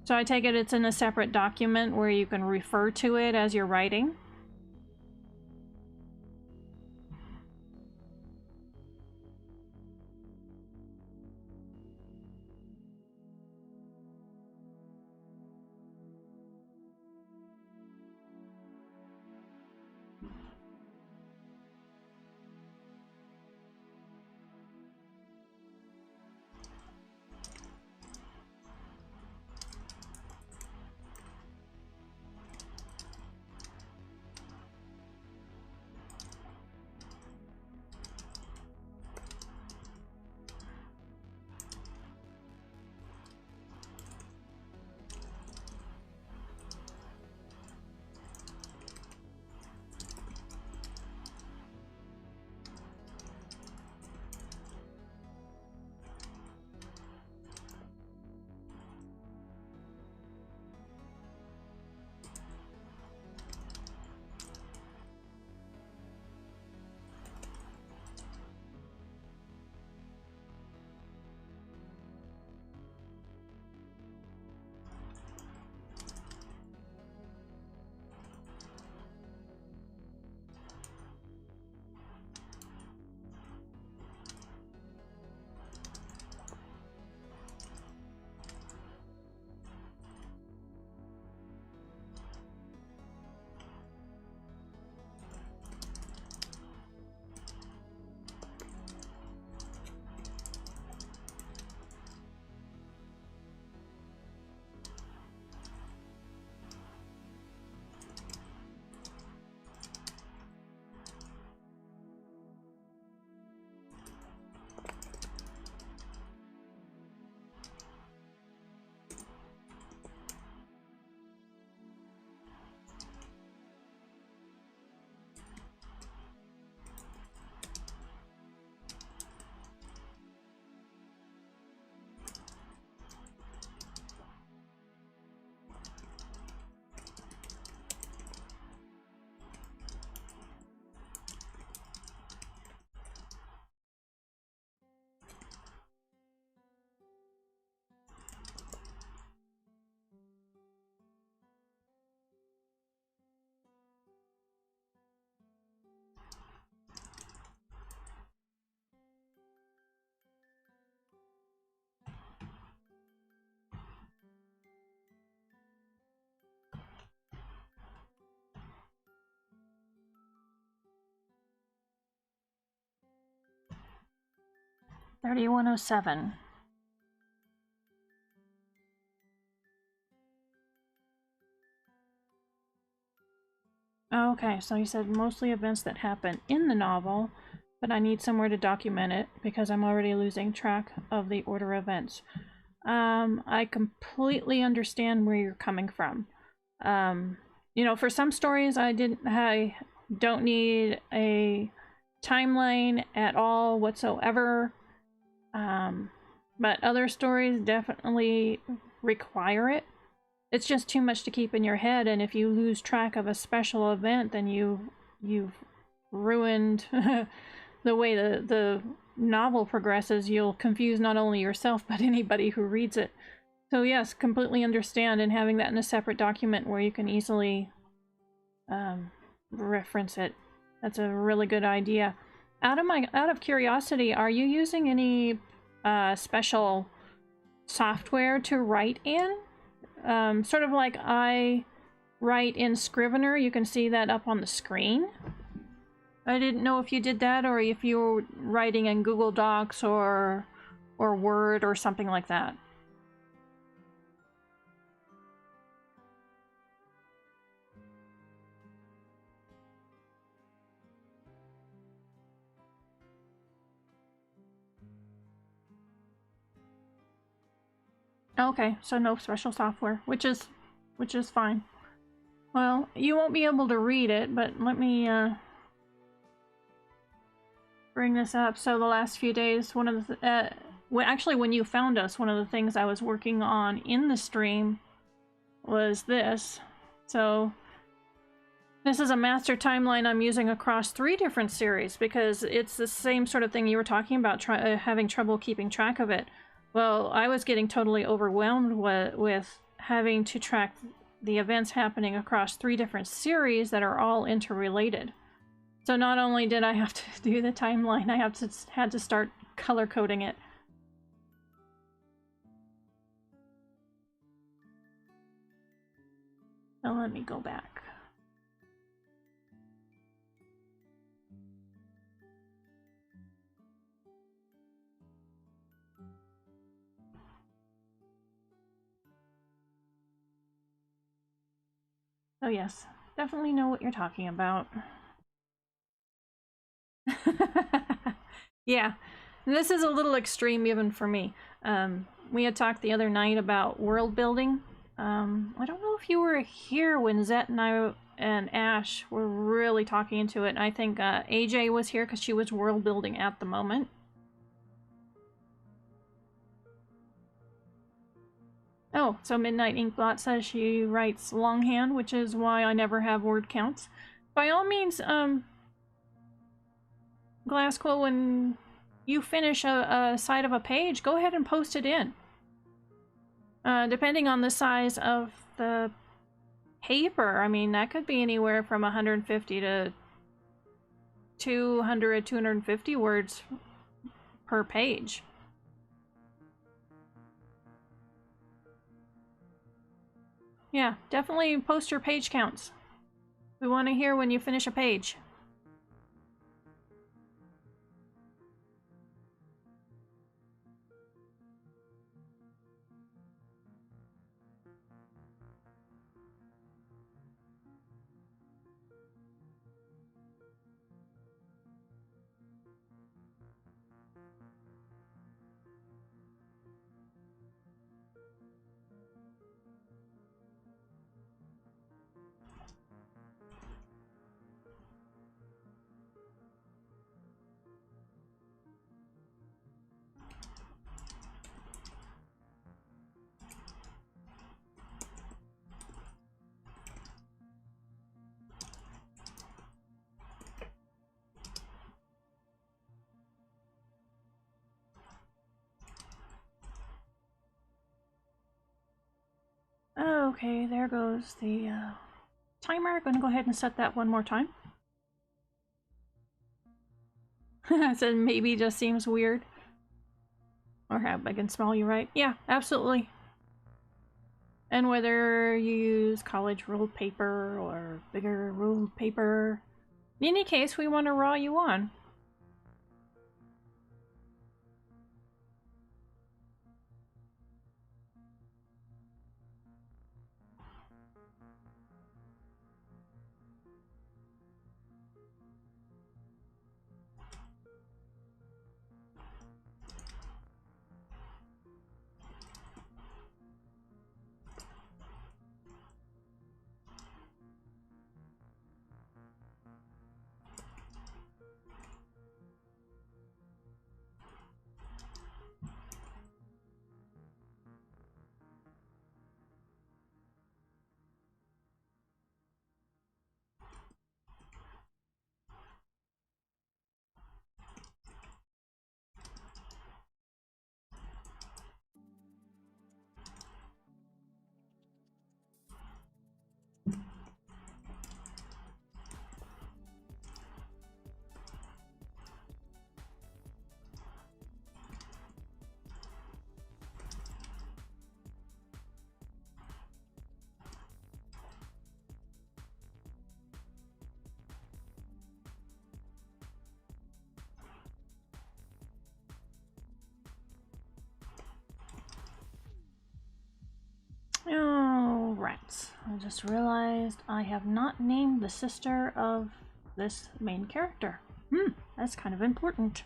So I take it it's in a separate document where you can refer to it as you're writing? 3107. Okay, so you said mostly events that happen in the novel, but I need somewhere to document it because I'm already losing track of the order of events. I completely understand where you're coming from. You know, for some stories I don't need a timeline at all whatsoever. But other stories definitely require it. It's just too much to keep in your head, and if you lose track of a special event, then you've ruined the way the novel progresses. You'll confuse not only yourself but anybody who reads it. So yes, completely understand, and having that in a separate document where you can easily reference it. That's a really good idea. Out of curiosity, are you using any special software to write in? Sort of like I write in Scrivener. You can see that up on the screen. I didn't know if you did that or if you were writing in Google Docs or Word or something like that. Okay, so no special software, which is fine. Well, you won't be able to read it, but let me bring this up. So the last few days, one of the actually when you found us, one of the things I was working on in the stream was this. So this is a master timeline I'm using across 3 different series because it's the same sort of thing you were talking about, having trouble keeping track of it. Well, I was getting totally overwhelmed with having to track the events happening across 3 different series that are all interrelated. So not only did I have to do the timeline, I had to start color coding it. So let me go back. Oh yes, definitely know what you're talking about. Yeah, this is a little extreme even for me. We had talked the other night about world building. I don't know if you were here when Zet and I and Ash were really talking into it. I think AJ was here because she was world building at the moment. Oh, so Midnight Inkblot says she writes longhand, which is why I never have word counts. By all means, Glassquill, when you finish a side of a page, go ahead and post it in. Depending on the size of the paper, I mean, that could be anywhere from 150 to 200, 250 words per page. Yeah, definitely post your page counts. We want to hear when you finish a page. Okay, there goes the timer. I'm gonna go ahead and set that one more time. I said maybe just seems weird. Or how big and small you write. Yeah, absolutely. And whether you use college ruled paper or bigger ruled paper, in any case, we want to raw you on. else. I just realized I have not named the sister of this main character. That's kind of important.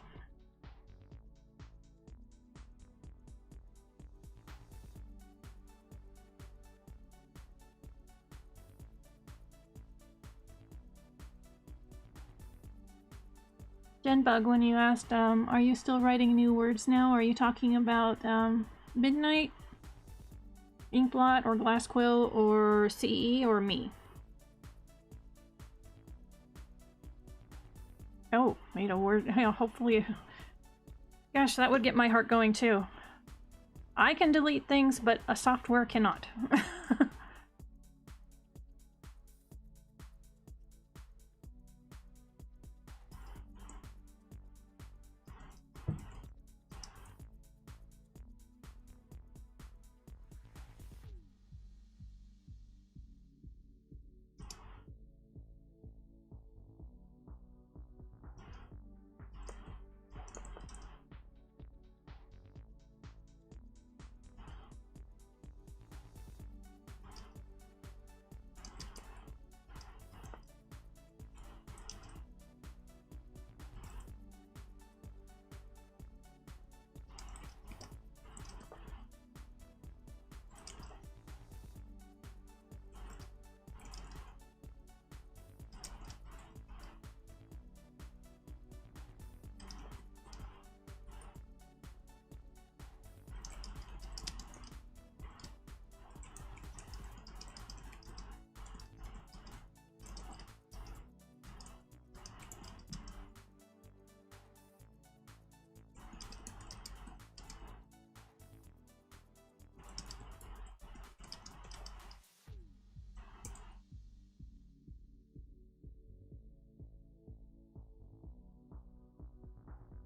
Genbug, when you asked, are you still writing new words now? Are you talking about Midnight, Inkblot, or Glassquill, or CE, or me? Oh, made a word. Hopefully. Gosh, that would get my heart going too. I can delete things, but a software cannot.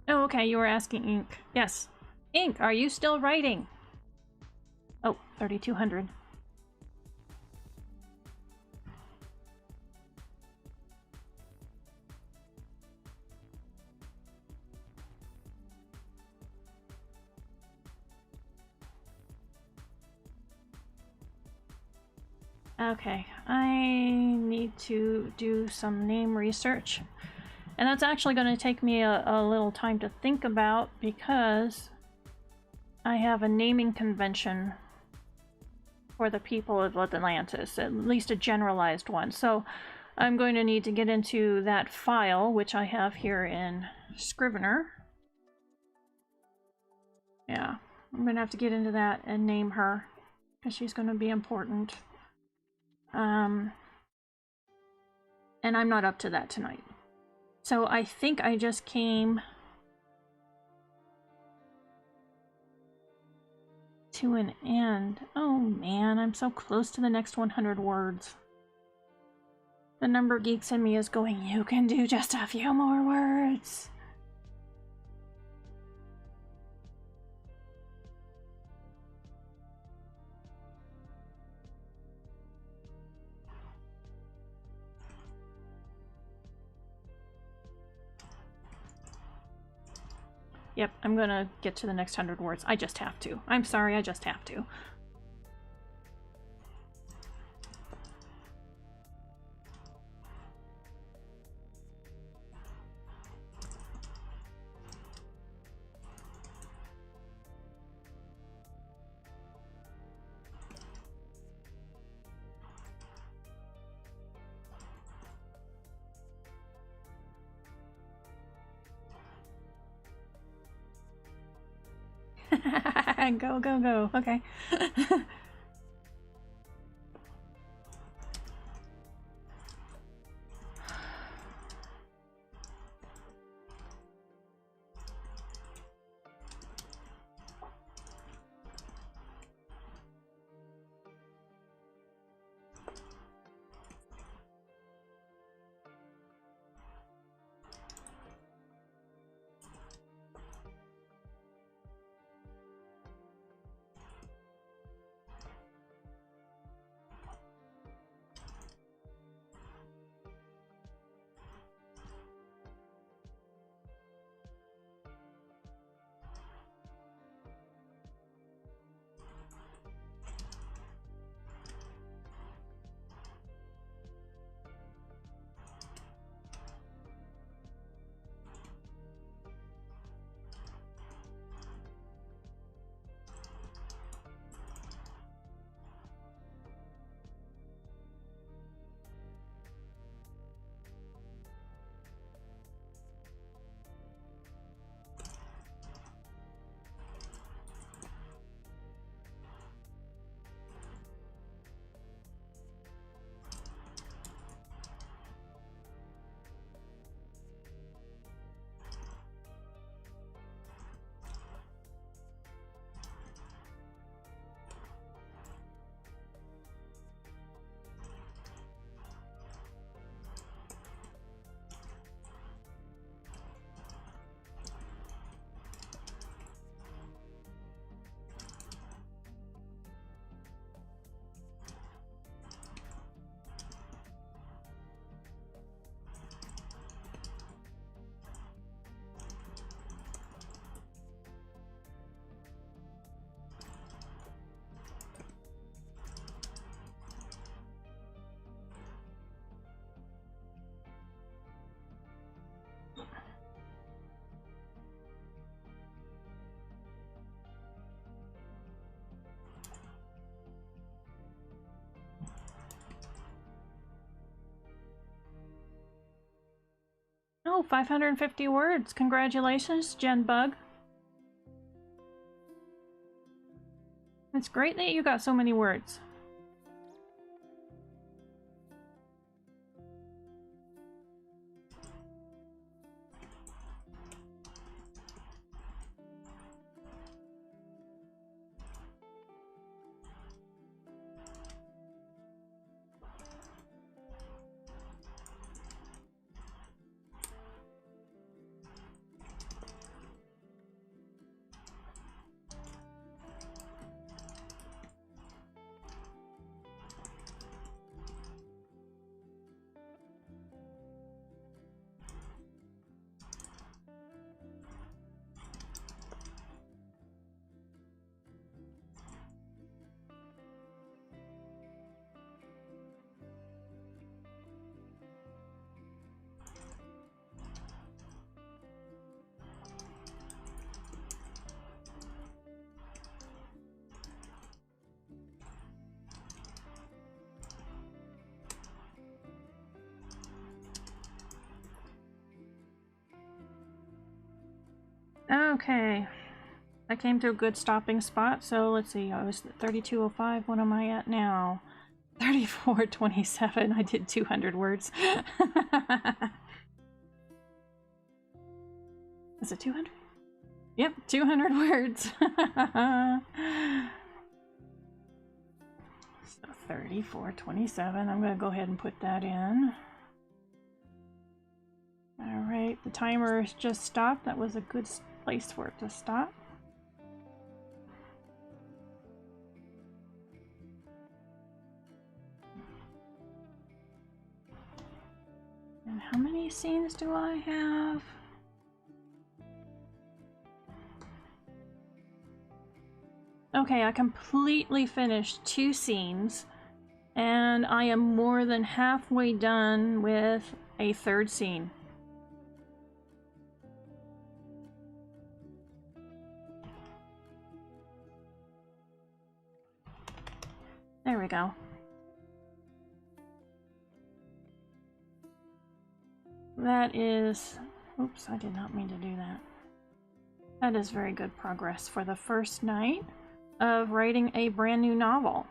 Oh, okay, you were asking Ink. Yes. Ink, are you still writing? Oh, 3,200. Okay, I need to do some name research. And that's actually going to take me a little time to think about because I have a naming convention for the people of Atlantis, at least a generalized one. So I'm going to need to get into that file, which I have here in Scrivener. Yeah, I'm going to have to get into that and name her because she's going to be important. And I'm not up to that tonight. So I think I just came to an end. Oh man, I'm so close to the next 100 words. The number geeks in me is going, you can do just a few more words. Yep, I'm gonna get to the next 100 words. I just have to. I'm sorry, I just have to. Go, go, go. Okay. Oh, 550 words. Congratulations, Jen Bug. It's great that you got so many words. Okay, I came to a good stopping spot, so let's see, I was at 3205, what am I at now? 3427, I did 200 words. Is it 200? Yep, 200 words. So 3427, I'm gonna go ahead and put that in. Alright, the timer has just stopped, that was a good place for it to stop. And how many scenes do I have? Okay, I completely finished 2 scenes, and I am more than halfway done with a 3rd scene. There we go. That is... Oops, I did not mean to do that. That is very good progress for the first night of writing a brand new novel.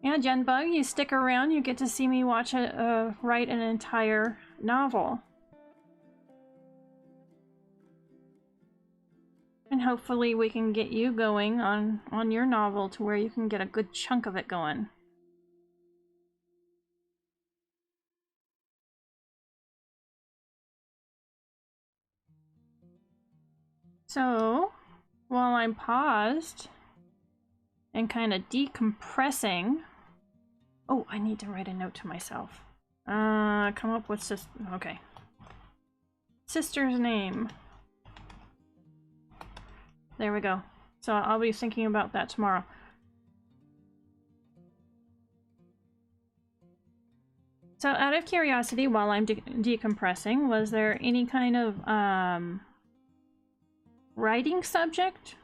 Yeah, Jen Bug, you stick around, you get to see me write an entire novel. And hopefully we can get you going on your novel to where you can get a good chunk of it going. So, while I'm paused and kind of decompressing... Oh, I need to write a note to myself. Come up with okay. Sister's name. There we go. So I'll be thinking about that tomorrow. So out of curiosity, while I'm decompressing, was there any kind of writing subject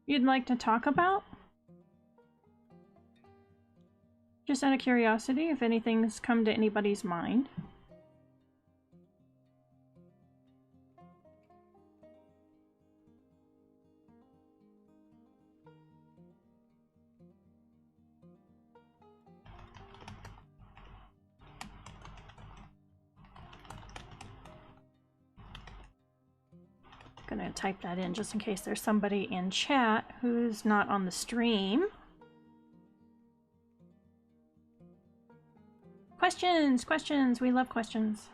you'd like to talk about? Just out of curiosity, if anything's come to anybody's mind. Gonna type that in just in case there's somebody in chat who's not on the stream. Questions! Questions! We love questions.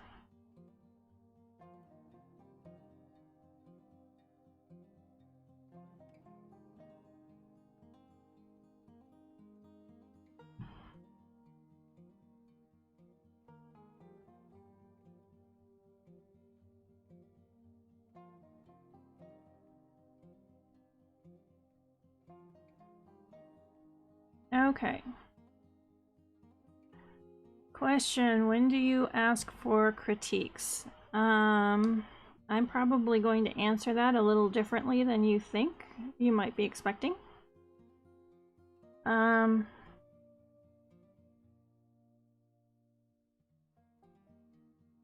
Okay. Question, when do you ask for critiques? I'm probably going to answer that a little differently than you think you might be expecting.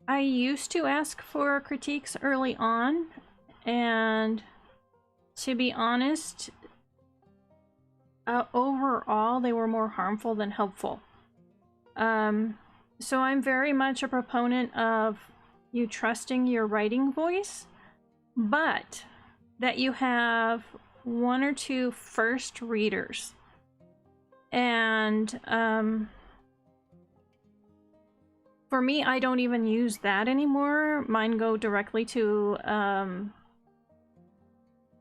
I used to ask for critiques early on, and to be honest, overall they were more harmful than helpful. So I'm very much a proponent of you trusting your writing voice, but that you have one or two first readers. And for me, I don't even use that anymore. Mine go directly to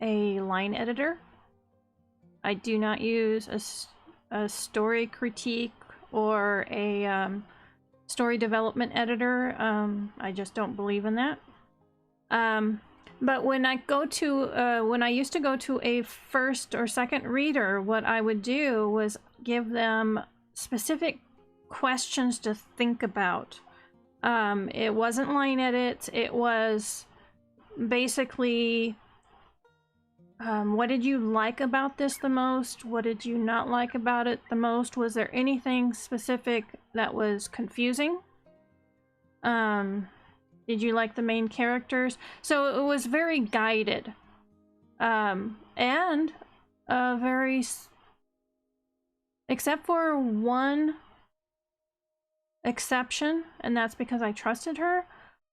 a line editor. I do not use a story critique or a story development editor. I just don't believe in that. But when I go to, when I used to go to a first or second reader, what I would do was give them specific questions to think about. It wasn't line edits. It was basically, what did you like about this the most? What did you not like about it the most? Was there anything specific that was confusing? Did you like the main characters? So it was very guided. And very... Except for one exception, and that's because I trusted her,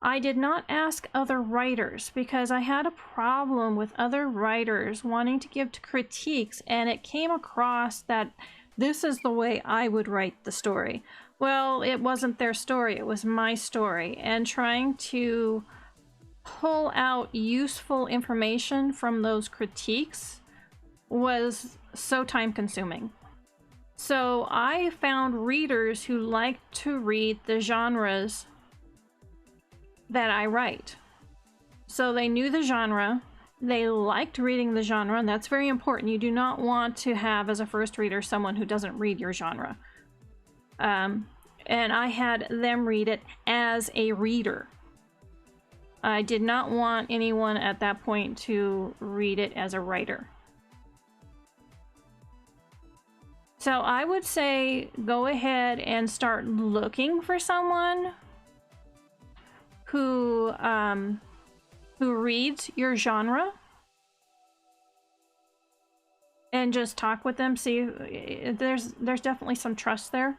I did not ask other writers because I had a problem with other writers wanting to give critiques, and it came across that this is the way I would write the story. Well, it wasn't their story, it was my story, and trying to pull out useful information from those critiques was so time-consuming. So I found readers who liked to read the genres that I write. So they knew the genre, they liked reading the genre, and that's very important. You do not want to have as a first reader someone who doesn't read your genre. And I had them read it as a reader. I did not want anyone at that point to read it as a writer. So I would say go ahead and start looking for someone who reads your genre, and just talk with them. See, there's definitely some trust there.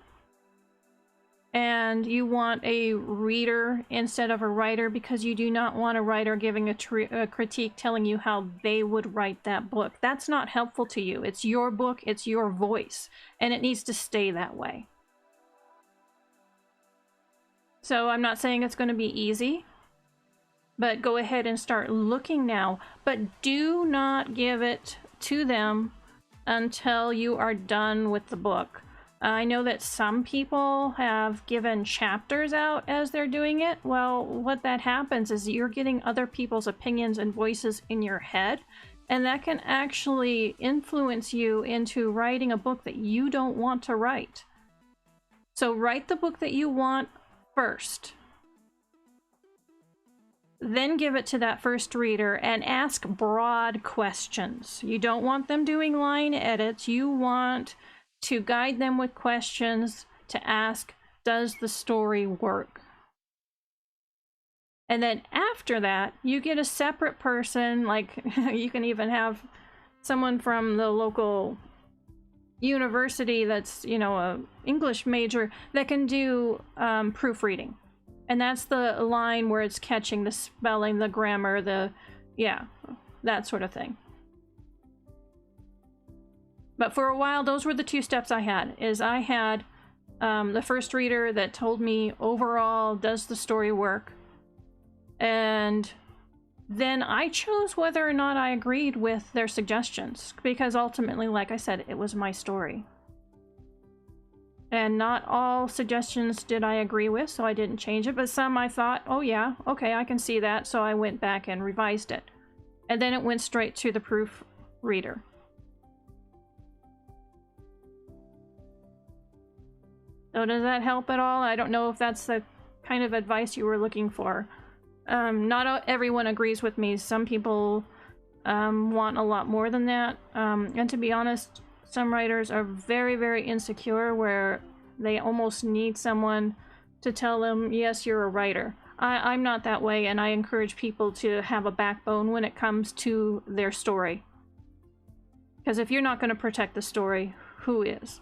And you want a reader instead of a writer, because you do not want a writer giving a critique telling you how they would write that book. That's not helpful to you. It's your book, it's your voice, and it needs to stay that way. So I'm not saying it's going to be easy, but go ahead and start looking now. But do not give it to them until you are done with the book. I know that some people have given chapters out as they're doing it. Well, what that happens is you're getting other people's opinions and voices in your head, and that can actually influence you into writing a book that you don't want to write. So write the book that you want first. Then give it to that first reader and ask broad questions. You don't want them doing line edits. You want to guide them with questions to ask, does the story work? And then after that, you get a separate person, like you can even have someone from the local university that's, you know, a English major that can do proofreading. And that's the line where it's catching the spelling, the grammar, that sort of thing. But for a while, those were the two steps I had. I had the first reader that told me overall, does the story work? And then I chose whether or not I agreed with their suggestions, because ultimately, like I said, it was my story. And not all suggestions did I agree with, so I didn't change it. But some I thought, oh yeah, okay, I can see that. So I went back and revised it. And then it went straight to the proofreader. So does that help at all? I don't know if that's the kind of advice you were looking for. Not everyone agrees with me. Some people want a lot more than that. And to be honest, some writers are very, very insecure, where they almost need someone to tell them, yes, you're a writer. I'm not that way, and I encourage people to have a backbone when it comes to their story. Because if you're not going to protect the story, who is?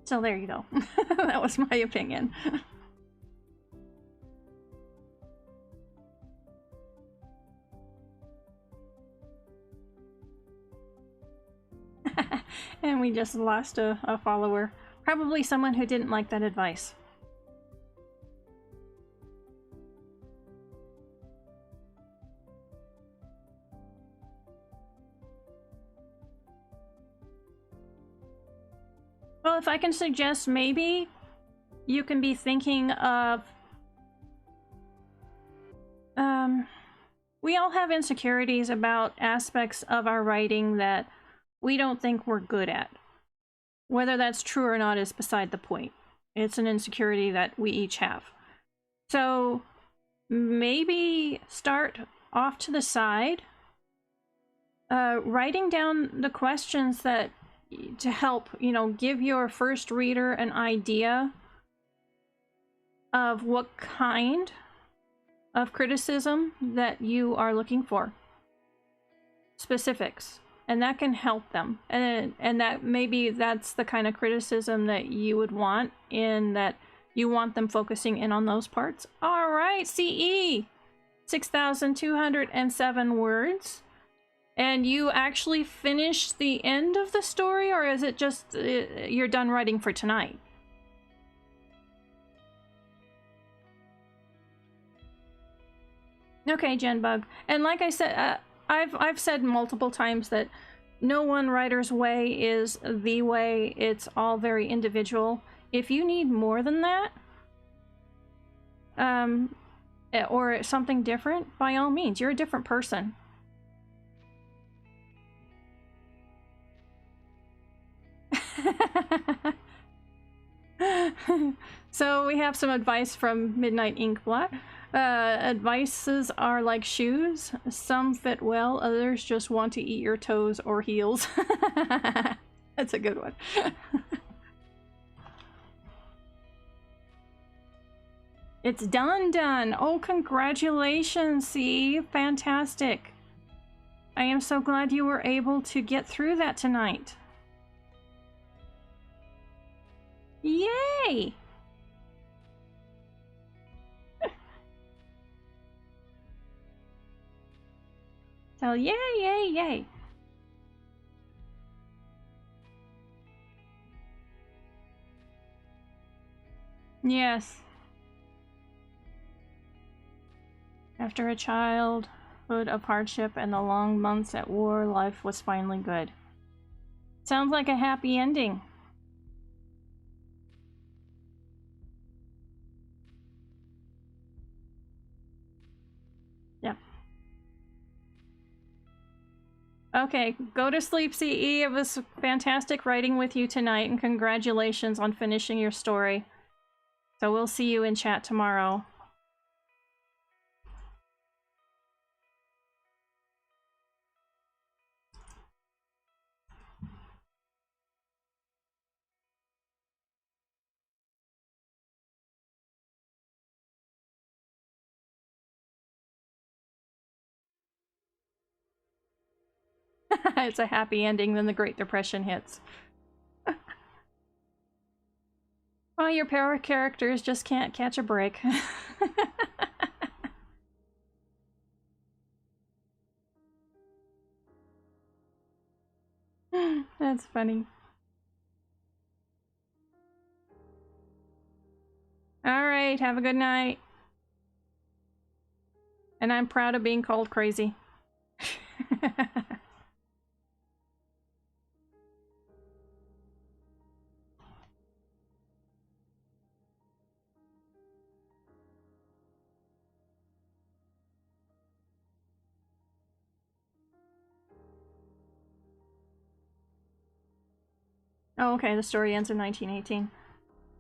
So there you go. That was my opinion. And we just lost a follower. Probably someone who didn't like that advice. Well, if I can suggest, maybe you can be thinking of... we all have insecurities about aspects of our writing that we don't think we're good at. Whether that's true or not is beside the point. It's an insecurity that we each have. So maybe start off to the side, writing down the questions that to help, you know, give your first reader an idea of what kind of criticism that you are looking for. Specifics. And that can help them. And that maybe that's the kind of criticism that you would want, in that you want them focusing in on those parts. All right, CE. 6,207 words. And you actually finished the end of the story, or is it just you're done writing for tonight? Okay, Genbug. And like I said, I've said multiple times that no one writer's way is the way. It's all very individual. If you need more than that, or something different, by all means, you're a different person. So we have some advice from Midnight Inkblot. Advices are like shoes. Some fit well, others just want to eat your toes or heels. That's a good one. It's done. Oh, congratulations, see? Fantastic. I am so glad you were able to get through that tonight. Yay! So yay. Yes. After a childhood of hardship and the long months at war, life was finally good. Sounds like a happy ending. Yep. Okay, go to sleep, CE. It was fantastic writing with you tonight, and congratulations on finishing your story. So we'll see you in chat tomorrow. It's a happy ending, then the Great Depression hits. Well, your power characters just can't catch a break. That's funny. Alright, have a good night. And I'm proud of being called crazy. Oh, okay, the story ends in 1918.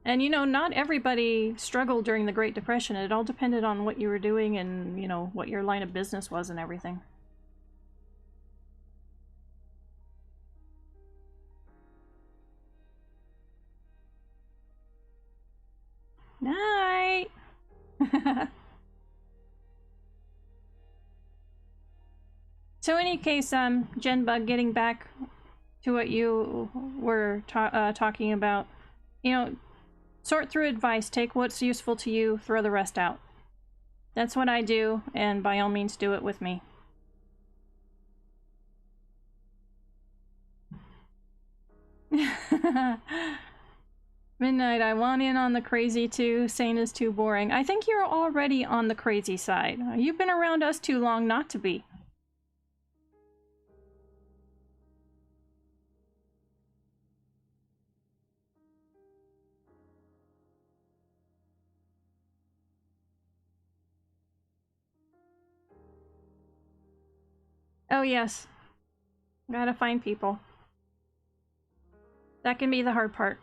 And you know, not everybody struggled during the Great Depression. It all depended on what you were doing and, you know, what your line of business was and everything. Night! So in any case, Genbug, getting back to what you were talking about, you know, sort through advice, take what's useful to you, throw the rest out. That's what I do, and by all means do it with me. Midnight, I want in on the crazy too. Sane is too boring. I think you're already on the crazy side. You've been around us too long not to be. Oh yes. Gotta find people. That can be the hard part.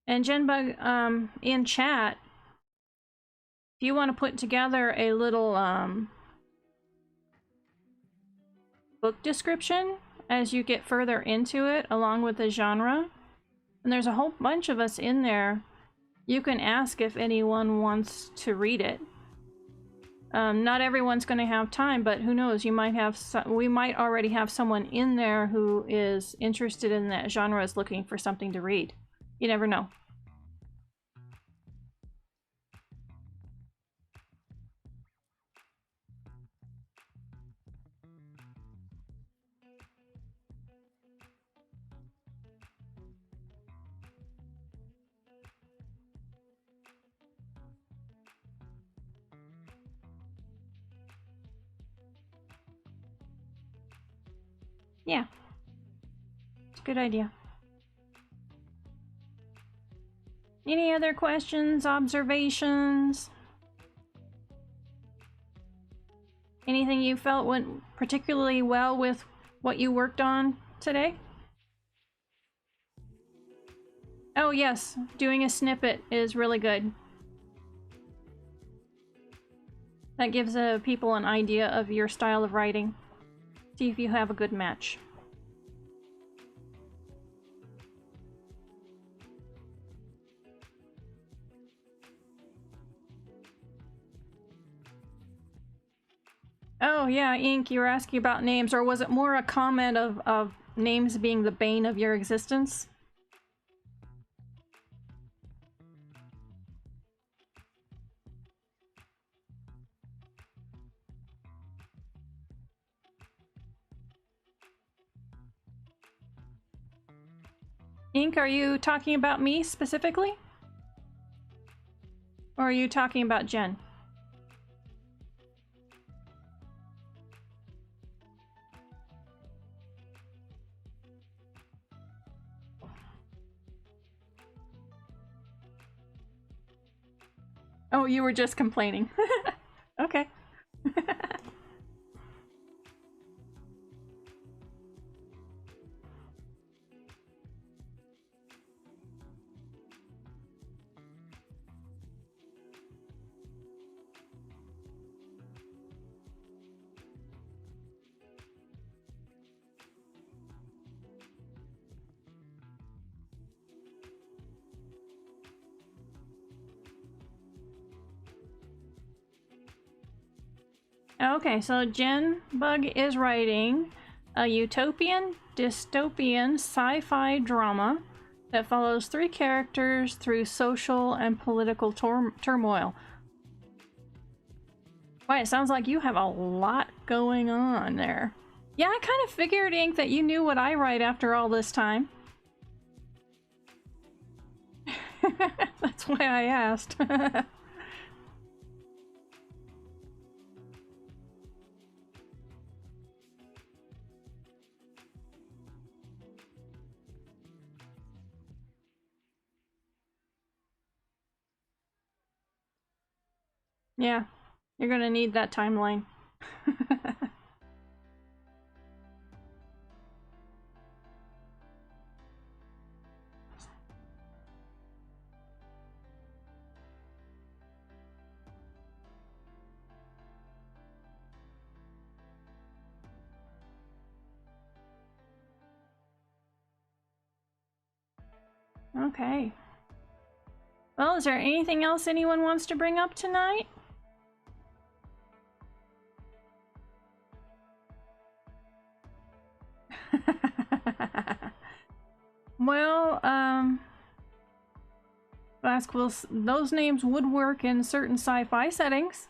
And Genbug, in chat, if you want to put together a little, book description as you get further into it, along with the genre, and there's a whole bunch of us in there, you can ask if anyone wants to read it. Not everyone's going to have time, but who knows, you might have we might already have someone in there who is interested in that genre, is looking for something to read. You never know. Yeah. It's a good idea. Any other questions, observations? Anything you felt went particularly well with what you worked on today? Oh yes, doing a snippet is really good. That gives people an idea of your style of writing. See if you have a good match. Oh yeah, Ink, you were asking about names, or was it more a comment of names being the bane of your existence? Ink, are you talking about me specifically? Or are you talking about Jen? Oh, you were just complaining. Okay. Okay, so Jen Bug is writing a utopian, dystopian, sci-fi drama that follows 3 characters through social and political turmoil. Wow, it sounds like you have a lot going on there. Yeah, I kind of figured, Ink, that you knew what I write after all this time. That's why I asked. Yeah, you're gonna need that timeline. Okay. Well, is there anything else anyone wants to bring up tonight? Well, those names would work in certain sci-fi settings.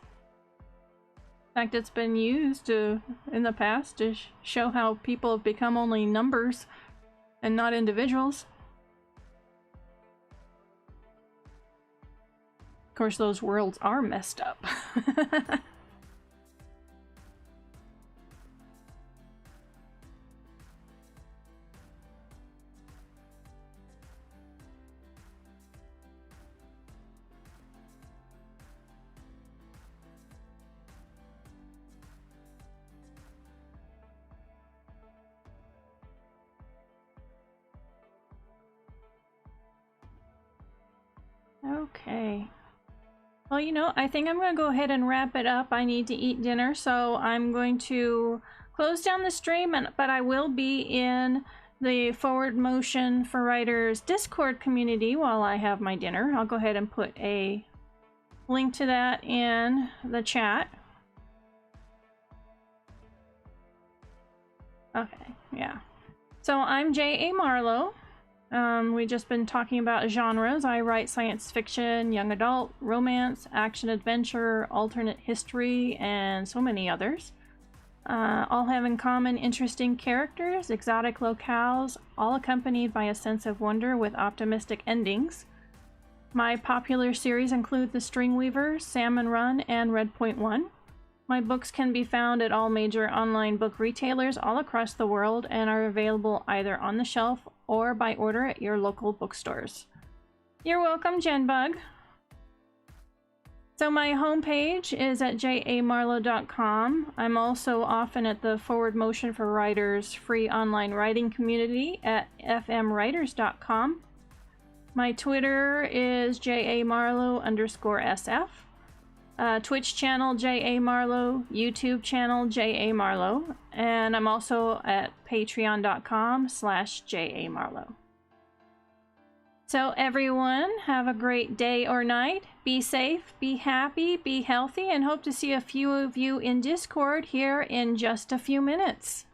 In fact, it's been used in the past to show how people have become only numbers and not individuals. Of course, those worlds are messed up. Okay. Well, you know, I think I'm going to go ahead and wrap it up. I need to eat dinner, so I'm going to close down the stream, but I will be in the Forward Motion for Writers Discord community while I have my dinner. I'll go ahead and put a link to that in the chat. Okay, yeah. So I'm J.A. Marlow. We've just been talking about genres. I write science fiction, young adult, romance, action adventure, alternate history, and so many others. All have in common interesting characters, exotic locales, all accompanied by a sense of wonder with optimistic endings. My popular series include The Stringweaver, Salmon Run, and Redpoint One. My books can be found at all major online book retailers all across the world and are available either on the shelf or by order at your local bookstores. You're welcome, Jenbug. So my homepage is at jamarlow.com. I'm also often at the Forward Motion for Writers free online writing community at fmwriters.com. My Twitter is jamarlow_SF. Twitch channel J.A. Marlow, YouTube channel J.A. Marlow, and I'm also at patreon.com/J.A. Marlow. So everyone, have a great day or night. Be safe, be happy, be healthy, and hope to see a few of you in Discord here in just a few minutes.